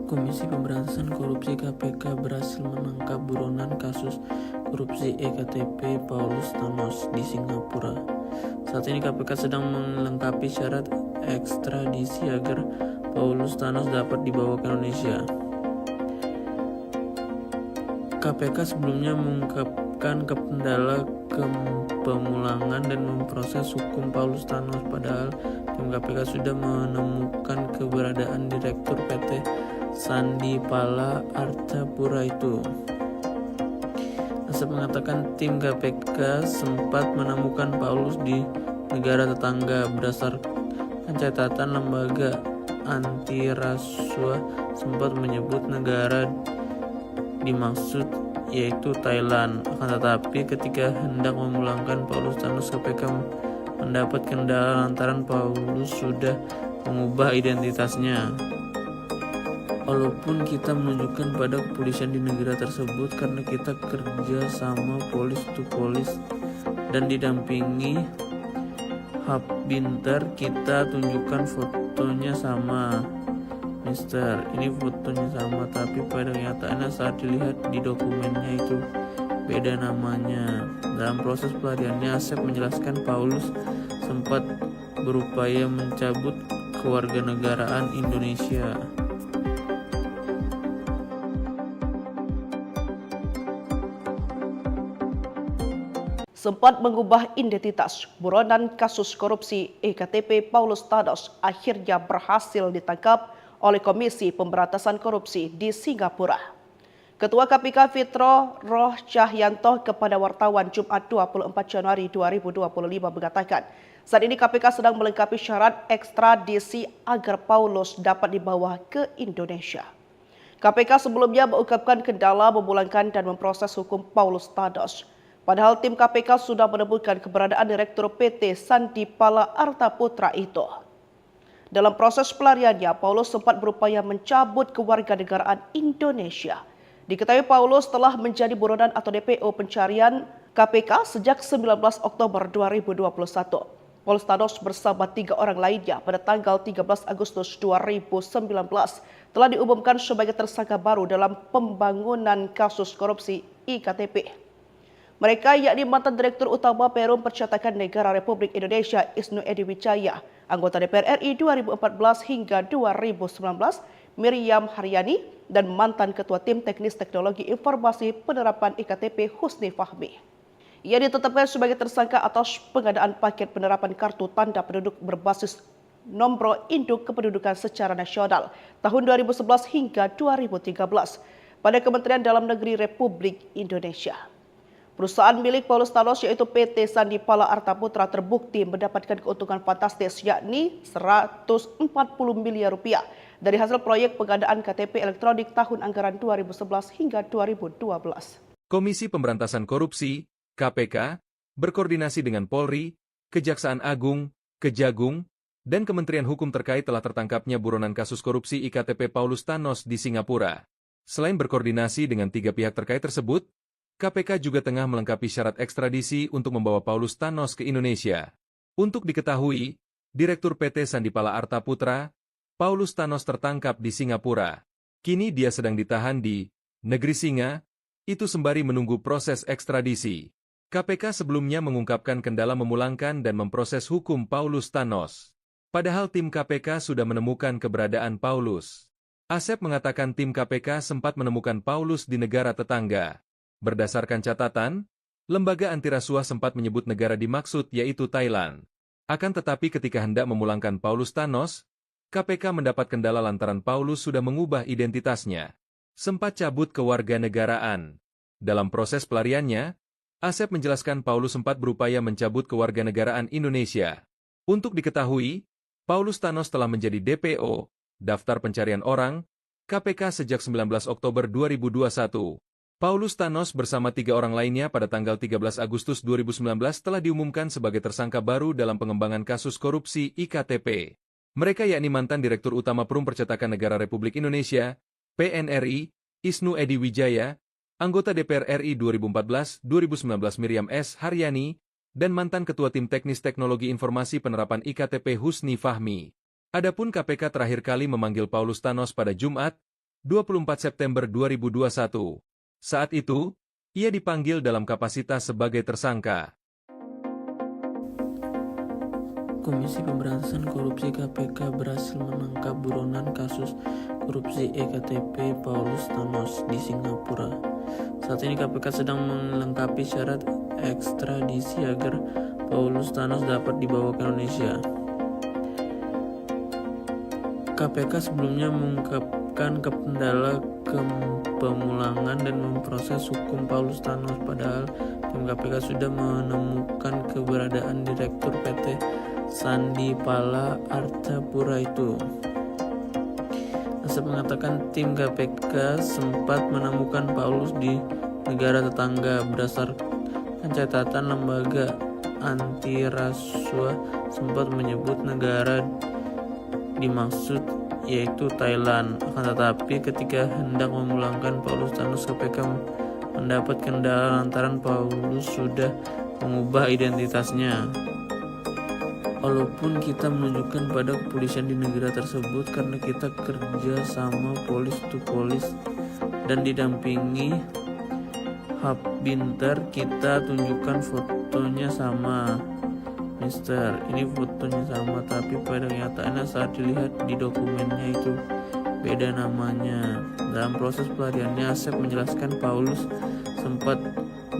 Komisi Pemberantasan Korupsi KPK berhasil menangkap buronan kasus korupsi EKTP Paulus Thanos di Singapura. Saat ini KPK sedang melengkapi syarat ekstradisi agar Paulus Thanos dapat dibawa ke Indonesia. KPK sebelumnya mengungkapkan kendala pemulangan dan memproses hukum Paulus Thanos, padahal tim KPK sudah menemukan keberadaan Direktur PT Sandipala Artapura itu. Asep mengatakan tim KPK sempat menemukan Paulus di negara tetangga. Berdasarkan catatan lembaga anti rasuah sempat menyebut negara dimaksud yaitu Thailand. Akan tetapi ketika hendak memulangkan Paulus Thanos, KPK mendapat kendala lantaran Paulus sudah mengubah identitasnya. Walaupun kita menunjukkan pada kepolisian di negara tersebut karena kita kerja sama polis to polis dan didampingi Hub Binter, kita tunjukkan fotonya sama. Mister, ini fotonya sama, tapi pada kenyataannya saat dilihat di dokumennya itu beda namanya. Dalam proses pelariannya, Asep menjelaskan Paulus sempat berupaya mencabut kewarganegaraan Indonesia. Sempat mengubah identitas, buronan kasus korupsi EKTP Paulus Thanos akhirnya berhasil ditangkap oleh Komisi Pemberantasan Korupsi di Singapura. Ketua KPK Fitro Roh Cahyanto kepada wartawan Jumat 24 Januari 2025 mengatakan, saat ini KPK sedang melengkapi syarat ekstradisi agar Paulus dapat dibawa ke Indonesia. KPK sebelumnya mengungkapkan kendala memulangkan dan memproses hukum Paulus Thanos. Padahal tim KPK sudah menemukan keberadaan Direktur PT Sandipala Artaputra itu. Dalam proses pelariannya, Paulus sempat berupaya mencabut kewarganegaraan Indonesia. Diketahui Paulus telah menjadi buronan atau DPO pencarian KPK sejak 19 Oktober 2021. Paulus Thanos bersama 3 orang lainnya pada tanggal 13 Agustus 2019 telah diumumkan sebagai tersangka baru dalam pembangunan kasus korupsi IKTP. Mereka yakni mantan Direktur Utama Perum Percetakan Negara Republik Indonesia Isnu Edy Wijaya, anggota DPR RI 2014 hingga 2019 Miriam Haryani, dan mantan Ketua Tim Teknis Teknologi Informasi Penerapan IKTP Husni Fahmi. Ia ditetapkan sebagai tersangka atas pengadaan paket penerapan kartu tanda penduduk berbasis nomor induk kependudukan secara nasional tahun 2011 hingga 2013 pada Kementerian Dalam Negeri Republik Indonesia. Perusahaan milik Paulus Thanos yaitu PT Sandipala Artaputra terbukti mendapatkan keuntungan fantastis yakni 140 miliar rupiah dari hasil proyek pengadaan KTP elektronik tahun anggaran 2011 hingga 2012. Komisi Pemberantasan Korupsi, KPK, berkoordinasi dengan Polri, Kejaksaan Agung, Kejagung, dan Kementerian Hukum terkait telah tertangkapnya buronan kasus korupsi IKTP Paulus Thanos di Singapura. Selain berkoordinasi dengan 3 pihak terkait tersebut, KPK juga tengah melengkapi syarat ekstradisi untuk membawa Paulus Thanos ke Indonesia. Untuk diketahui, Direktur PT Sandipala Artaputra, Paulus Thanos tertangkap di Singapura. Kini dia sedang ditahan di Negeri Singa, itu sembari menunggu proses ekstradisi. KPK sebelumnya mengungkapkan kendala memulangkan dan memproses hukum Paulus Thanos. Padahal tim KPK sudah menemukan keberadaan Paulus. Asep mengatakan tim KPK sempat menemukan Paulus di negara tetangga. Berdasarkan catatan, lembaga antirasuah sempat menyebut negara dimaksud yaitu Thailand. Akan tetapi ketika hendak memulangkan Paulus Thanos, KPK mendapat kendala lantaran Paulus sudah mengubah identitasnya. Sempat cabut kewarganegaraan. Dalam proses pelariannya, Asep menjelaskan Paulus sempat berupaya mencabut kewarganegaraan Indonesia. Untuk diketahui, Paulus Thanos telah menjadi DPO, Daftar Pencarian Orang, KPK sejak 19 Oktober 2021. Paulus Thanos bersama 3 orang lainnya pada tanggal 13 Agustus 2019 telah diumumkan sebagai tersangka baru dalam pengembangan kasus korupsi IKTP. Mereka yakni mantan Direktur Utama Perum Percetakan Negara Republik Indonesia, PNRI, Isnu Edy Wijaya, anggota DPR RI 2014-2019 Miriam S. Haryani, dan mantan Ketua Tim Teknis Teknologi Informasi Penerapan IKTP Husni Fahmi. Adapun KPK terakhir kali memanggil Paulus Thanos pada Jumat, 24 September 2021. Saat itu, ia dipanggil dalam kapasitas sebagai tersangka. Komisi Pemberantasan Korupsi KPK berhasil menangkap buronan kasus korupsi EKTP Paulus Thanos di Singapura. Saat ini KPK sedang melengkapi syarat ekstradisi agar Paulus Thanos dapat dibawa ke Indonesia. KPK sebelumnya mengungkapkan kendala pemulangan dan memproses hukum Paulus Thanos, padahal tim KPK sudah menemukan keberadaan Direktur PT Sandi Pala Artapura itu. Asep mengatakan tim KPK sempat menemukan Paulus di negara tetangga. Berdasarkan catatan lembaga antirasuah sempat menyebut negara dimaksud yaitu Thailand. Akan tetapi ketika hendak memulangkan Paulus Thanos, KPK mendapat kendala lantaran Paulus sudah mengubah identitasnya. Walaupun kita menunjukkan pada kepolisian di negara tersebut karena kita kerja sama polis to polis dan didampingi Hub Binter, kita tunjukkan fotonya sama. Mister, ini fotonya sama, tapi pada kenyataannya saat dilihat di dokumennya itu beda namanya. Dalam proses pelariannya, Asep menjelaskan Paulus sempat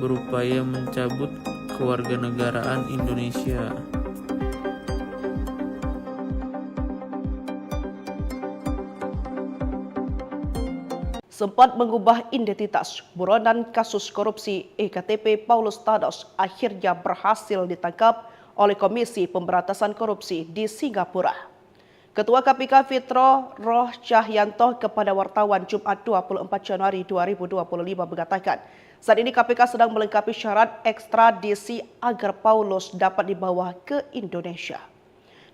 berupaya mencabut kewarganegaraan Indonesia. Sempat mengubah identitas, buronan kasus korupsi EKTP Paulus Thanos akhirnya berhasil ditangkap oleh Komisi Pemberantasan Korupsi di Singapura. Ketua KPK Fitro Roh Cahyanto kepada wartawan Jumat 24 Januari 2025 mengatakan, saat ini KPK sedang melengkapi syarat ekstradisi agar Paulus dapat dibawa ke Indonesia.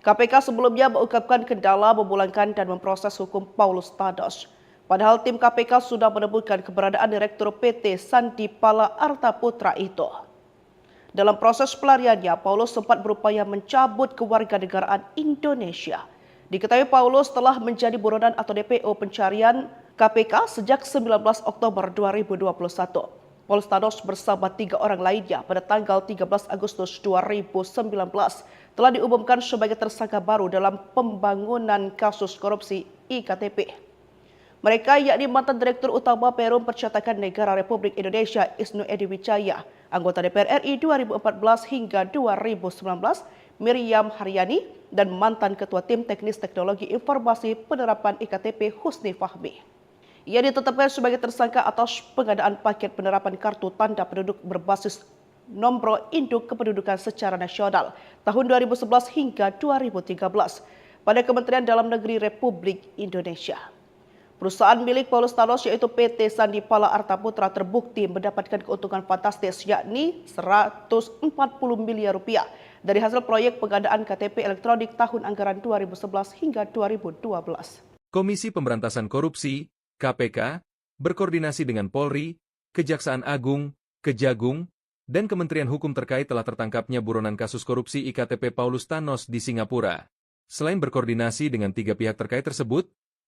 KPK sebelumnya mengungkapkan kendala memulangkan dan memproses hukum Paulus Thanos. Padahal tim KPK sudah menemukan keberadaan Direktur PT Sandi Pala Artaputra itu. Dalam proses pelariannya, Paulus sempat berupaya mencabut kewarganegaraan Indonesia. Diketahui Paulus telah menjadi buronan atau DPO pencarian KPK sejak 19 Oktober 2021. Paulus Thanos bersama 3 orang lainnya pada tanggal 13 Agustus 2019 telah diumumkan sebagai tersangka baru dalam pembangunan kasus korupsi IKTP. Mereka yakni mantan Direktur Utama Perum Percetakan Negara Republik Indonesia Isnu Edy Wijaya, anggota DPR RI 2014 hingga 2019 Miriam Haryani, dan mantan Ketua Tim Teknis Teknologi Informasi Penerapan IKTP Husni Fahmi. Ia ditetapkan sebagai tersangka atas pengadaan paket penerapan kartu tanda penduduk berbasis nomor induk kependudukan secara nasional tahun 2011 hingga 2013 pada Kementerian Dalam Negeri Republik Indonesia. Perusahaan milik Paulus Thanos yaitu PT Sandi Pala Artaputra terbukti mendapatkan keuntungan fantastis yakni 140 miliar rupiah dari hasil proyek pengadaan KTP elektronik tahun anggaran 2011 hingga 2012. Komisi Pemberantasan Korupsi, KPK, berkoordinasi dengan Polri, Kejaksaan Agung, Kejagung, dan Kementerian Hukum terkait telah tertangkapnya buronan kasus korupsi IKTP Paulus Thanos di Singapura. Selain berkoordinasi dengan 3 pihak terkait tersebut,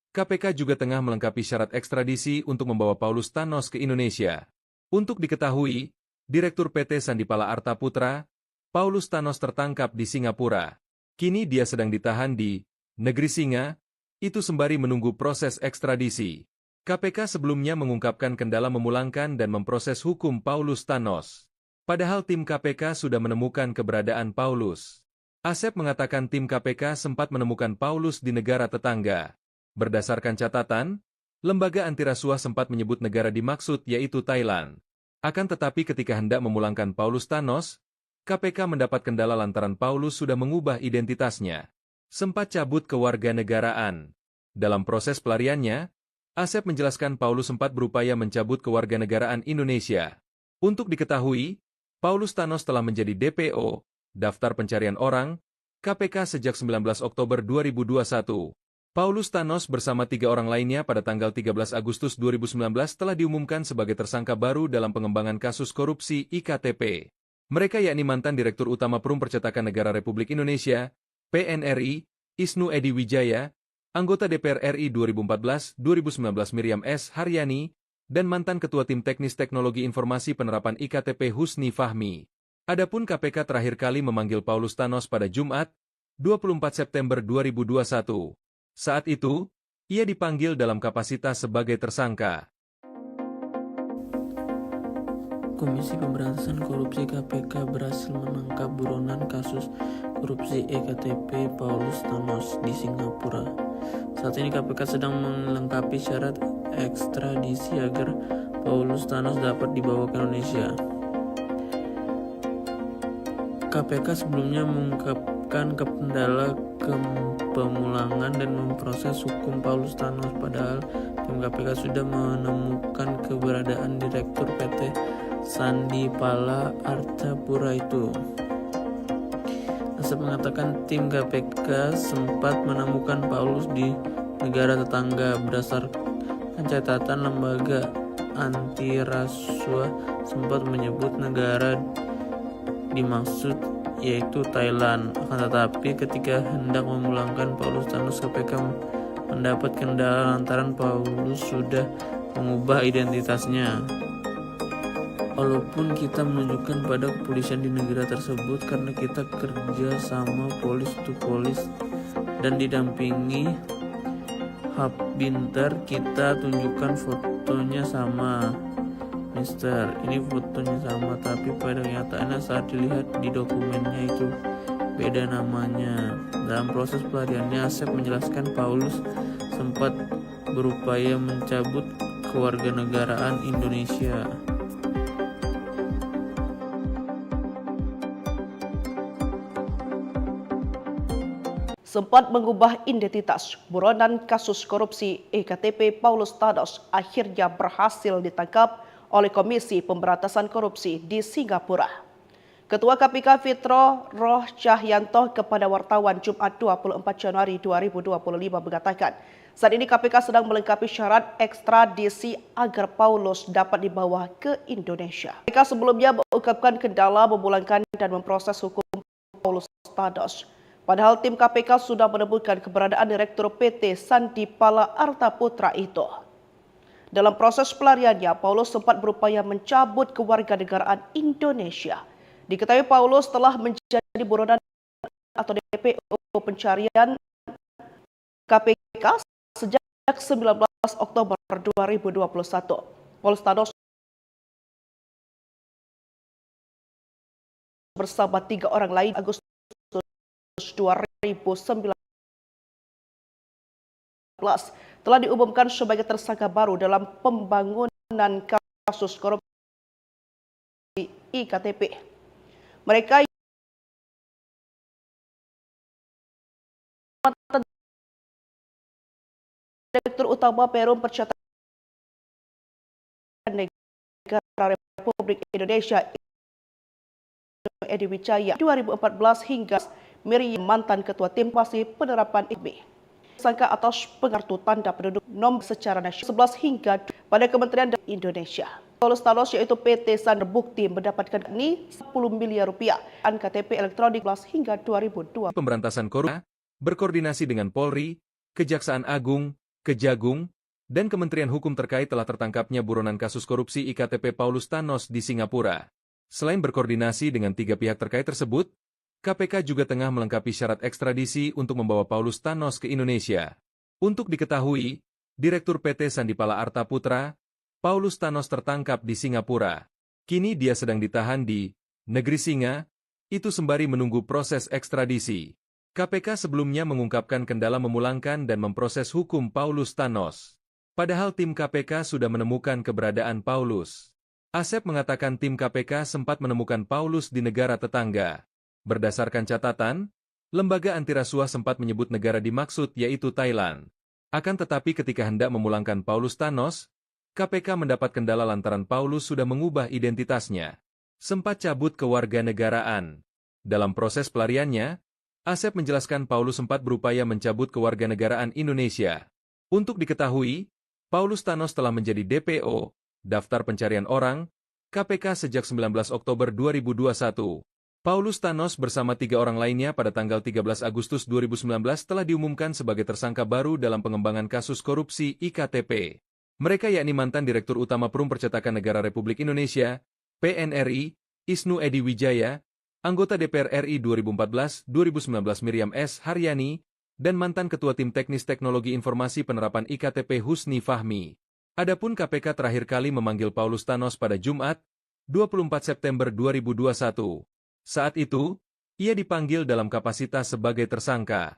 KPK juga tengah melengkapi syarat ekstradisi untuk membawa Paulus Thanos ke Indonesia. Untuk diketahui, Direktur PT Sandi Pala Artaputra, Paulus Thanos tertangkap di Singapura. Kini dia sedang ditahan di Negeri Singa, Itu sembari menunggu proses ekstradisi. KPK sebelumnya mengungkapkan kendala memulangkan dan memproses hukum Paulus Thanos. Padahal tim KPK sudah menemukan keberadaan Paulus. Asep mengatakan tim KPK sempat menemukan Paulus di negara tetangga. Berdasarkan catatan, lembaga anti rasuah sempat menyebut negara dimaksud yaitu Thailand. Akan tetapi ketika hendak memulangkan Paulus Thanos, KPK mendapat kendala lantaran Paulus sudah mengubah identitasnya. Sempat cabut kewarganegaraan. Dalam proses pelariannya, Asep menjelaskan Paulus sempat berupaya mencabut kewarganegaraan Indonesia. Untuk diketahui, Paulus Thanos telah menjadi DPO, Daftar Pencarian Orang, KPK sejak 19 Oktober 2021. Paulus Thanos bersama 3 orang lainnya pada tanggal 13 Agustus 2019 telah diumumkan sebagai tersangka baru dalam pengembangan kasus korupsi IKTP. Mereka yakni mantan Direktur Utama Perum Percetakan Negara Republik Indonesia, PNRI, Isnu Edy Wijaya, anggota DPR RI 2014-2019 Miriam S. Haryani, dan mantan Ketua Tim Teknis Teknologi Informasi Penerapan IKTP Husni Fahmi. Adapun KPK terakhir kali memanggil Paulus Thanos pada Jumat, 24 September 2021. Saat itu, ia dipanggil dalam kapasitas sebagai tersangka. Komisi Pemberantasan Korupsi KPK berhasil menangkap buronan kasus korupsi EKTP Paulus Thanos di Singapura. Saat ini KPK sedang melengkapi syarat ekstradisi agar Paulus Thanos dapat dibawa ke Indonesia. KPK sebelumnya mengungkapkan kendala pemulangan dan memproses hukum Paulus Thanos, padahal tim KPK sudah menemukan keberadaan Direktur PT Sandipala Artapura itu. Asep mengatakan tim KPK sempat menemukan Paulus di negara tetangga. Berdasarkan catatan lembaga anti rasuah sempat menyebut negara dimaksud yaitu Thailand. Akan tetapi ketika hendak memulangkan Paulus Thanos, KPK mendapat kendala lantaran Paulus sudah mengubah identitasnya. Walaupun kita menunjukkan pada kepolisian di negara tersebut karena kita kerja sama polis to polis dan didampingi Hub Binter, kita tunjukkan fotonya sama. Mister, ini fotonya sama, tapi pada kenyataannya saat dilihat di dokumennya itu beda namanya. Dalam proses pelariannya, Asep menjelaskan Paulus sempat berupaya mencabut kewarganegaraan Indonesia. Sempat mengubah identitas, buronan kasus korupsi EKTP Paulus Thanos akhirnya berhasil ditangkap oleh Komisi Pemberantasan Korupsi di Singapura. Ketua KPK Fitro Roh Cahyanto kepada wartawan Jumat 24 Januari 2025 mengatakan, saat ini KPK sedang melengkapi syarat ekstradisi agar Paulus dapat dibawa ke Indonesia. KPK sebelumnya mengungkapkan kendala memulangkan dan memproses hukum Paulus Thanos. Padahal tim KPK sudah menemukan keberadaan Direktur PT Sandipala Artapura itu. Dalam proses pelariannya, Paulus sempat berupaya mencabut kewarganegaraan Indonesia. Diketahui Paulus telah menjadi buronan atau DPO pencarian KPK sejak 19 Oktober 2021. Paulus Thanos bersama 3 orang lain Agustus 2019 telah diumumkan sebagai tersangka baru dalam pembangunan kasus korupsi IKTP. Mereka mantan Direktur Utama Perum Percetakan Negara Republik Indonesia Edy Wijaya 2014 hingga Miriam mantan Ketua Tim Penerapan IKTP. Tersangka atas pengartu tanda penduduk nomor secara nasional 11 hingga pada Kementerian Indonesia. Paulus Thanos yaitu PT San terbukti mendapatkan ini 10 miliar rupiah dan KTP elektronik hingga 2002. Pemberantasan korupsi berkoordinasi dengan Polri, Kejaksaan Agung, Kejagung, dan Kementerian Hukum terkait telah tertangkapnya buronan kasus korupsi IKTP Paulus Thanos di Singapura. Selain berkoordinasi dengan 3 pihak terkait tersebut, KPK juga tengah melengkapi syarat ekstradisi untuk membawa Paulus Thanos ke Indonesia. Untuk diketahui, Direktur PT Sandipala Arta Putra, Paulus Thanos tertangkap di Singapura. Kini dia sedang ditahan di negeri Singa, itu sembari menunggu proses ekstradisi. KPK sebelumnya mengungkapkan kendala memulangkan dan memproses hukum Paulus Thanos. Padahal tim KPK sudah menemukan keberadaan Paulus. Asep mengatakan tim KPK sempat menemukan Paulus di negara tetangga. Berdasarkan catatan, lembaga antirasuah sempat menyebut negara dimaksud yaitu Thailand. Akan tetapi ketika hendak memulangkan Paulus Thanos, KPK mendapat kendala lantaran Paulus sudah mengubah identitasnya. Sempat cabut kewarganegaraan. Dalam proses pelariannya, Asep menjelaskan Paulus sempat berupaya mencabut kewarganegaraan Indonesia. Untuk diketahui, Paulus Thanos telah menjadi DPO, Daftar Pencarian Orang, KPK sejak 19 Oktober 2021. Paulus Thanos bersama 3 orang lainnya pada tanggal 13 Agustus 2019 telah diumumkan sebagai tersangka baru dalam pengembangan kasus korupsi IKTP. Mereka yakni mantan Direktur Utama Perum Percetakan Negara Republik Indonesia, PNRI, Isnu Edy Wijaya, anggota DPR RI 2014-2019 Miriam S. Haryani, dan mantan Ketua Tim Teknis Teknologi Informasi Penerapan IKTP Husni Fahmi. Adapun KPK terakhir kali memanggil Paulus Thanos pada Jumat, 24 September 2021. Saat itu, ia dipanggil dalam kapasitas sebagai tersangka.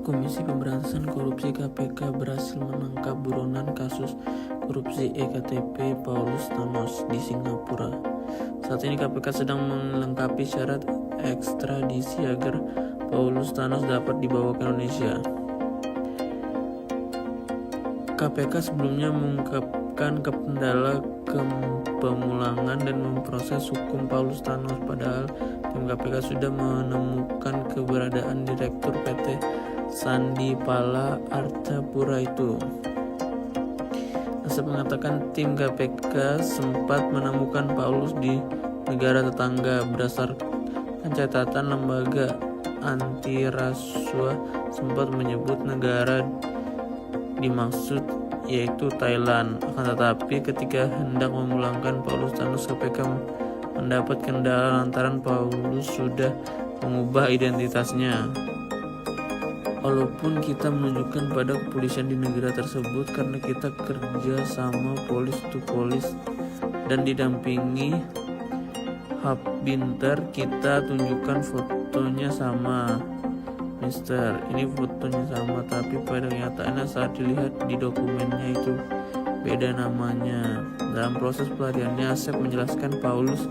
Komisi Pemberantasan Korupsi KPK berhasil menangkap buronan kasus korupsi EKTP Paulus Thanos di Singapura. Saat ini KPK sedang melengkapi syarat ekstradisi agar Paulus Thanos dapat dibawa ke Indonesia. KPK sebelumnya mengungkapkan kendala pemulangan dan memproses hukum Paulus Thanos, padahal tim KPK sudah menemukan keberadaan Direktur PT Sandipala Arta Putra itu. Asep mengatakan tim KPK sempat menemukan Paulus di negara tetangga. Berdasarkan catatan lembaga antirasuah sempat menyebut negara dimaksud yaitu Thailand. Akan tetapi ketika hendak memulangkan Paulus Thanos, KPK mendapat kendala lantaran Paulus sudah mengubah identitasnya. Walaupun kita menunjukkan pada kepolisian di negara tersebut karena kita kerja sama polis to polis dan didampingi Hub Binter, kita tunjukkan fotonya sama. Mister, ini fotonya sama, tapi pada kenyataannya saat dilihat di dokumennya itu beda namanya. Dalam proses pelariannya, Asep menjelaskan Paulus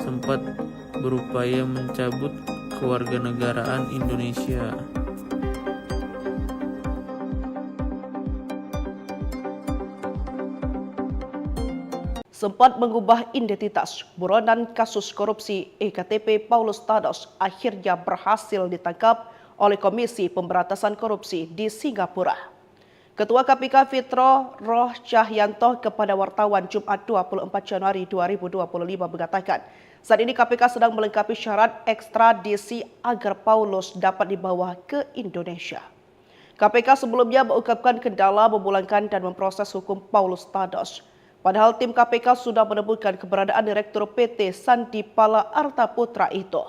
sempat berupaya mencabut kewarganegaraan Indonesia. Sempat mengubah identitas, buronan kasus korupsi EKTP Paulus Thanos akhirnya berhasil ditangkap oleh Komisi Pemberantasan Korupsi di Singapura. Ketua KPK Fitro Roh Cahyanto kepada wartawan Jumat 24 Januari 2025 mengatakan, saat ini KPK sedang melengkapi syarat ekstradisi agar Paulus dapat dibawa ke Indonesia. KPK sebelumnya mengungkapkan kendala memulangkan dan memproses hukum Paulus Thanos. Padahal tim KPK sudah menemukan keberadaan Direktur PT Sandipala Arta Putra itu.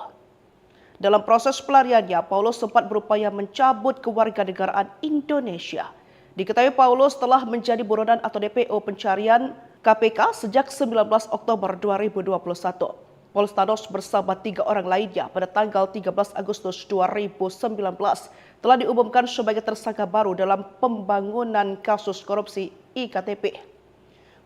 Dalam proses pelariannya, Paulus sempat berupaya mencabut kewarganegaraan Indonesia. Diketahui Paulus telah menjadi buronan atau DPO pencarian KPK sejak 19 Oktober 2021. Paulus Thanos bersama 3 orang lainnya pada tanggal 13 Agustus 2019 telah diumumkan sebagai tersangka baru dalam pembangunan kasus korupsi IKTP.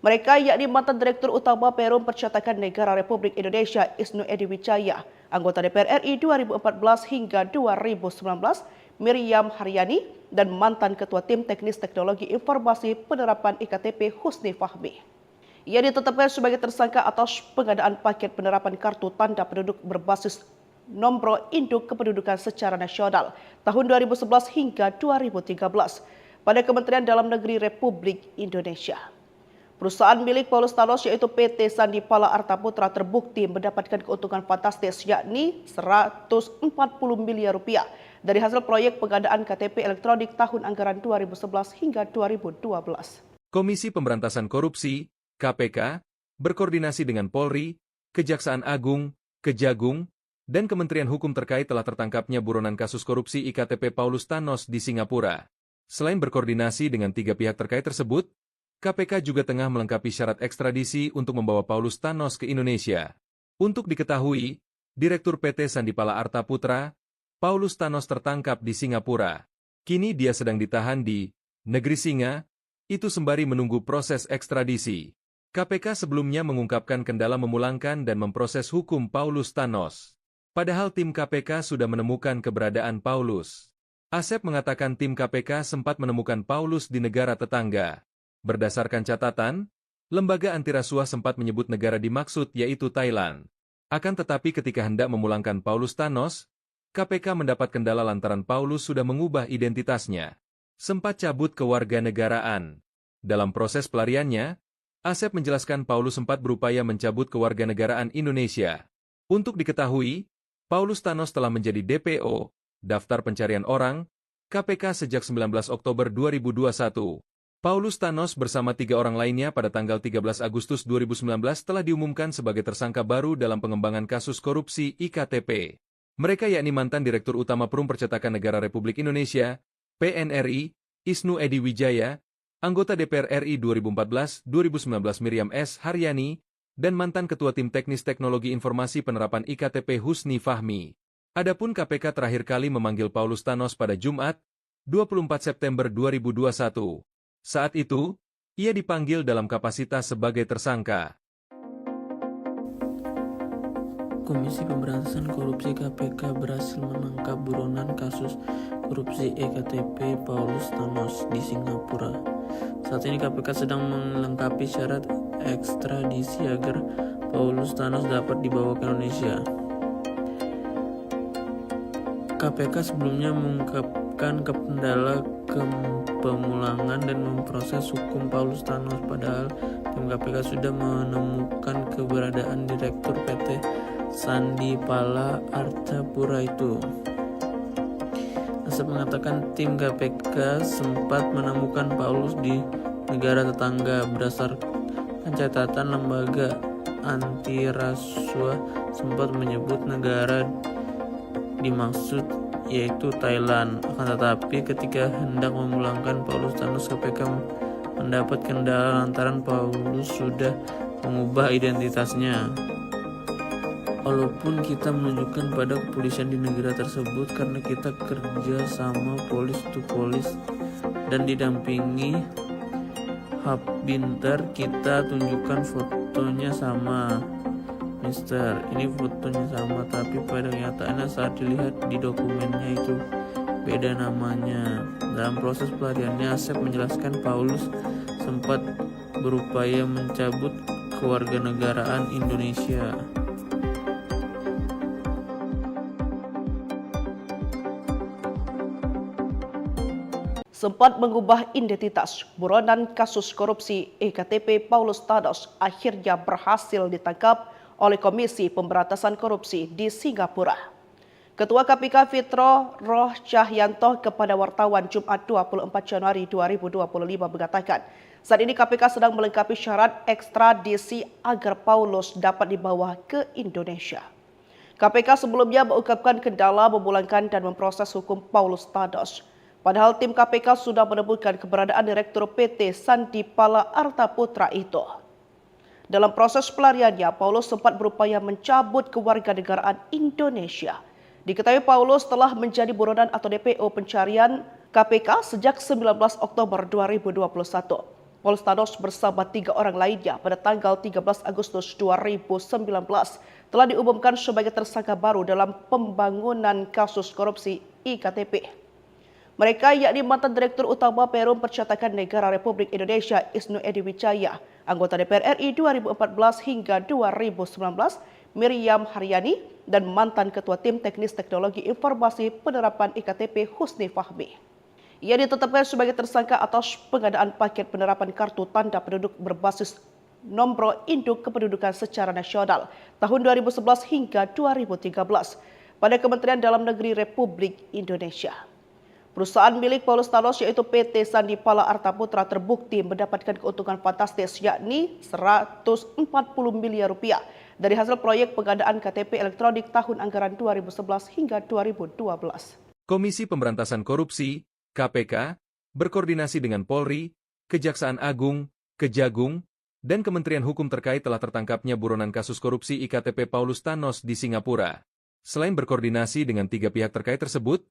Mereka yakni mantan Direktur Utama Perum Percetakan Negara Republik Indonesia Isnu Edy Wijaya, anggota DPR RI 2014 hingga 2019 Miriam Haryani, dan mantan Ketua Tim Teknis Teknologi Informasi Penerapan IKTP Husni Fahmi. Ia ditetapkan sebagai tersangka atas pengadaan paket penerapan kartu tanda penduduk berbasis nomor induk kependudukan secara nasional tahun 2011 hingga 2013 pada Kementerian Dalam Negeri Republik Indonesia. Perusahaan milik Paulus Thanos yaitu PT Sandipala Arta Putra terbukti mendapatkan keuntungan fantastis yakni 140 miliar rupiah dari hasil proyek pengadaan KTP elektronik tahun anggaran 2011 hingga 2012. Komisi Pemberantasan Korupsi, KPK, berkoordinasi dengan Polri, Kejaksaan Agung, Kejagung, dan Kementerian Hukum terkait telah tertangkapnya buronan kasus korupsi IKTP Paulus Thanos di Singapura. Selain berkoordinasi dengan 3 pihak terkait tersebut, KPK juga tengah melengkapi syarat ekstradisi untuk membawa Paulus Thanos ke Indonesia. Untuk diketahui, Direktur PT Sandipala Arta Putra, Paulus Thanos tertangkap di Singapura. Kini dia sedang ditahan di negeri Singa, itu sembari menunggu proses ekstradisi. KPK sebelumnya mengungkapkan kendala memulangkan dan memproses hukum Paulus Thanos. Padahal tim KPK sudah menemukan keberadaan Paulus. Asep mengatakan tim KPK sempat menemukan Paulus di negara tetangga. Berdasarkan catatan, lembaga antirasuah sempat menyebut negara dimaksud yaitu Thailand. Akan tetapi ketika hendak memulangkan Paulus Thanos, KPK mendapat kendala lantaran Paulus sudah mengubah identitasnya. Sempat cabut kewarganegaraan. Dalam proses pelariannya, Asep menjelaskan Paulus sempat berupaya mencabut kewarganegaraan Indonesia. Untuk diketahui, Paulus Thanos telah menjadi DPO, Daftar Pencarian Orang, KPK sejak 19 Oktober 2021. Paulus Thanos bersama 3 orang lainnya pada tanggal 13 Agustus 2019 telah diumumkan sebagai tersangka baru dalam pengembangan kasus korupsi IKTP. Mereka yakni mantan Direktur Utama Perum Percetakan Negara Republik Indonesia, PNRI, Isnu Edi Wijaya, anggota DPR RI 2014-2019 Miriam S. Haryani, dan mantan Ketua Tim Teknis Teknologi Informasi Penerapan IKTP Husni Fahmi. Adapun KPK terakhir kali memanggil Paulus Thanos pada Jumat, 24 September 2021. Saat itu, ia dipanggil dalam kapasitas sebagai tersangka. Komisi Pemberantasan Korupsi KPK berhasil menangkap buronan kasus korupsi EKTP Paulus Thanos di Singapura. Saat ini KPK sedang melengkapi syarat ekstradisi agar Paulus Thanos dapat dibawa ke Indonesia. KPK sebelumnya mengungkapkan kendala pemulangan dan memproses hukum Paulus Thanos, padahal tim KPK sudah menemukan keberadaan Direktur PT Sandipala Arta Putra itu. Asep mengatakan tim KPK sempat menemukan Paulus di negara tetangga. Berdasarkan catatan lembaga antirasuah sempat menyebut negara dimaksud yaitu Thailand. Akan tetapi ketika hendak memulangkan Paulus Thanos, KPK mendapat kendala lantaran Paulus sudah mengubah identitasnya. Walaupun kita menunjukkan pada kepolisian di negara tersebut karena kita kerja sama polis to polis dan didampingi Hub Binter, kita tunjukkan fotonya sama. Mister, ini fotonya sama, tapi pada kenyataannya saat dilihat di dokumennya itu beda namanya. Dalam proses pelariannya, Asep menjelaskan Paulus sempat berupaya mencabut kewarganegaraan Indonesia. Sempat mengubah identitas, buronan kasus korupsi EKTP Paulus Thanos akhirnya berhasil ditangkap oleh Komisi Pemberantasan Korupsi di Singapura. Ketua KPK Fitro Roh Cahyanto kepada wartawan Jumat 24 Januari 2025 mengatakan, saat ini KPK sedang melengkapi syarat ekstradisi agar Paulus dapat dibawa ke Indonesia. KPK sebelumnya mengungkapkan kendala memulangkan dan memproses hukum Paulus Thanos. Padahal tim KPK sudah menemukan keberadaan Direktur PT Sandipala Arta Putra itu. Dalam proses pelariannya, Paulus sempat berupaya mencabut kewarganegaraan Indonesia. Diketahui Paulus telah menjadi buronan atau DPO pencarian KPK sejak 19 Oktober 2021. Paulus Thanos bersama 3 orang lainnya pada tanggal 13 Agustus 2019 telah diumumkan sebagai tersangka baru dalam pembangunan kasus korupsi IKTP. Mereka yakni mantan Direktur Utama Perum Percetakan Negara Republik Indonesia Isnu Edi Wijaya, anggota DPR RI 2014 hingga 2019 Miriam Haryani, dan mantan Ketua Tim Teknis Teknologi Informasi Penerapan IKTP Husni Fahmi. Ia ditetapkan sebagai tersangka atas pengadaan paket penerapan kartu tanda penduduk berbasis nomor induk kependudukan secara nasional tahun 2011 hingga 2013 pada Kementerian Dalam Negeri Republik Indonesia. Perusahaan milik Paulus Thanos yaitu PT Sandipala Arta Putra terbukti mendapatkan keuntungan fantastis yakni 140 miliar rupiah dari hasil proyek pengadaan KTP elektronik tahun anggaran 2011 hingga 2012. Komisi Pemberantasan Korupsi, KPK, berkoordinasi dengan Polri, Kejaksaan Agung, Kejagung, dan Kementerian Hukum terkait telah tertangkapnya buronan kasus korupsi IKTP Paulus Thanos di Singapura. Selain berkoordinasi dengan 3 pihak terkait tersebut,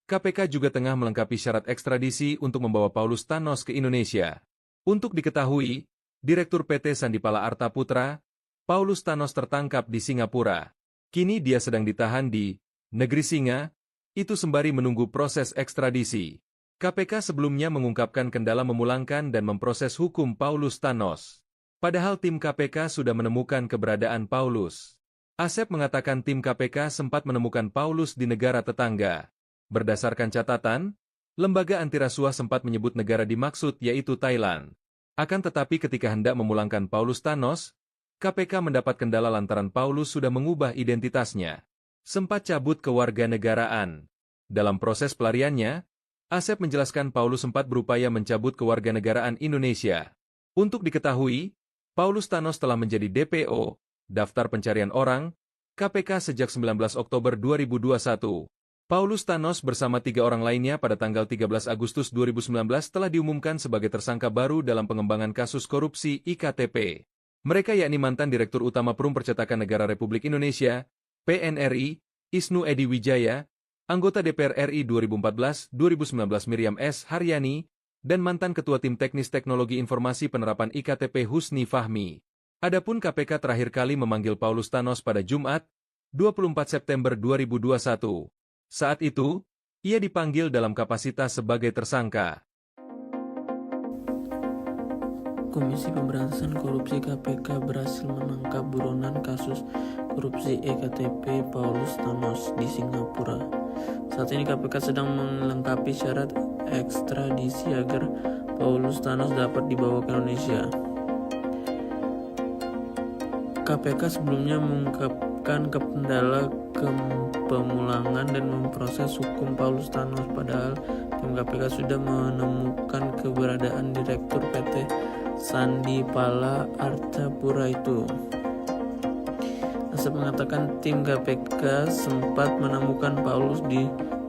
KPK juga tengah melengkapi syarat ekstradisi untuk membawa Paulus Thanos ke Indonesia. Untuk diketahui, Direktur PT Sandipala Arta Putra, Paulus Thanos tertangkap di Singapura. Kini dia sedang ditahan di Negeri Singa, itu sembari menunggu proses ekstradisi. KPK sebelumnya mengungkapkan kendala memulangkan dan memproses hukum Paulus Thanos. Padahal tim KPK sudah menemukan keberadaan Paulus. Asep mengatakan tim KPK sempat menemukan Paulus di negara tetangga. Berdasarkan catatan, lembaga anti rasuah sempat menyebut negara dimaksud yaitu Thailand. Akan tetapi ketika hendak memulangkan Paulus Thanos, KPK mendapat kendala lantaran Paulus sudah mengubah identitasnya. Sempat cabut kewarganegaraan. Dalam proses pelariannya, Asep menjelaskan Paulus sempat berupaya mencabut kewarganegaraan Indonesia. Untuk diketahui, Paulus Thanos telah menjadi DPO, Daftar Pencarian Orang, KPK sejak 19 Oktober 2021. Paulus Thanos bersama 3 orang lainnya pada tanggal 13 Agustus 2019 telah diumumkan sebagai tersangka baru dalam pengembangan kasus korupsi IKTP. Mereka yakni mantan Direktur Utama Perum Percetakan Negara Republik Indonesia, PNRI, Isnu Edy Wijaya, anggota DPR RI 2014-2019 Miriam S. Haryani, dan mantan Ketua Tim Teknis Teknologi Informasi Penerapan IKTP Husni Fahmi. Adapun KPK terakhir kali memanggil Paulus Thanos pada Jumat, 24 September 2021. Saat itu, ia dipanggil dalam kapasitas sebagai tersangka. Komisi Pemberantasan Korupsi KPK berhasil menangkap buronan kasus korupsi EKTP Paulus Thanos di Singapura. Saat ini KPK sedang melengkapi syarat ekstradisi agar Paulus Thanos dapat dibawa ke Indonesia. KPK sebelumnya mengungkapkan kendala pemulangan dan memproses hukum Paulus Thanos, padahal tim KPK sudah menemukan keberadaan Direktur PT Sandipala Arta Putra itu. Asep mengatakan tim KPK sempat menemukan Paulus di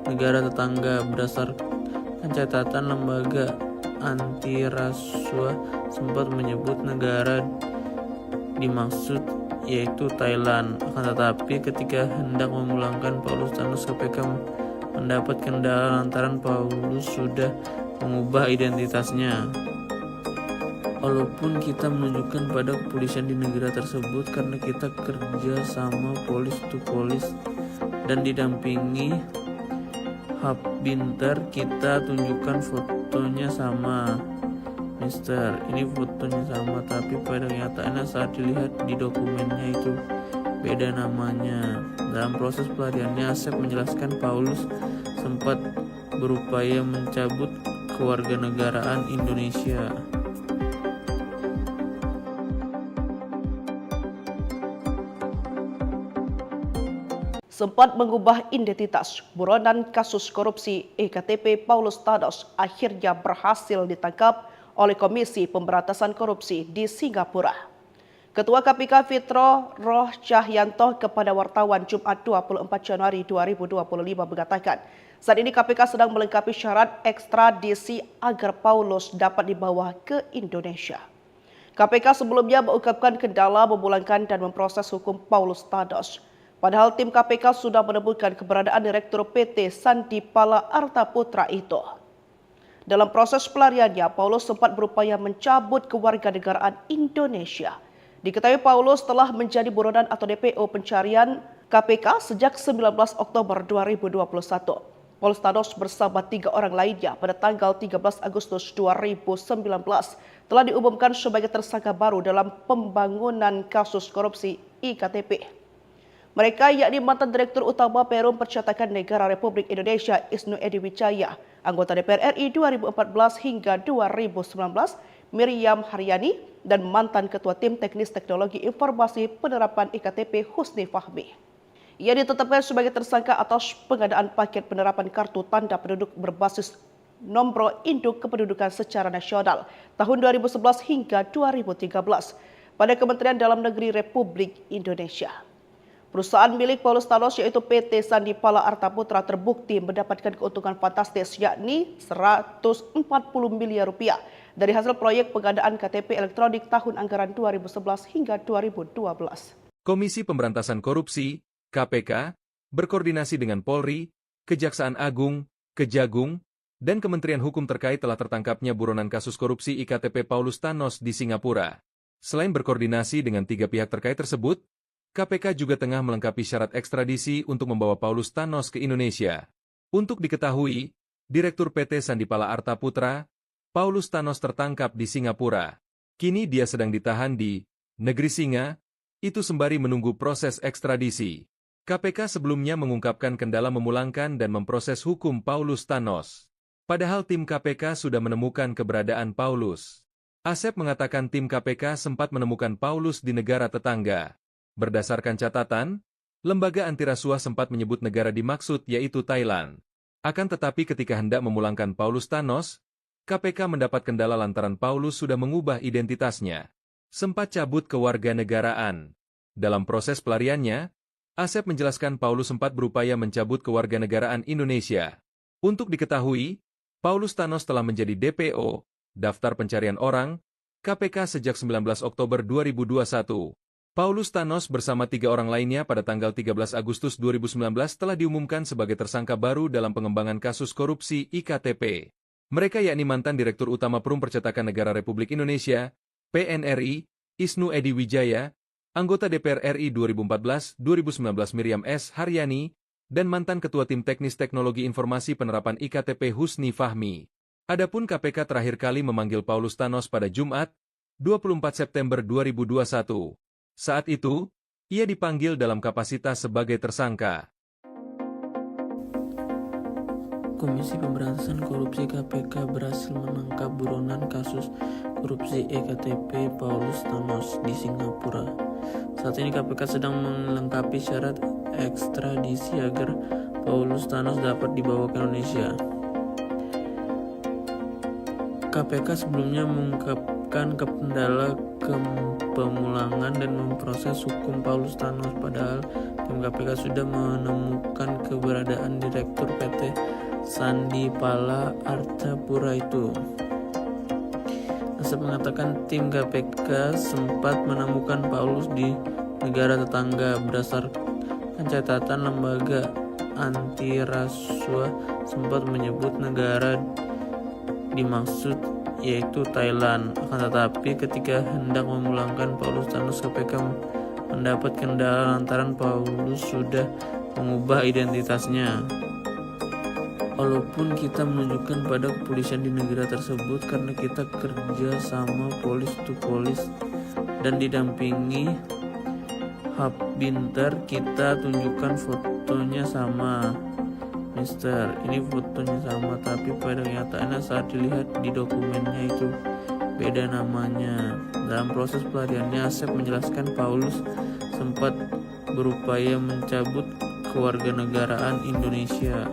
negara tetangga. Berdasarkan catatan lembaga anti rasuah sempat menyebut negara dimaksud yaitu Thailand. Akan tetapi ketika hendak memulangkan Paulus Thanos, KPK mendapat kendala lantaran Paulus sudah mengubah identitasnya. Walaupun kita menunjukkan pada kepolisian di negara tersebut karena kita kerja sama polis to polis dan didampingi Hub Binter, kita tunjukkan fotonya sama. Mister, ini fotonya sama, tapi pada kenyataannya saat dilihat di dokumennya itu beda namanya. Dalam proses pelariannya, Asep menjelaskan Paulus sempat berupaya mencabut kewarganegaraan Indonesia. Sempat mengubah identitas, buronan kasus korupsi EKTP Paulus Thanos akhirnya berhasil ditangkap oleh Komisi Pemberantasan Korupsi di Singapura. Ketua KPK Fitro Roh Cahyanto kepada wartawan Jumat 24 Januari 2025 mengatakan, saat ini KPK sedang melengkapi syarat ekstradisi agar Paulus dapat dibawa ke Indonesia. KPK sebelumnya mengungkapkan kendala memulangkan dan memproses hukum Paulus Thanos. Padahal tim KPK sudah menemukan keberadaan Direktur PT Sandipala Arta Putra itu. Dalam proses pelariannya, Paulus sempat berupaya mencabut kewarganegaraan Indonesia. Diketahui Paulus telah menjadi buronan atau DPO pencarian KPK sejak 19 Oktober 2021. Paulus Thanos bersama 3 orang lainnya pada tanggal 13 Agustus 2019 telah diumumkan sebagai tersangka baru dalam pembangunan kasus korupsi IKTP. Mereka yakni mantan Direktur Utama Perum Percetakan Negara Republik Indonesia Isnu Edy Wijaya, anggota DPR RI 2014 hingga 2019 Miriam Haryani, dan mantan Ketua Tim Teknis Teknologi Informasi Penerapan IKTP Husni Fahmi. Ia ditetapkan sebagai tersangka atas pengadaan paket penerapan kartu tanda penduduk berbasis nombor induk kependudukan secara nasional tahun 2011 hingga 2013. pada Kementerian Dalam Negeri Republik Indonesia. Perusahaan milik Paulus Thanos yaitu PT Sandipala Arta Putra terbukti mendapatkan keuntungan fantastis yakni 140 miliar rupiah dari hasil proyek pengadaan KTP elektronik tahun anggaran 2011 hingga 2012. Komisi Pemberantasan Korupsi, KPK, berkoordinasi dengan Polri, Kejaksaan Agung, Kejagung, dan Kementerian Hukum terkait telah tertangkapnya buronan kasus korupsi iktp Paulus Thanos di Singapura. Selain berkoordinasi dengan 3 pihak terkait tersebut, KPK juga tengah melengkapi syarat ekstradisi untuk membawa Paulus Thanos ke Indonesia. Untuk diketahui, Direktur PT Sandipala Arta Putra, Paulus Thanos tertangkap di Singapura. Kini dia sedang ditahan di Negeri Singa, itu sembari menunggu proses ekstradisi. KPK sebelumnya mengungkapkan kendala memulangkan dan memproses hukum Paulus Thanos. Padahal tim KPK sudah menemukan keberadaan Paulus. Asep mengatakan tim KPK sempat menemukan Paulus di negara tetangga. Berdasarkan catatan, lembaga antirasuah sempat menyebut negara dimaksud yaitu Thailand. Akan tetapi ketika hendak memulangkan Paulus Thanos, KPK mendapat kendala lantaran Paulus sudah mengubah identitasnya. Sempat cabut kewarganegaraan. Dalam proses pelariannya, Asep menjelaskan Paulus sempat berupaya mencabut kewarganegaraan Indonesia. Untuk diketahui, Paulus Thanos telah menjadi DPO, Daftar Pencarian Orang, KPK sejak 19 Oktober 2021. Paulus Thanos bersama 3 orang lainnya pada tanggal 13 Agustus 2019 telah diumumkan sebagai tersangka baru dalam pengembangan kasus korupsi IKTP. Mereka yakni mantan Direktur Utama Perum Percetakan Negara Republik Indonesia, PNRI, Isnu Edy Wijaya, anggota DPR RI 2014-2019 Miriam S. Haryani, dan mantan Ketua Tim Teknis Teknologi Informasi Penerapan IKTP Husni Fahmi. Adapun KPK terakhir kali memanggil Paulus Thanos pada Jumat, 24 September 2021. Saat itu, ia dipanggil dalam kapasitas sebagai tersangka. Komisi Pemberantasan Korupsi KPK berhasil menangkap buronan kasus korupsi EKTP Paulus Thanos di Singapura. Saat ini KPK sedang melengkapi syarat ekstradisi agar Paulus Thanos dapat dibawa ke Indonesia. KPK sebelumnya mengungkapkan kendala pemulangan dan memproses hukum Paulus Thanos, padahal tim KPK sudah menemukan keberadaan Direktur PT Sandipala Arta Putra itu. Asep mengatakan tim KPK sempat menemukan Paulus di negara tetangga. Berdasarkan catatan lembaga antirasuah sempat menyebut negara dimaksud yaitu Thailand. Akan tetapi ketika hendak memulangkan Paulus Thanos, KPK mendapat kendala lantaran Paulus sudah mengubah identitasnya. Walaupun kita menunjukkan pada kepolisian di negara tersebut karena kita kerja sama polis to polis dan didampingi Hub Binter, kita tunjukkan fotonya sama. Mister, ini fotonya sama, tapi pada kenyataannya saat dilihat di dokumennya itu beda namanya. Dalam proses pelariannya, Asep menjelaskan Paulus sempat berupaya mencabut kewarganegaraan Indonesia.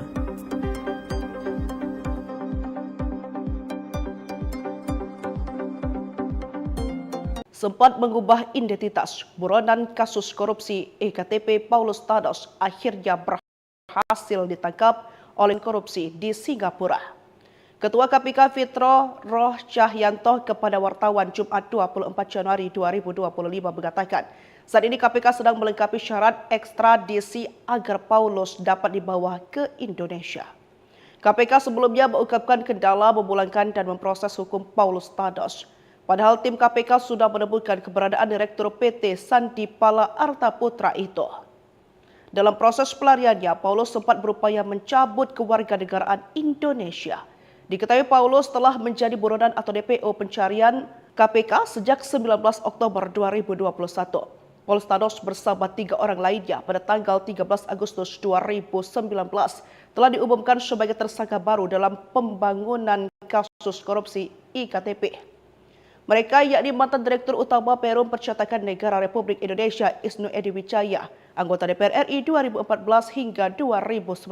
Sempat mengubah identitas, buronan kasus korupsi EKTP Paulus Thanos akhirnya berhasil ditangkap oleh korupsi di Singapura. Ketua KPK Fitro Roh Cahyanto kepada wartawan Jumat 24 Januari 2025 mengatakan, saat ini KPK sedang melengkapi syarat ekstradisi agar Paulus dapat dibawa ke Indonesia. KPK sebelumnya mengungkapkan kendala memulangkan dan memproses hukum Paulus Thanos. Padahal tim KPK sudah menemukan keberadaan Direktur PT Sandipala Arta Putra itu. Dalam proses pelariannya, Paulus sempat berupaya mencabut kewarganegaraan Indonesia. Diketahui Paulus telah menjadi buronan atau DPO pencarian KPK sejak 19 Oktober 2021. Paulus Thanos bersama 3 orang lainnya pada tanggal 13 Agustus 2019 telah diumumkan sebagai tersangka baru dalam pembangunan kasus korupsi IKTP. Mereka yakni mantan Direktur Utama Perum Percetakan Negara Republik Indonesia Isnu Edy Wijaya, anggota DPR RI 2014 hingga 2019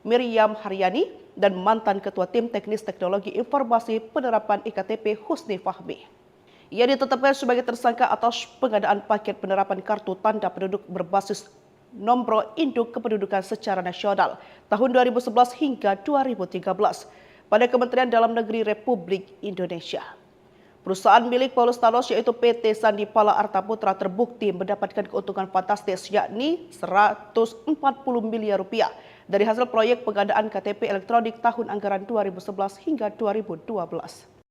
Miriam Haryani, dan mantan Ketua Tim Teknis Teknologi Informasi Penerapan IKTP Husni Fahmi. Ia ditetapkan sebagai tersangka atas pengadaan paket penerapan kartu tanda penduduk berbasis nombor induk kependudukan secara nasional tahun 2011 hingga 2013 pada Kementerian Dalam Negeri Republik Indonesia. Perusahaan milik Paulus Thanos yaitu PT Sandipala Arta Putra terbukti mendapatkan keuntungan fantastis yakni 140 miliar rupiah dari hasil proyek pengadaan KTP elektronik tahun anggaran 2011 hingga 2012.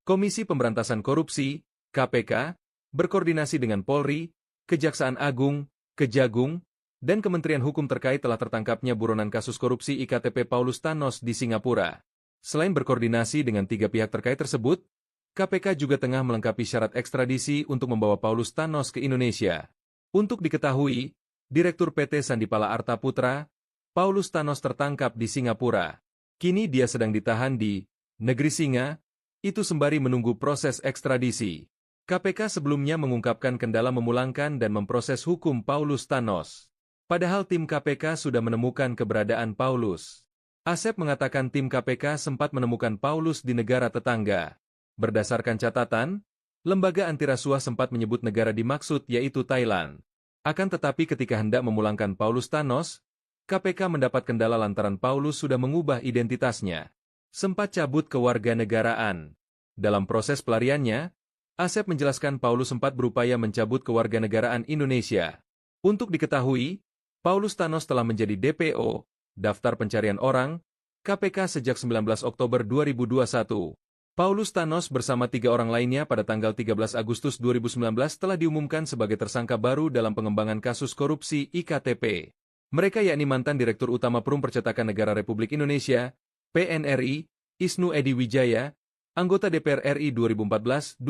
Komisi Pemberantasan Korupsi, KPK, berkoordinasi dengan Polri, Kejaksaan Agung, Kejagung, dan Kementerian Hukum terkait telah tertangkapnya buronan kasus korupsi IKTP Paulus Thanos di Singapura. Selain berkoordinasi dengan 3 pihak terkait tersebut, KPK juga tengah melengkapi syarat ekstradisi untuk membawa Paulus Thanos ke Indonesia. Untuk diketahui, Direktur PT Sandipala Arta Putra, Paulus Thanos tertangkap di Singapura. Kini dia sedang ditahan di Negeri Singa, itu sembari menunggu proses ekstradisi. KPK sebelumnya mengungkapkan kendala memulangkan dan memproses hukum Paulus Thanos. Padahal tim KPK sudah menemukan keberadaan Paulus. Asep mengatakan tim KPK sempat menemukan Paulus di negara tetangga. Berdasarkan catatan, lembaga antirasuah sempat menyebut negara dimaksud yaitu Thailand. Akan tetapi ketika hendak memulangkan Paulus Thanos, KPK mendapat kendala lantaran Paulus sudah mengubah identitasnya. Sempat cabut kewarganegaraan. Dalam proses pelariannya, Asep menjelaskan Paulus sempat berupaya mencabut kewarganegaraan Indonesia. Untuk diketahui, Paulus Thanos telah menjadi DPO, Daftar Pencarian Orang, KPK sejak 19 Oktober 2021. Paulus Thanos bersama 3 orang lainnya pada tanggal 13 Agustus 2019 telah diumumkan sebagai tersangka baru dalam pengembangan kasus korupsi IKTP. Mereka yakni mantan Direktur Utama Perum Percetakan Negara Republik Indonesia, PNRI, Isnu Edy Wijaya, anggota DPR RI 2014-2019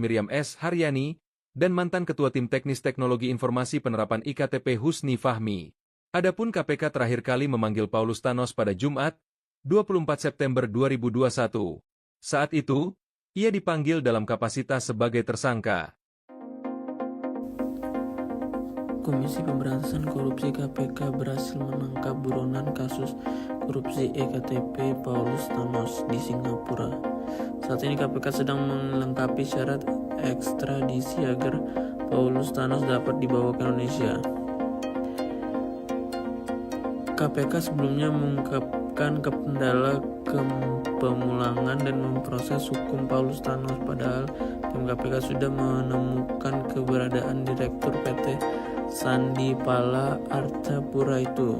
Miriam S. Haryani, dan mantan Ketua Tim Teknis Teknologi Informasi Penerapan IKTP Husni Fahmi. Adapun KPK terakhir kali memanggil Paulus Thanos pada Jumat, 24 September 2021. Saat itu, ia dipanggil dalam kapasitas sebagai tersangka. Komisi Pemberantasan Korupsi KPK berhasil menangkap buronan kasus korupsi EKTP Paulus Thanos di Singapura. Saat ini KPK sedang melengkapi syarat ekstradisi agar Paulus Thanos dapat dibawa ke Indonesia. KPK sebelumnya mengungkapkan kendala pemulangan dan memproses hukum Paulus Thanos, padahal tim KPK sudah menemukan keberadaan Direktur PT Sandipala Arta Putra itu.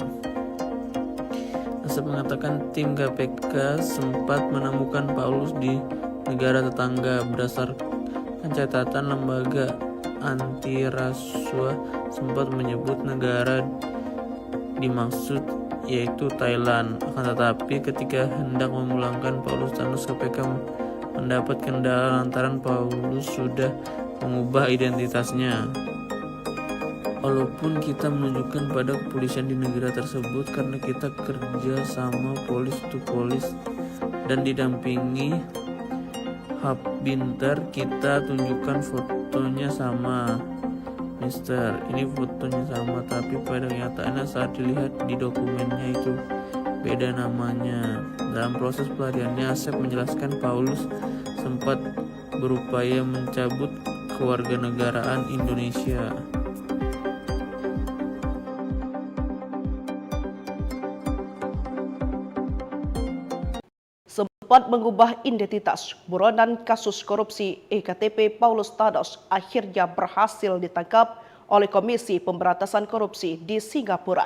Asep mengatakan tim KPK sempat menemukan Paulus di negara tetangga. Berdasarkan catatan lembaga antirasuah sempat menyebut negara dimaksud yaitu Thailand. Akan tetapi ketika hendak memulangkan Paulus Thanos, KPK mendapat kendala lantaran Paulus sudah mengubah identitasnya. Walaupun kita menunjukkan pada kepolisian di negara tersebut karena kita kerja sama polis to polis dan didampingi Hub Binter, kita tunjukkan fotonya sama. Mister, ini fotonya sama, tapi pada kenyataannya saat dilihat di dokumennya itu beda namanya. Dalam proses pelariannya, Asep menjelaskan Paulus sempat berupaya mencabut kewarganegaraan Indonesia. Sempat mengubah identitas, buronan kasus korupsi EKTP Paulus Thanos akhirnya berhasil ditangkap oleh Komisi Pemberantasan Korupsi di Singapura.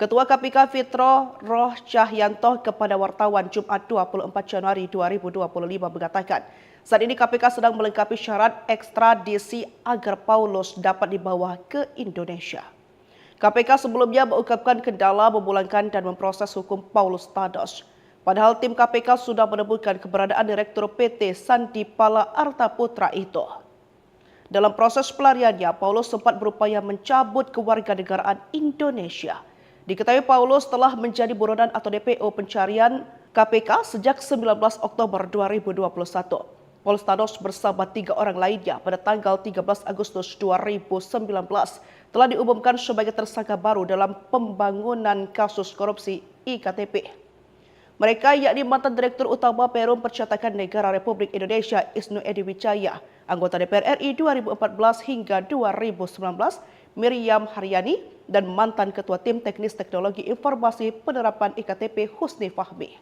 Ketua KPK Fitro Roh Cahyanto kepada wartawan Jumat 24 Januari 2025 mengatakan, saat ini KPK sedang melengkapi syarat ekstradisi agar Paulus dapat dibawa ke Indonesia. KPK sebelumnya mengungkapkan kendala memulangkan dan memproses hukum Paulus Thanos. Padahal tim KPK sudah menemukan keberadaan Direktur PT Sandipala Arta Putra itu. Dalam proses pelariannya, Paulus sempat berupaya mencabut kewarganegaraan Indonesia. Diketahui Paulus telah menjadi buronan atau DPO pencarian KPK sejak 19 Oktober 2021. Paulus Thanos bersama 3 orang lainnya pada tanggal 13 Agustus 2019 telah diumumkan sebagai tersangka baru dalam pembangunan kasus korupsi IKTP. Mereka yakni mantan Direktur Utama Perum Percetakan Negara Republik Indonesia Isnu Edy Wijaya, anggota DPR RI 2014 hingga 2019, Miriam Haryani, dan mantan Ketua Tim Teknis Teknologi Informasi Penerapan IKTP Husni Fahmi.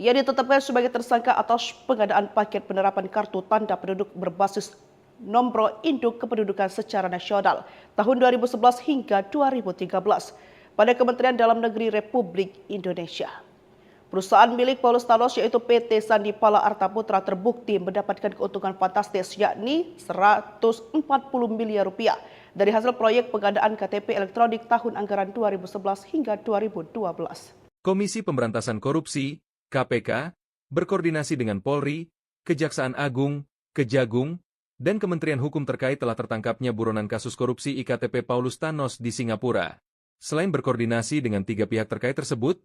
Ia ditetapkan sebagai tersangka atas pengadaan paket penerapan kartu tanda penduduk berbasis nomor induk kependudukan secara nasional tahun 2011 hingga 2013 pada Kementerian Dalam Negeri Republik Indonesia. Perusahaan milik Paulus Thanos yaitu PT Sandi Pala Arta Putra terbukti mendapatkan keuntungan fantastis yakni 140 miliar rupiah dari hasil proyek pengadaan KTP elektronik tahun anggaran 2011 hingga 2012. Komisi Pemberantasan Korupsi, KPK, berkoordinasi dengan Polri, Kejaksaan Agung, Kejagung, dan Kementerian Hukum terkait telah tertangkapnya buronan kasus korupsi IKTP Paulus Thanos di Singapura. Selain berkoordinasi dengan 3 pihak terkait tersebut,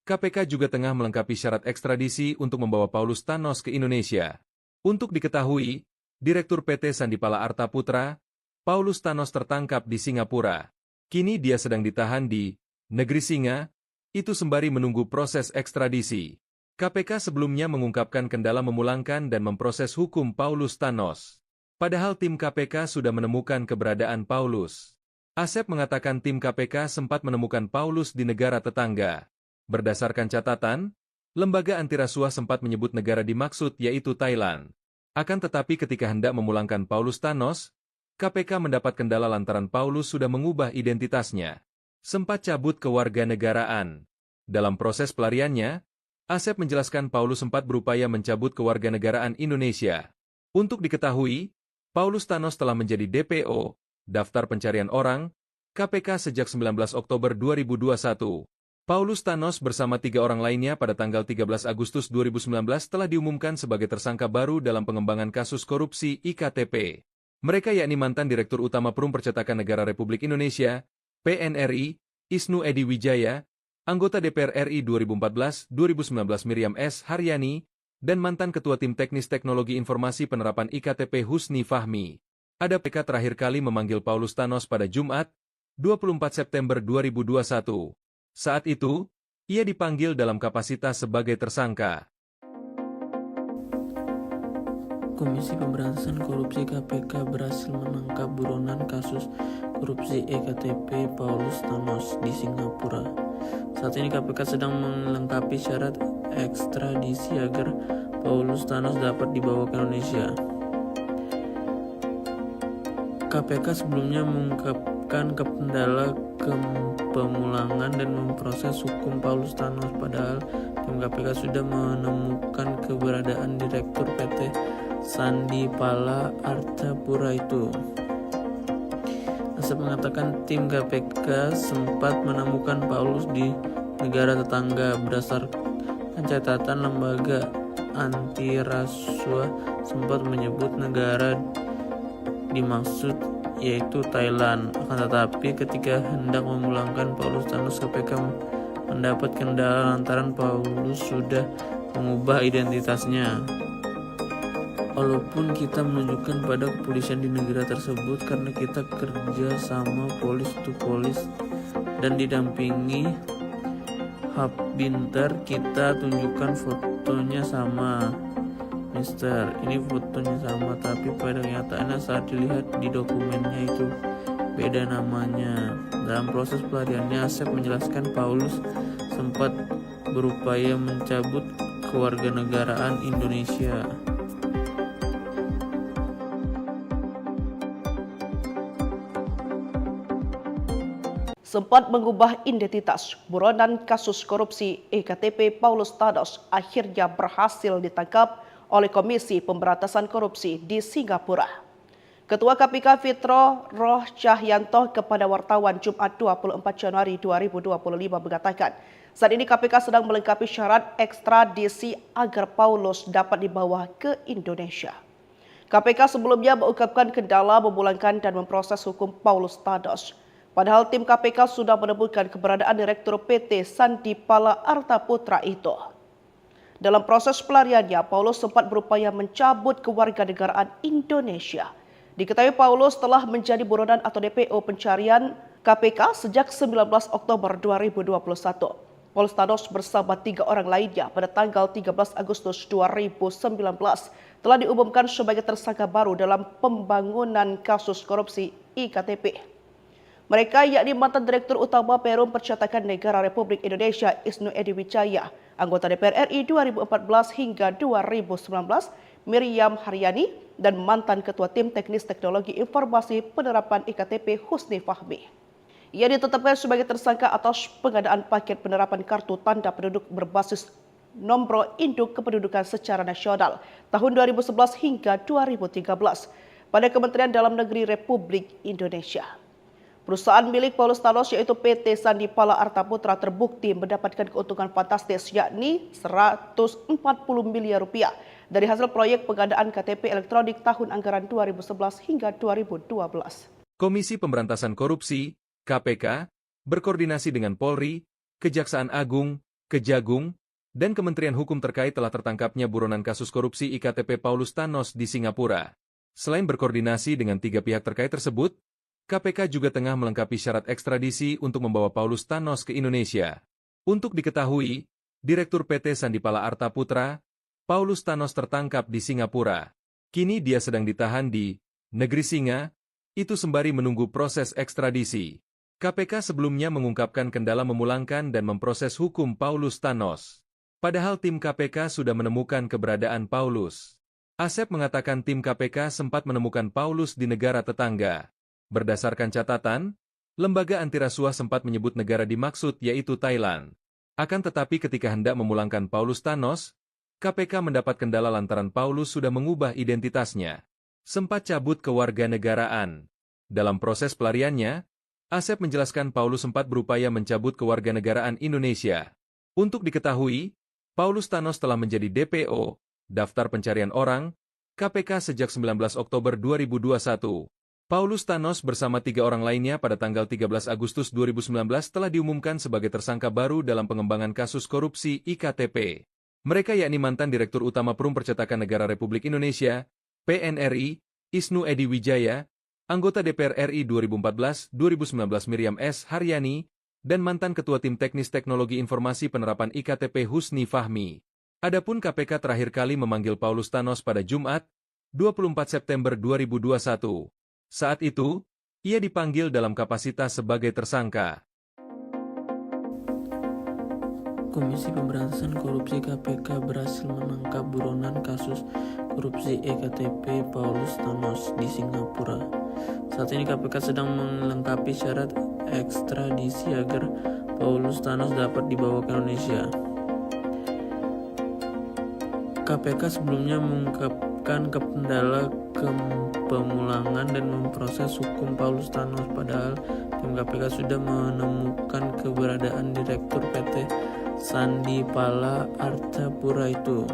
KPK juga tengah melengkapi syarat ekstradisi untuk membawa Paulus Thanos ke Indonesia. Untuk diketahui, Direktur PT Sandipala Arta Putra, Paulus Thanos tertangkap di Singapura. Kini dia sedang ditahan di Negeri Singa, itu sembari menunggu proses ekstradisi. KPK sebelumnya mengungkapkan kendala memulangkan dan memproses hukum Paulus Thanos. Padahal tim KPK sudah menemukan keberadaan Paulus. Asep mengatakan tim KPK sempat menemukan Paulus di negara tetangga. Berdasarkan catatan, lembaga antirasuah sempat menyebut negara dimaksud yaitu Thailand. Akan tetapi ketika hendak memulangkan Paulus Thanos, KPK mendapat kendala lantaran Paulus sudah mengubah identitasnya. Sempat cabut kewarganegaraan. Dalam proses pelariannya, Asep menjelaskan Paulus sempat berupaya mencabut kewarganegaraan Indonesia. Untuk diketahui, Paulus Thanos telah menjadi DPO, Daftar Pencarian Orang, KPK sejak 19 Oktober 2021. Paulus Thanos bersama 3 orang lainnya pada tanggal 13 Agustus 2019 telah diumumkan sebagai tersangka baru dalam pengembangan kasus korupsi IKTP. Mereka yakni mantan Direktur Utama Perum Percetakan Negara Republik Indonesia, PNRI, Isnu Edy Wijaya, anggota DPR RI 2014-2019 Miriam S. Haryani, dan mantan Ketua Tim Teknis Teknologi Informasi Penerapan IKTP Husni Fahmi. Ada PK terakhir kali memanggil Paulus Thanos pada Jumat, 24 September 2021. Saat itu, ia dipanggil dalam kapasitas sebagai tersangka. Komisi Pemberantasan Korupsi KPK berhasil menangkap buronan kasus korupsi EKTP Paulus Thanos di Singapura. Saat ini KPK sedang melengkapi syarat ekstradisi agar Paulus Thanos dapat dibawa ke Indonesia. KPK sebelumnya mengungkapkan kendala pemulangan dan memproses hukum Paulus Thanos, padahal tim KPK sudah menemukan keberadaan Direktur PT Sandi Pala Arta Putra itu. Asep mengatakan tim KPK sempat menemukan Paulus di negara tetangga. Berdasarkan catatan lembaga antirasuah sempat menyebut negara dimaksud yaitu Thailand. Akan tetapi ketika hendak memulangkan Paulus Thanos, KPK mendapat kendala lantaran Paulus sudah mengubah identitasnya. Walaupun kita menunjukkan pada kepolisian di negara tersebut karena kita kerja sama polis to polis dan didampingi Hub Binter, kita tunjukkan fotonya sama. Mister, ini fotonya sama, tapi pada kenyataannya saat dilihat di dokumennya itu beda namanya. Dalam proses pelariannya, Asep menjelaskan Paulus sempat berupaya mencabut kewarganegaraan Indonesia. Sempat mengubah identitas, buronan kasus korupsi EKTP Paulus Thanos akhirnya berhasil ditangkap oleh Komisi Pemberantasan Korupsi di Singapura. Ketua KPK Fitro Roh Cahyanto kepada wartawan Jumat 24 Januari 2025 mengatakan, saat ini KPK sedang melengkapi syarat ekstradisi agar Paulus dapat dibawa ke Indonesia. KPK sebelumnya mengungkapkan kendala memulangkan dan memproses hukum Paulus Thanos. Padahal tim KPK sudah menemukan keberadaan Direktur PT Sandi Pala Arta Putra itu. Dalam proses pelariannya, Paulus sempat berupaya mencabut kewarganegaraan Indonesia. Diketahui Paulus telah menjadi buronan atau DPO pencarian KPK sejak 19 Oktober 2021. Paulus Thanos bersama 3 orang lainnya pada tanggal 13 Agustus 2019 telah diumumkan sebagai tersangka baru dalam pembangunan kasus korupsi IKTP. Mereka yakni mantan Direktur Utama Perum Percetakan Negara Republik Indonesia Isnu Edy Wijaya, anggota DPR RI 2014 hingga 2019 Miriam Haryani, dan mantan Ketua Tim Teknis Teknologi Informasi Penerapan IKTP Husni Fahmi. Ia ditetapkan sebagai tersangka atas pengadaan paket penerapan kartu tanda penduduk berbasis nombor induk kependudukan secara nasional tahun 2011 hingga 2013 pada Kementerian Dalam Negeri Republik Indonesia. Perusahaan milik Paulus Thanos yaitu PT Sandipala Arta Putra terbukti mendapatkan keuntungan fantastis yakni 140 miliar rupiah dari hasil proyek pengadaan KTP elektronik tahun anggaran 2011 hingga 2012. Komisi Pemberantasan Korupsi KPK berkoordinasi dengan Polri, Kejaksaan Agung, Kejagung, dan Kementerian Hukum terkait telah tertangkapnya buronan kasus korupsi IKTP Paulus Thanos di Singapura. Selain berkoordinasi dengan 3 pihak terkait tersebut, KPK juga tengah melengkapi syarat ekstradisi untuk membawa Paulus Thanos ke Indonesia. Untuk diketahui, Direktur PT Sandipala Arta Putra, Paulus Thanos tertangkap di Singapura. Kini dia sedang ditahan di Negeri Singa, itu sembari menunggu proses ekstradisi. KPK sebelumnya mengungkapkan kendala memulangkan dan memproses hukum Paulus Thanos. Padahal tim KPK sudah menemukan keberadaan Paulus. Asep mengatakan tim KPK sempat menemukan Paulus di negara tetangga. Berdasarkan catatan, lembaga antirasuah sempat menyebut negara dimaksud yaitu Thailand. Akan tetapi ketika hendak memulangkan Paulus Thanos, KPK mendapat kendala lantaran Paulus sudah mengubah identitasnya. Sempat cabut kewarganegaraan. Dalam proses pelariannya, Asep menjelaskan Paulus sempat berupaya mencabut kewarganegaraan Indonesia. Untuk diketahui, Paulus Thanos telah menjadi DPO, Daftar Pencarian Orang, KPK sejak 19 Oktober 2021. Paulus Thanos bersama 3 orang lainnya pada tanggal 13 Agustus 2019 telah diumumkan sebagai tersangka baru dalam pengembangan kasus korupsi IKTP. Mereka yakni mantan Direktur Utama Perum Percetakan Negara Republik Indonesia, PNRI, Isnu Edy Wijaya, anggota DPR RI 2014-2019 Miriam S. Haryani, dan mantan Ketua Tim Teknis Teknologi Informasi Penerapan IKTP Husni Fahmi. Adapun KPK terakhir kali memanggil Paulus Thanos pada Jumat, 24 September 2021. Saat itu, ia dipanggil dalam kapasitas sebagai tersangka. Komisi Pemberantasan Korupsi KPK berhasil menangkap buronan kasus korupsi EKTP Paulus Thanos di Singapura. Saat ini KPK sedang melengkapi syarat ekstradisi agar Paulus Thanos dapat dibawa ke Indonesia. KPK sebelumnya mengungkapkan kendala pemulangan dan memproses hukum Paulus Thanos, padahal tim KPK sudah menemukan keberadaan Direktur PT Sandipala Arta Putra itu.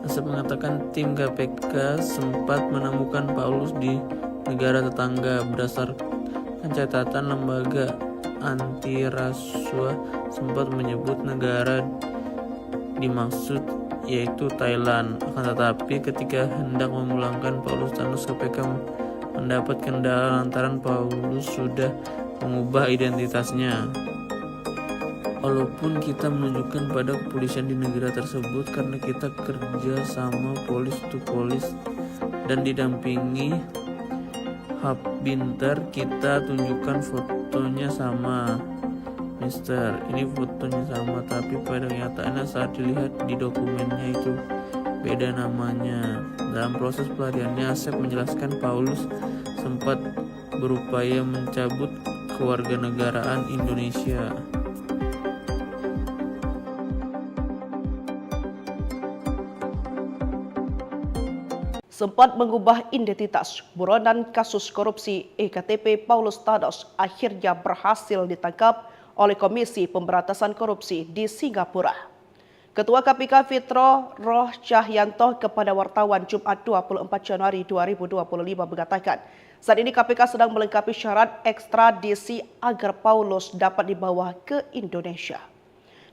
Asep mengatakan tim KPK sempat menemukan Paulus di negara tetangga. Berdasarkan catatan lembaga antirasuah sempat menyebut negara dimaksud yaitu Thailand. Akan tetapi ketika hendak memulangkan Paulus Thanos, KPK mendapat kendala lantaran Paulus sudah mengubah identitasnya. Walaupun kita menunjukkan pada kepolisian di negara tersebut karena kita kerja sama polis to polis dan didampingi Hub Binter, kita tunjukkan fotonya sama. Mister, ini fotonya sama, tapi pada kenyataannya saat dilihat di dokumennya itu beda namanya. Dalam proses pelariannya, Asep menjelaskan Paulus sempat berupaya mencabut kewarganegaraan Indonesia. Sempat mengubah identitas, buronan kasus korupsi IKTP Paulus Thanos akhirnya berhasil ditangkap oleh Komisi Pemberantasan Korupsi di Singapura. Ketua KPK Fitro Roh Cahyanto kepada wartawan Jumat 24 Januari 2025 mengatakan, saat ini KPK sedang melengkapi syarat ekstradisi agar Paulus dapat dibawa ke Indonesia.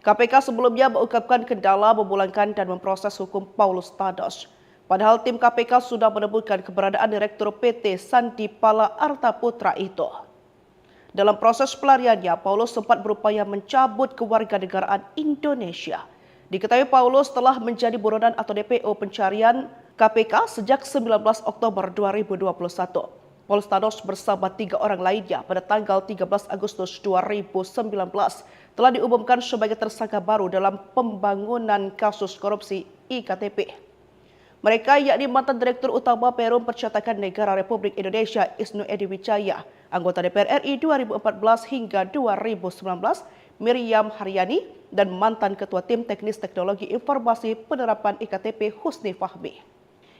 KPK sebelumnya mengungkapkan kendala memulangkan dan memproses hukum Paulus Thanos. Padahal tim KPK sudah menemukan keberadaan Direktur PT Sandipala Arta Putra itu. Dalam proses pelariannya, Paulus sempat berupaya mencabut kewarganegaraan Indonesia. Diketahui Paulus telah menjadi buronan atau DPO pencarian KPK sejak 19 Oktober 2021. Paulus Thanos bersama 3 orang lainnya pada tanggal 13 Agustus 2019 telah diumumkan sebagai tersangka baru dalam pembangunan kasus korupsi IKTP. Mereka yakni mantan Direktur Utama Perum Percetakan Negara Republik Indonesia Isnu Edy Wijaya, anggota DPR RI 2014 hingga 2019 Miriam Haryani, dan mantan Ketua Tim Teknis Teknologi Informasi Penerapan IKTP Husni Fahmi.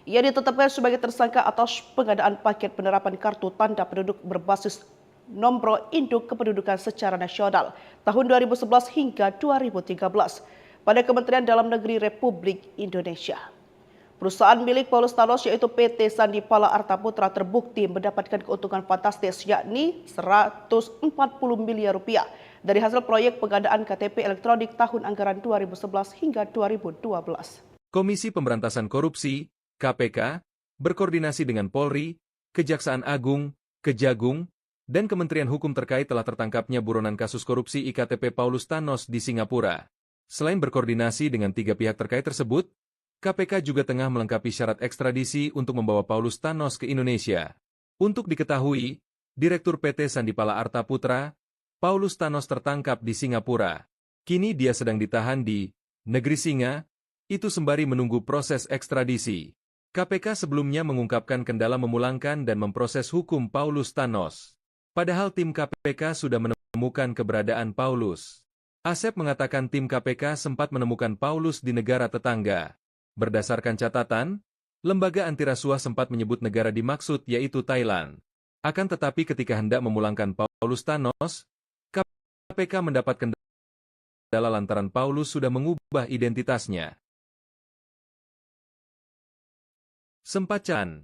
Ia ditetapkan sebagai tersangka atas pengadaan paket penerapan kartu tanda penduduk berbasis nomor induk kependudukan secara nasional tahun 2011 hingga 2013 pada Kementerian Dalam Negeri Republik Indonesia. Perusahaan milik Paulus Thanos yaitu PT Sandipala Arta Putra terbukti mendapatkan keuntungan fantastis yakni 140 miliar rupiah dari hasil proyek pengadaan KTP elektronik tahun anggaran 2011 hingga 2012. Komisi Pemberantasan Korupsi, KPK, berkoordinasi dengan Polri, Kejaksaan Agung, Kejagung, dan Kementerian Hukum terkait telah tertangkapnya buronan kasus korupsi IKTP Paulus Thanos di Singapura. Selain berkoordinasi dengan 3 pihak terkait tersebut, KPK juga tengah melengkapi syarat ekstradisi untuk membawa Paulus Thanos ke Indonesia. Untuk diketahui, Direktur PT Sandipala Arta Putra, Paulus Thanos tertangkap di Singapura. Kini dia sedang ditahan di Negeri Singa, itu sembari menunggu proses ekstradisi. KPK sebelumnya mengungkapkan kendala memulangkan dan memproses hukum Paulus Thanos. Padahal tim KPK sudah menemukan keberadaan Paulus. Asep mengatakan tim KPK sempat menemukan Paulus di negara tetangga. Berdasarkan catatan, lembaga antirasuah sempat menyebut negara dimaksud yaitu Thailand. Akan tetapi ketika hendak memulangkan Paulus Thanos, KPK mendapat kendala lantaran Paulus sudah mengubah identitasnya. Sempatcan.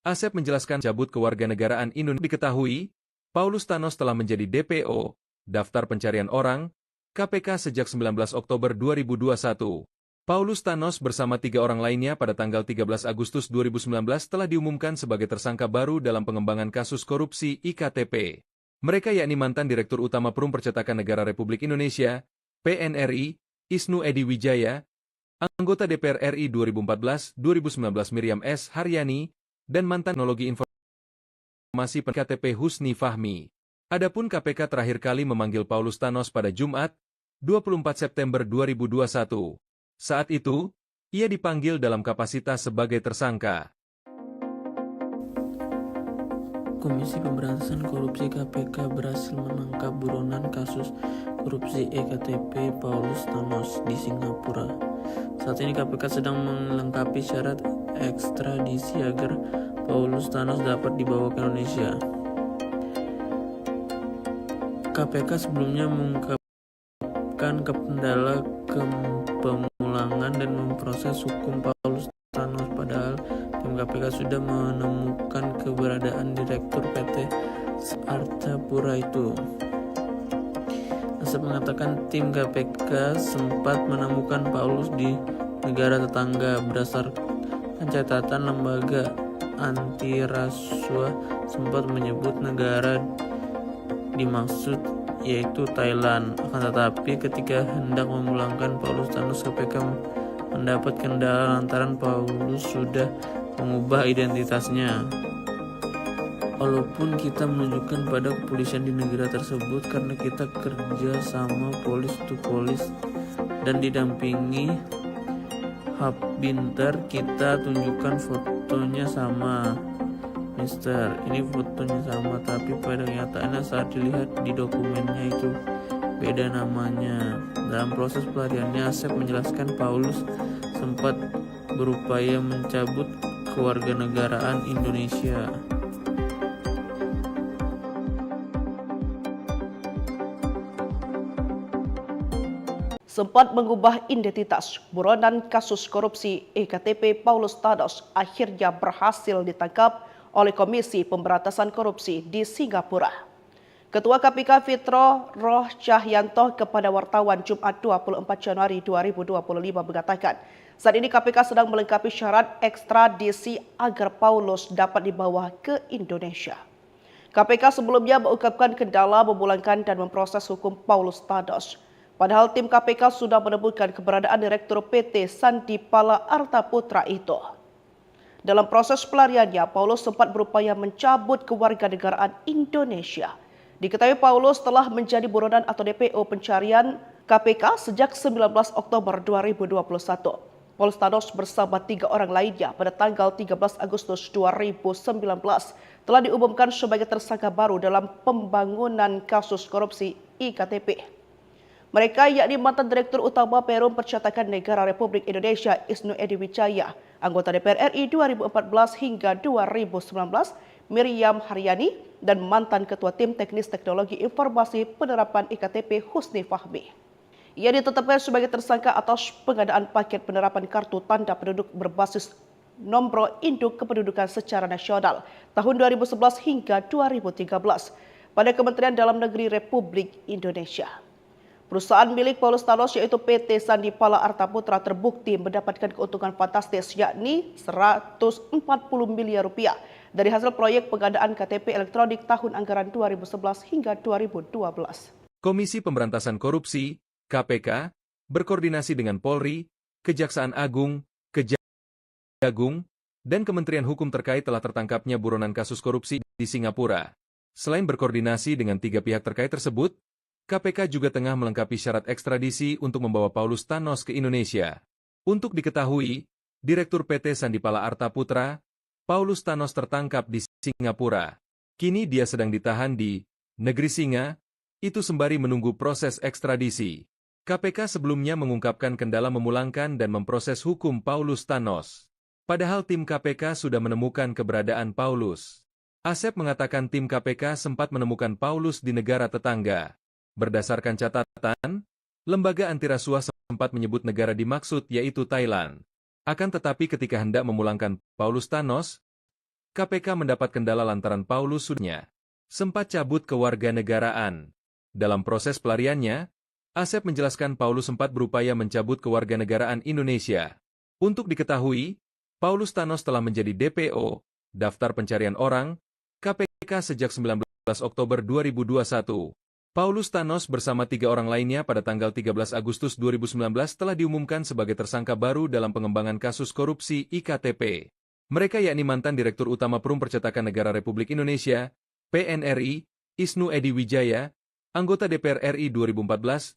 Asep menjelaskan cabut kewarganegaraan Indonesia. Diketahui, Paulus Thanos telah menjadi DPO, Daftar Pencarian Orang, KPK sejak 19 Oktober 2021. Paulus Thanos bersama 3 orang lainnya pada tanggal 13 Agustus 2019 telah diumumkan sebagai tersangka baru dalam pengembangan kasus korupsi IKTP. Mereka yakni mantan Direktur Utama Perum Percetakan Negara Republik Indonesia, PNRI, Isnu Edy Wijaya, anggota DPR RI 2014-2019 Miriam S. Haryani, dan mantan Teknologi Informasi IKTP Husni Fahmi. Adapun KPK terakhir kali memanggil Paulus Thanos pada Jumat, 24 September 2021. Saat itu, ia dipanggil dalam kapasitas sebagai tersangka. Komisi Pemberantasan Korupsi KPK berhasil menangkap buronan kasus korupsi EKTP Paulus Thanos di Singapura. Saat ini KPK sedang melengkapi syarat ekstradisi agar Paulus Thanos dapat dibawa ke Indonesia. KPK sebelumnya mengungkapkan kendala pemulangan dan memproses hukum Paulus Thanos, padahal tim KPK sudah menemukan keberadaan Direktur PT Arta Putra itu. Asep mengatakan tim KPK sempat menemukan Paulus di negara tetangga. Berdasarkan catatan lembaga antirasuah sempat menyebut negara dimaksud yaitu Thailand. Akan tetapi ketika hendak memulangkan Paulus Thanos, KPK mendapat kendala lantaran Paulus sudah mengubah identitasnya. Walaupun kita menunjukkan pada kepolisian di negara tersebut karena kita kerja sama polis to polis dan didampingi Hub Binter, kita tunjukkan fotonya sama. Mister, ini fotonya sama, tapi pada kenyataannya saat dilihat di dokumennya itu beda namanya. Dalam proses pelariannya, Asep menjelaskan Paulus sempat berupaya mencabut kewarganegaraan Indonesia. Sempat mengubah identitas, buronan kasus korupsi IKTP Paulus Thanos akhirnya berhasil ditangkap oleh Komisi Pemberantasan Korupsi di Singapura. Ketua KPK Fitro Roh Cahyanto kepada wartawan Jumat 24 Januari 2025 mengatakan, saat ini KPK sedang melengkapi syarat ekstradisi agar Paulus dapat dibawa ke Indonesia. KPK sebelumnya mengungkapkan kendala memulangkan dan memproses hukum Paulus Thanos. Padahal tim KPK sudah menemukan keberadaan Direktur PT Sandi Pala Arta Putra itu. Dalam proses pelariannya, Paulus sempat berupaya mencabut kewarganegaraan Indonesia. Diketahui Paulus telah menjadi buronan atau DPO pencarian KPK sejak 19 Oktober 2021. Paulus Thanos bersama 3 orang lainnya pada tanggal 13 Agustus 2019 telah diumumkan sebagai tersangka baru dalam pembangunan kasus korupsi IKTP. Mereka yakni mantan Direktur Utama Perum Percetakan Negara Republik Indonesia Isnu Edy Wijaya, anggota DPR RI 2014 hingga 2019, Miriam Haryani, dan mantan Ketua Tim Teknis Teknologi Informasi Penerapan IKTP Husni Fahmi. Ia ditetapkan sebagai tersangka atas pengadaan paket penerapan kartu tanda penduduk berbasis nomor induk kependudukan secara nasional tahun 2011 hingga 2013 pada Kementerian Dalam Negeri Republik Indonesia. Perusahaan milik Paulus Thanos yaitu PT Sandi Pala Arta Putra terbukti mendapatkan keuntungan fantastis yakni 140 miliar rupiah dari hasil proyek pengadaan KTP elektronik tahun anggaran 2011 hingga 2012. Komisi Pemberantasan Korupsi KPK berkoordinasi dengan Polri, Kejaksaan Agung, Kejagung, dan Kementerian Hukum terkait telah tertangkapnya buronan kasus korupsi di Singapura. Selain berkoordinasi dengan 3 pihak terkait tersebut, KPK juga tengah melengkapi syarat ekstradisi untuk membawa Paulus Thanos ke Indonesia. Untuk diketahui, Direktur PT Sandi Pala Arta Putra, Paulus Thanos tertangkap di Singapura. Kini dia sedang ditahan di Negeri Singa, itu sembari menunggu proses ekstradisi. KPK sebelumnya mengungkapkan kendala memulangkan dan memproses hukum Paulus Thanos. Padahal tim KPK sudah menemukan keberadaan Paulus. Asep mengatakan tim KPK sempat menemukan Paulus di negara tetangga. Berdasarkan catatan, lembaga antirasuah sempat menyebut negara dimaksud yaitu Thailand. Akan tetapi ketika hendak memulangkan Paulus Thanos, KPK mendapat kendala lantaran Paulus sudah sempat cabut kewarganegaraan. Dalam proses pelariannya, Asep menjelaskan Paulus sempat berupaya mencabut kewarganegaraan Indonesia. Untuk diketahui, Paulus Thanos telah menjadi DPO, Daftar Pencarian Orang, KPK sejak 19 Oktober 2021. Paulus Thanos bersama 3 orang lainnya pada tanggal 13 Agustus 2019 telah diumumkan sebagai tersangka baru dalam pengembangan kasus korupsi IKTP. Mereka yakni mantan Direktur Utama Perum Percetakan Negara Republik Indonesia, PNRI, Isnu Edy Wijaya, anggota DPR RI 2014-2019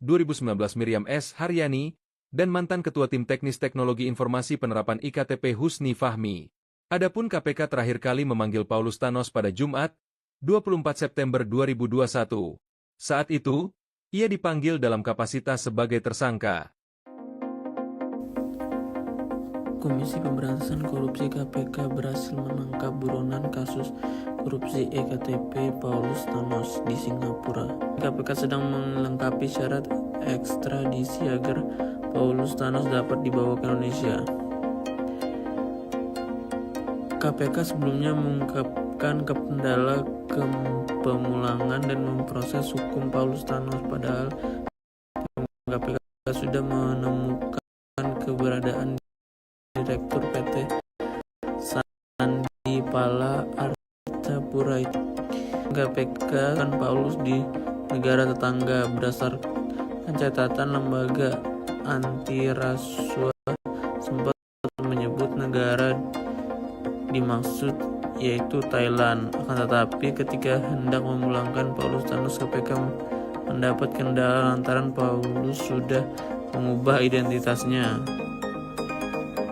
Miriam S. Haryani, dan mantan Ketua Tim Teknis Teknologi Informasi Penerapan IKTP Husni Fahmi. Adapun KPK terakhir kali memanggil Paulus Thanos pada Jumat, 24 September 2021. Saat itu, ia dipanggil dalam kapasitas sebagai tersangka. Komisi Pemberantasan Korupsi KPK berhasil menangkap buronan kasus korupsi EKTP Paulus Thanos di Singapura. KPK sedang melengkapi syarat ekstradisi agar Paulus Thanos dapat dibawa ke Indonesia. KPK sebelumnya mengungkapkan kendala pemulangan dan memproses hukum Paulus Thanos, padahal KPK sudah menemukan keberadaan Direktur PT Sandi Pala Arta Putra itu. KPK kan Paulus di negara tetangga berdasarkan catatan lembaga antirasuah sempat menyebut negara dimaksud yaitu Thailand. Akan tetapi ketika hendak memulangkan Paulus Thanos, KPK mendapat kendala lantaran Paulus sudah mengubah identitasnya.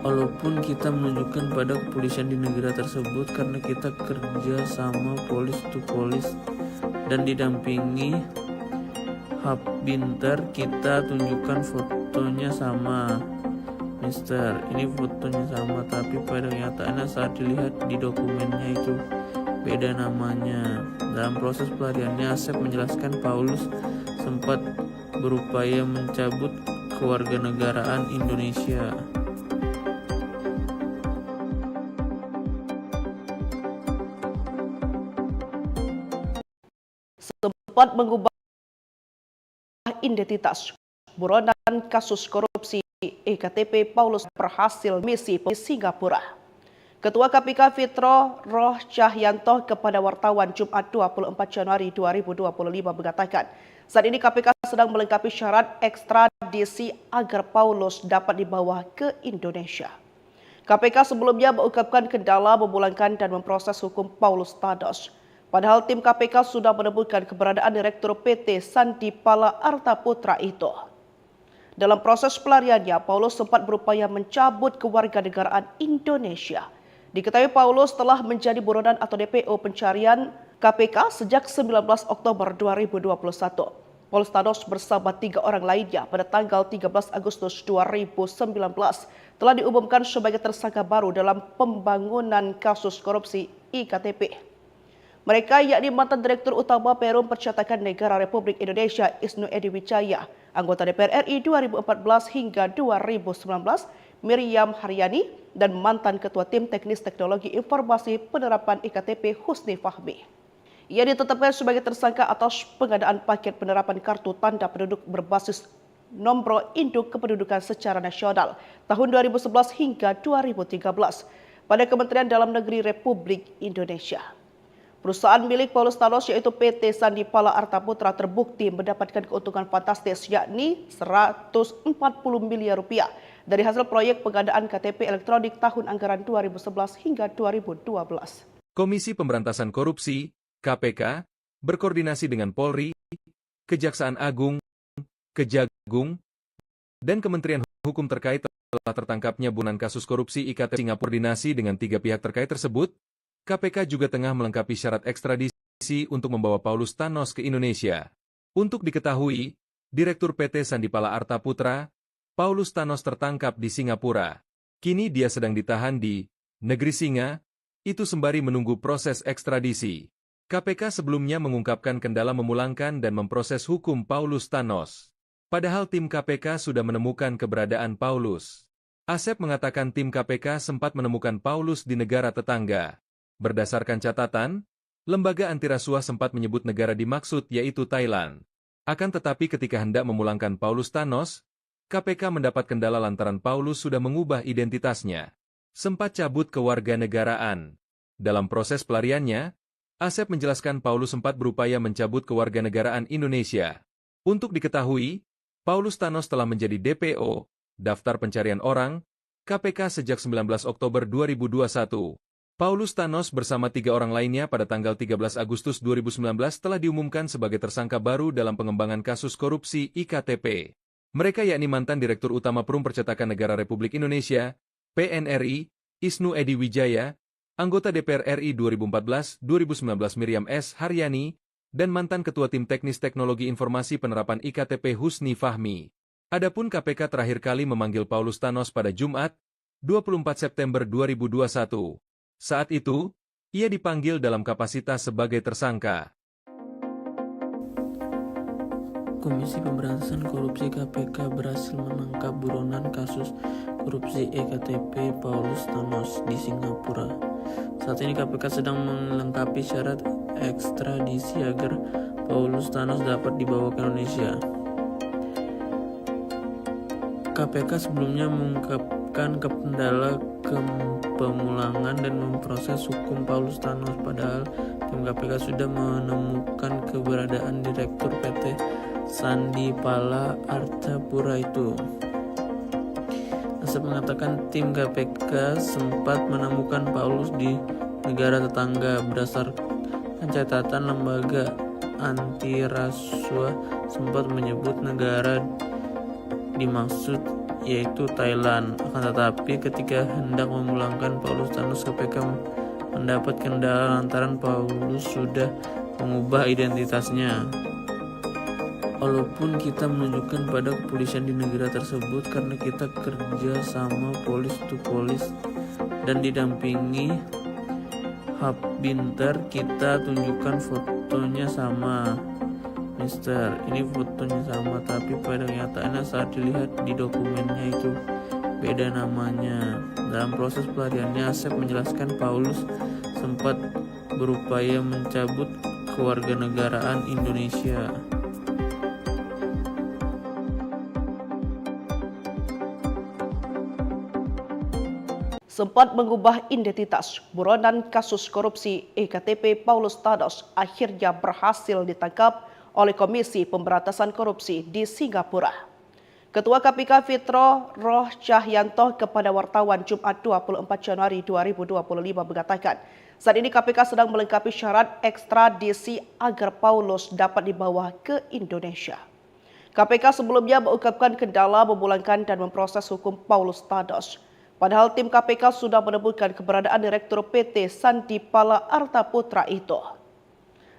Walaupun kita menunjukkan pada kepolisian di negara tersebut karena kita kerja sama polis to polis dan didampingi Hub Binter, kita tunjukkan fotonya sama. Mister, ini fotonya sama, tapi pada kenyataannya saat dilihat di dokumennya itu beda namanya. Dalam proses pelariannya, Asep menjelaskan Paulus sempat berupaya mencabut kewarganegaraan Indonesia. Sempat mengubah identitas buronan kasus korupsi EKTP Paulus berhasil misi di Singapura. Ketua KPK Fitro Roh Cahyanto kepada wartawan Jumat 24 Januari 2025 mengatakan, saat ini KPK sedang melengkapi syarat ekstradisi agar Paulus dapat dibawa ke Indonesia. KPK sebelumnya mengungkapkan kendala memulangkan dan memproses hukum Paulus Thanos. Padahal tim KPK sudah menemukan keberadaan Direktur PT Sandi Pala Arta Putra itu. Dalam proses pelariannya, Paulus sempat berupaya mencabut kewarganegaraan Indonesia. Diketahui Paulus telah menjadi buronan atau DPO pencarian KPK sejak 19 Oktober 2021. Paulus Thanos bersama 3 orang lainnya pada tanggal 13 Agustus 2019 telah diumumkan sebagai tersangka baru dalam pembangunan kasus korupsi IKTP. Mereka yakni mantan Direktur Utama Perum Percetakan Negara Republik Indonesia Isnu Edy Wijaya, anggota DPR RI 2014 hingga 2019, Miriam Haryani, dan mantan Ketua Tim Teknis Teknologi Informasi Penerapan IKTP Husni Fahmi. Ia ditetapkan sebagai tersangka atas pengadaan paket penerapan kartu tanda penduduk berbasis nomor induk kependudukan secara nasional tahun 2011 hingga 2013 pada Kementerian Dalam Negeri Republik Indonesia. Perusahaan milik Paulus Thanos yaitu PT Sandi Pala Arta Putra terbukti mendapatkan keuntungan fantastis yakni 140 miliar rupiah dari hasil proyek pengadaan KTP elektronik tahun anggaran 2011 hingga 2012. Komisi Pemberantasan Korupsi, KPK, berkoordinasi dengan Polri, Kejaksaan Agung, Kejagung, dan Kementerian Hukum terkait telah tertangkapnya buronan kasus korupsi IKTP Singapura. Koordinasi dengan 3 pihak terkait tersebut, KPK juga tengah melengkapi syarat ekstradisi untuk membawa Paulus Thanos ke Indonesia. Untuk diketahui, Direktur PT Sandi Pala Arta Putra, Paulus Thanos tertangkap di Singapura. Kini dia sedang ditahan di Negeri Singa, itu sembari menunggu proses ekstradisi. KPK sebelumnya mengungkapkan kendala memulangkan dan memproses hukum Paulus Thanos. Padahal tim KPK sudah menemukan keberadaan Paulus. Asep mengatakan tim KPK sempat menemukan Paulus di negara tetangga. Berdasarkan catatan, lembaga antirasuah sempat menyebut negara dimaksud yaitu Thailand. Akan tetapi ketika hendak memulangkan Paulus Thanos, KPK mendapat kendala lantaran Paulus sudah mengubah identitasnya. Sempat cabut kewarganegaraan. Dalam proses pelariannya, Asep menjelaskan Paulus sempat berupaya mencabut kewarganegaraan Indonesia. Untuk diketahui, Paulus Thanos telah menjadi DPO, Daftar Pencarian Orang, KPK sejak 19 Oktober 2021. Paulus Thanos bersama 3 orang lainnya pada tanggal 13 Agustus 2019 telah diumumkan sebagai tersangka baru dalam pengembangan kasus korupsi IKTP. Mereka yakni mantan Direktur Utama Perum Percetakan Negara Republik Indonesia, PNRI, Isnu Edy Wijaya, anggota DPR RI 2014-2019 Miriam S. Haryani, dan mantan Ketua Tim Teknis Teknologi Informasi Penerapan IKTP Husni Fahmi. Adapun KPK terakhir kali memanggil Paulus Thanos pada Jumat, 24 September 2021. Saat itu, ia dipanggil dalam kapasitas sebagai tersangka. Komisi Pemberantasan Korupsi KPK berhasil menangkap buronan kasus korupsi EKTP Paulus Thanos di Singapura. Saat ini KPK sedang melengkapi syarat ekstradisi agar Paulus Thanos dapat dibawa ke Indonesia. KPK sebelumnya mengungkapkan kendala pemulangan dan memproses hukum Paulus Thanos, padahal tim KPK sudah menemukan keberadaan Direktur PT Sandi Pala Arta Putra itu. Asep mengatakan tim KPK sempat menemukan Paulus di negara tetangga. Berdasarkan catatan lembaga antirasuah sempat menyebut negara dimaksud yaitu Thailand. Akan tetapi ketika hendak memulangkan Paulus Thanos, KPK mendapat kendala lantaran Paulus sudah mengubah identitasnya. Walaupun kita menunjukkan pada kepolisian di negara tersebut karena kita kerja sama polis to polis dan didampingi Hub Binter, kita tunjukkan fotonya sama. Mister, ini fotonya sama, tapi pada kenyataannya saat dilihat di dokumennya itu beda namanya. Dalam proses pelariannya, Asep menjelaskan Paulus sempat berupaya mencabut kewarganegaraan Indonesia. sempat mengubah identitas buronan kasus korupsi EKTP Paulus Thanos akhirnya berhasil ditangkap oleh Komisi Pemberantasan Korupsi di Singapura. Ketua KPK Fitro Roh Cahyanto kepada wartawan Jumat 24 Januari 2025 mengatakan, saat ini KPK sedang melengkapi syarat ekstradisi agar Paulus dapat dibawa ke Indonesia. KPK sebelumnya mengungkapkan kendala memulangkan dan memproses hukum Paulus Thanos. Padahal tim KPK sudah menemukan keberadaan Direktur PT Sandi Pala Arta Putra itu.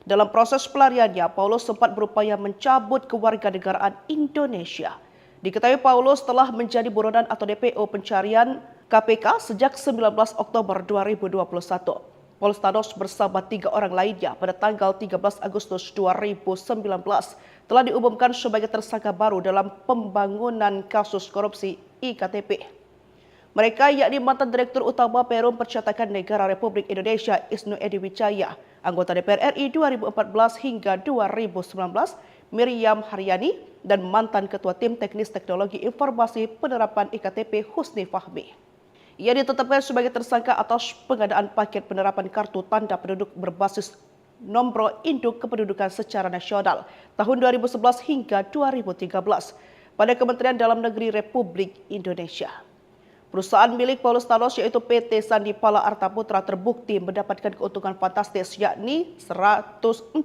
Dalam proses pelariannya, Paulus sempat berupaya mencabut kewarganegaraan Indonesia. Diketahui Paulus telah menjadi buronan atau DPO pencarian KPK sejak 19 Oktober 2021. Paulus Thanos bersama 3 orang lainnya pada tanggal 13 Agustus 2019 telah diumumkan sebagai tersangka baru dalam pembangunan kasus korupsi IKTP. Mereka yakni mantan Direktur Utama Perum Percetakan Negara Republik Indonesia Isnu Edy Wijaya, anggota DPR RI 2014 hingga 2019, Miriam Haryani, dan mantan Ketua Tim Teknis Teknologi Informasi Penerapan IKTP Husni Fahmi. Ia ditetapkan sebagai tersangka atas pengadaan paket penerapan kartu tanda penduduk berbasis nomor induk kependudukan secara nasional tahun 2011 hingga 2013 pada Kementerian Dalam Negeri Republik Indonesia. Perusahaan milik Paulus Thanos yaitu PT Sandi Pala Arta Putra terbukti mendapatkan keuntungan fantastis yakni 140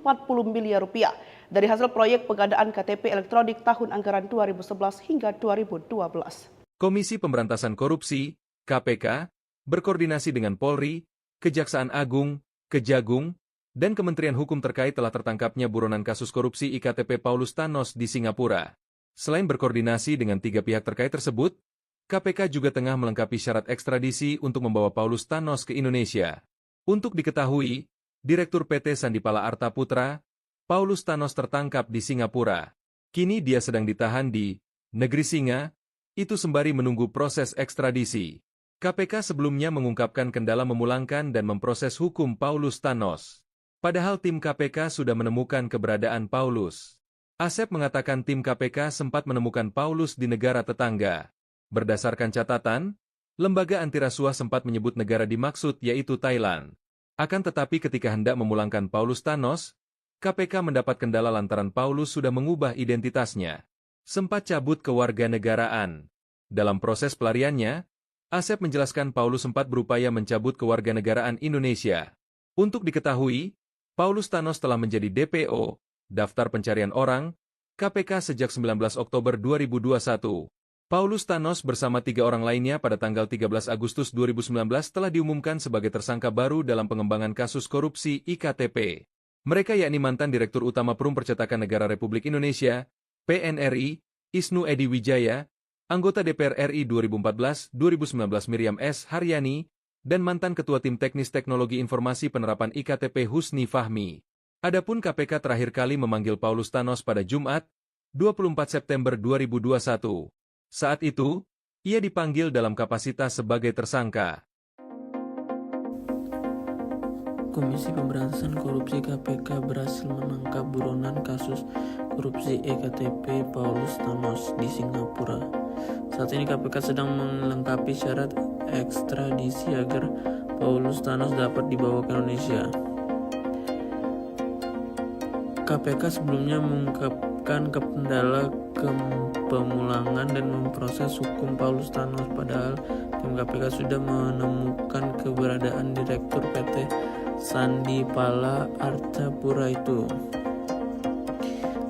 miliar rupiah dari hasil proyek pengadaan KTP elektronik tahun anggaran 2011 hingga 2012. Komisi Pemberantasan Korupsi, KPK, berkoordinasi dengan Polri, Kejaksaan Agung, Kejagung, dan Kementerian Hukum terkait telah tertangkapnya buronan kasus korupsi IKTP Paulus Thanos di Singapura. Selain berkoordinasi dengan 3 pihak terkait tersebut, KPK juga tengah melengkapi syarat ekstradisi untuk membawa Paulus Thanos ke Indonesia. Untuk diketahui, Direktur PT Sandi Pala Arta Putra, Paulus Thanos tertangkap di Singapura. Kini dia sedang ditahan di Negeri Singa, itu sembari menunggu proses ekstradisi. KPK sebelumnya mengungkapkan kendala memulangkan dan memproses hukum Paulus Thanos. Padahal tim KPK sudah menemukan keberadaan Paulus. Asep mengatakan tim KPK sempat menemukan Paulus di negara tetangga. Berdasarkan catatan, lembaga antirasuah sempat menyebut negara dimaksud yaitu Thailand. Akan tetapi ketika hendak memulangkan Paulus Thanos, KPK mendapat kendala lantaran Paulus sudah mengubah identitasnya. Sempat cabut kewarganegaraan. Dalam proses pelariannya, Asep menjelaskan Paulus sempat berupaya mencabut kewarganegaraan Indonesia. Untuk diketahui, Paulus Thanos telah menjadi DPO, Daftar Pencarian Orang, KPK sejak 19 Oktober 2021. Paulus Thanos bersama 3 orang lainnya pada tanggal 13 Agustus 2019 telah diumumkan sebagai tersangka baru dalam pengembangan kasus korupsi IKTP. Mereka yakni mantan Direktur Utama Perum Percetakan Negara Republik Indonesia, PNRI, Isnu Edy Wijaya, anggota DPR RI 2014-2019 Miriam S. Haryani, dan mantan Ketua Tim Teknis Teknologi Informasi Penerapan IKTP Husni Fahmi. Adapun KPK terakhir kali memanggil Paulus Thanos pada Jumat, 24 September 2021. Saat itu, ia dipanggil dalam kapasitas sebagai tersangka. Komisi Pemberantasan Korupsi KPK berhasil menangkap buronan kasus korupsi EKTP Paulus Thanos di Singapura. Saat ini KPK sedang melengkapi syarat ekstradisi agar Paulus Thanos dapat dibawa ke Indonesia. KPK sebelumnya mengungkapkan kendala pemulangan dan memproses hukum Paulus Thanos, padahal tim KPK sudah menemukan keberadaan Direktur PT Sandi Pala Arta Putra itu.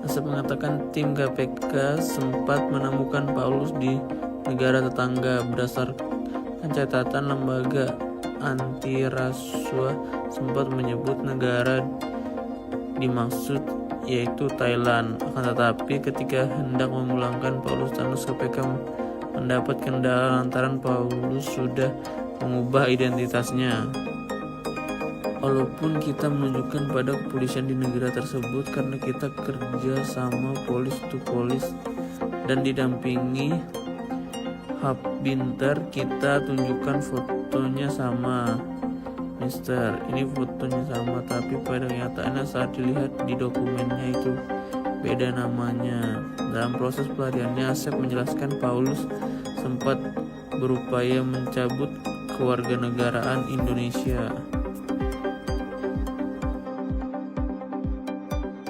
Asep mengatakan tim KPK sempat menemukan Paulus di negara tetangga. Berdasarkan catatan lembaga antirasuah sempat menyebut negara dimaksud yaitu Thailand. Akan tetapi ketika hendak memulangkan Paulus Thanos, KPK mendapat kendala lantaran Paulus sudah mengubah identitasnya. Walaupun kita menunjukkan pada kepolisian di negara tersebut karena kita kerja sama polis to polis dan didampingi Hub Binter, kita tunjukkan fotonya sama. Mister, ini fotonya sama, tapi pada kenyataannya saat dilihat di dokumennya itu beda namanya. Dalam proses pelariannya, Asep menjelaskan Paulus sempat berupaya mencabut kewarganegaraan Indonesia.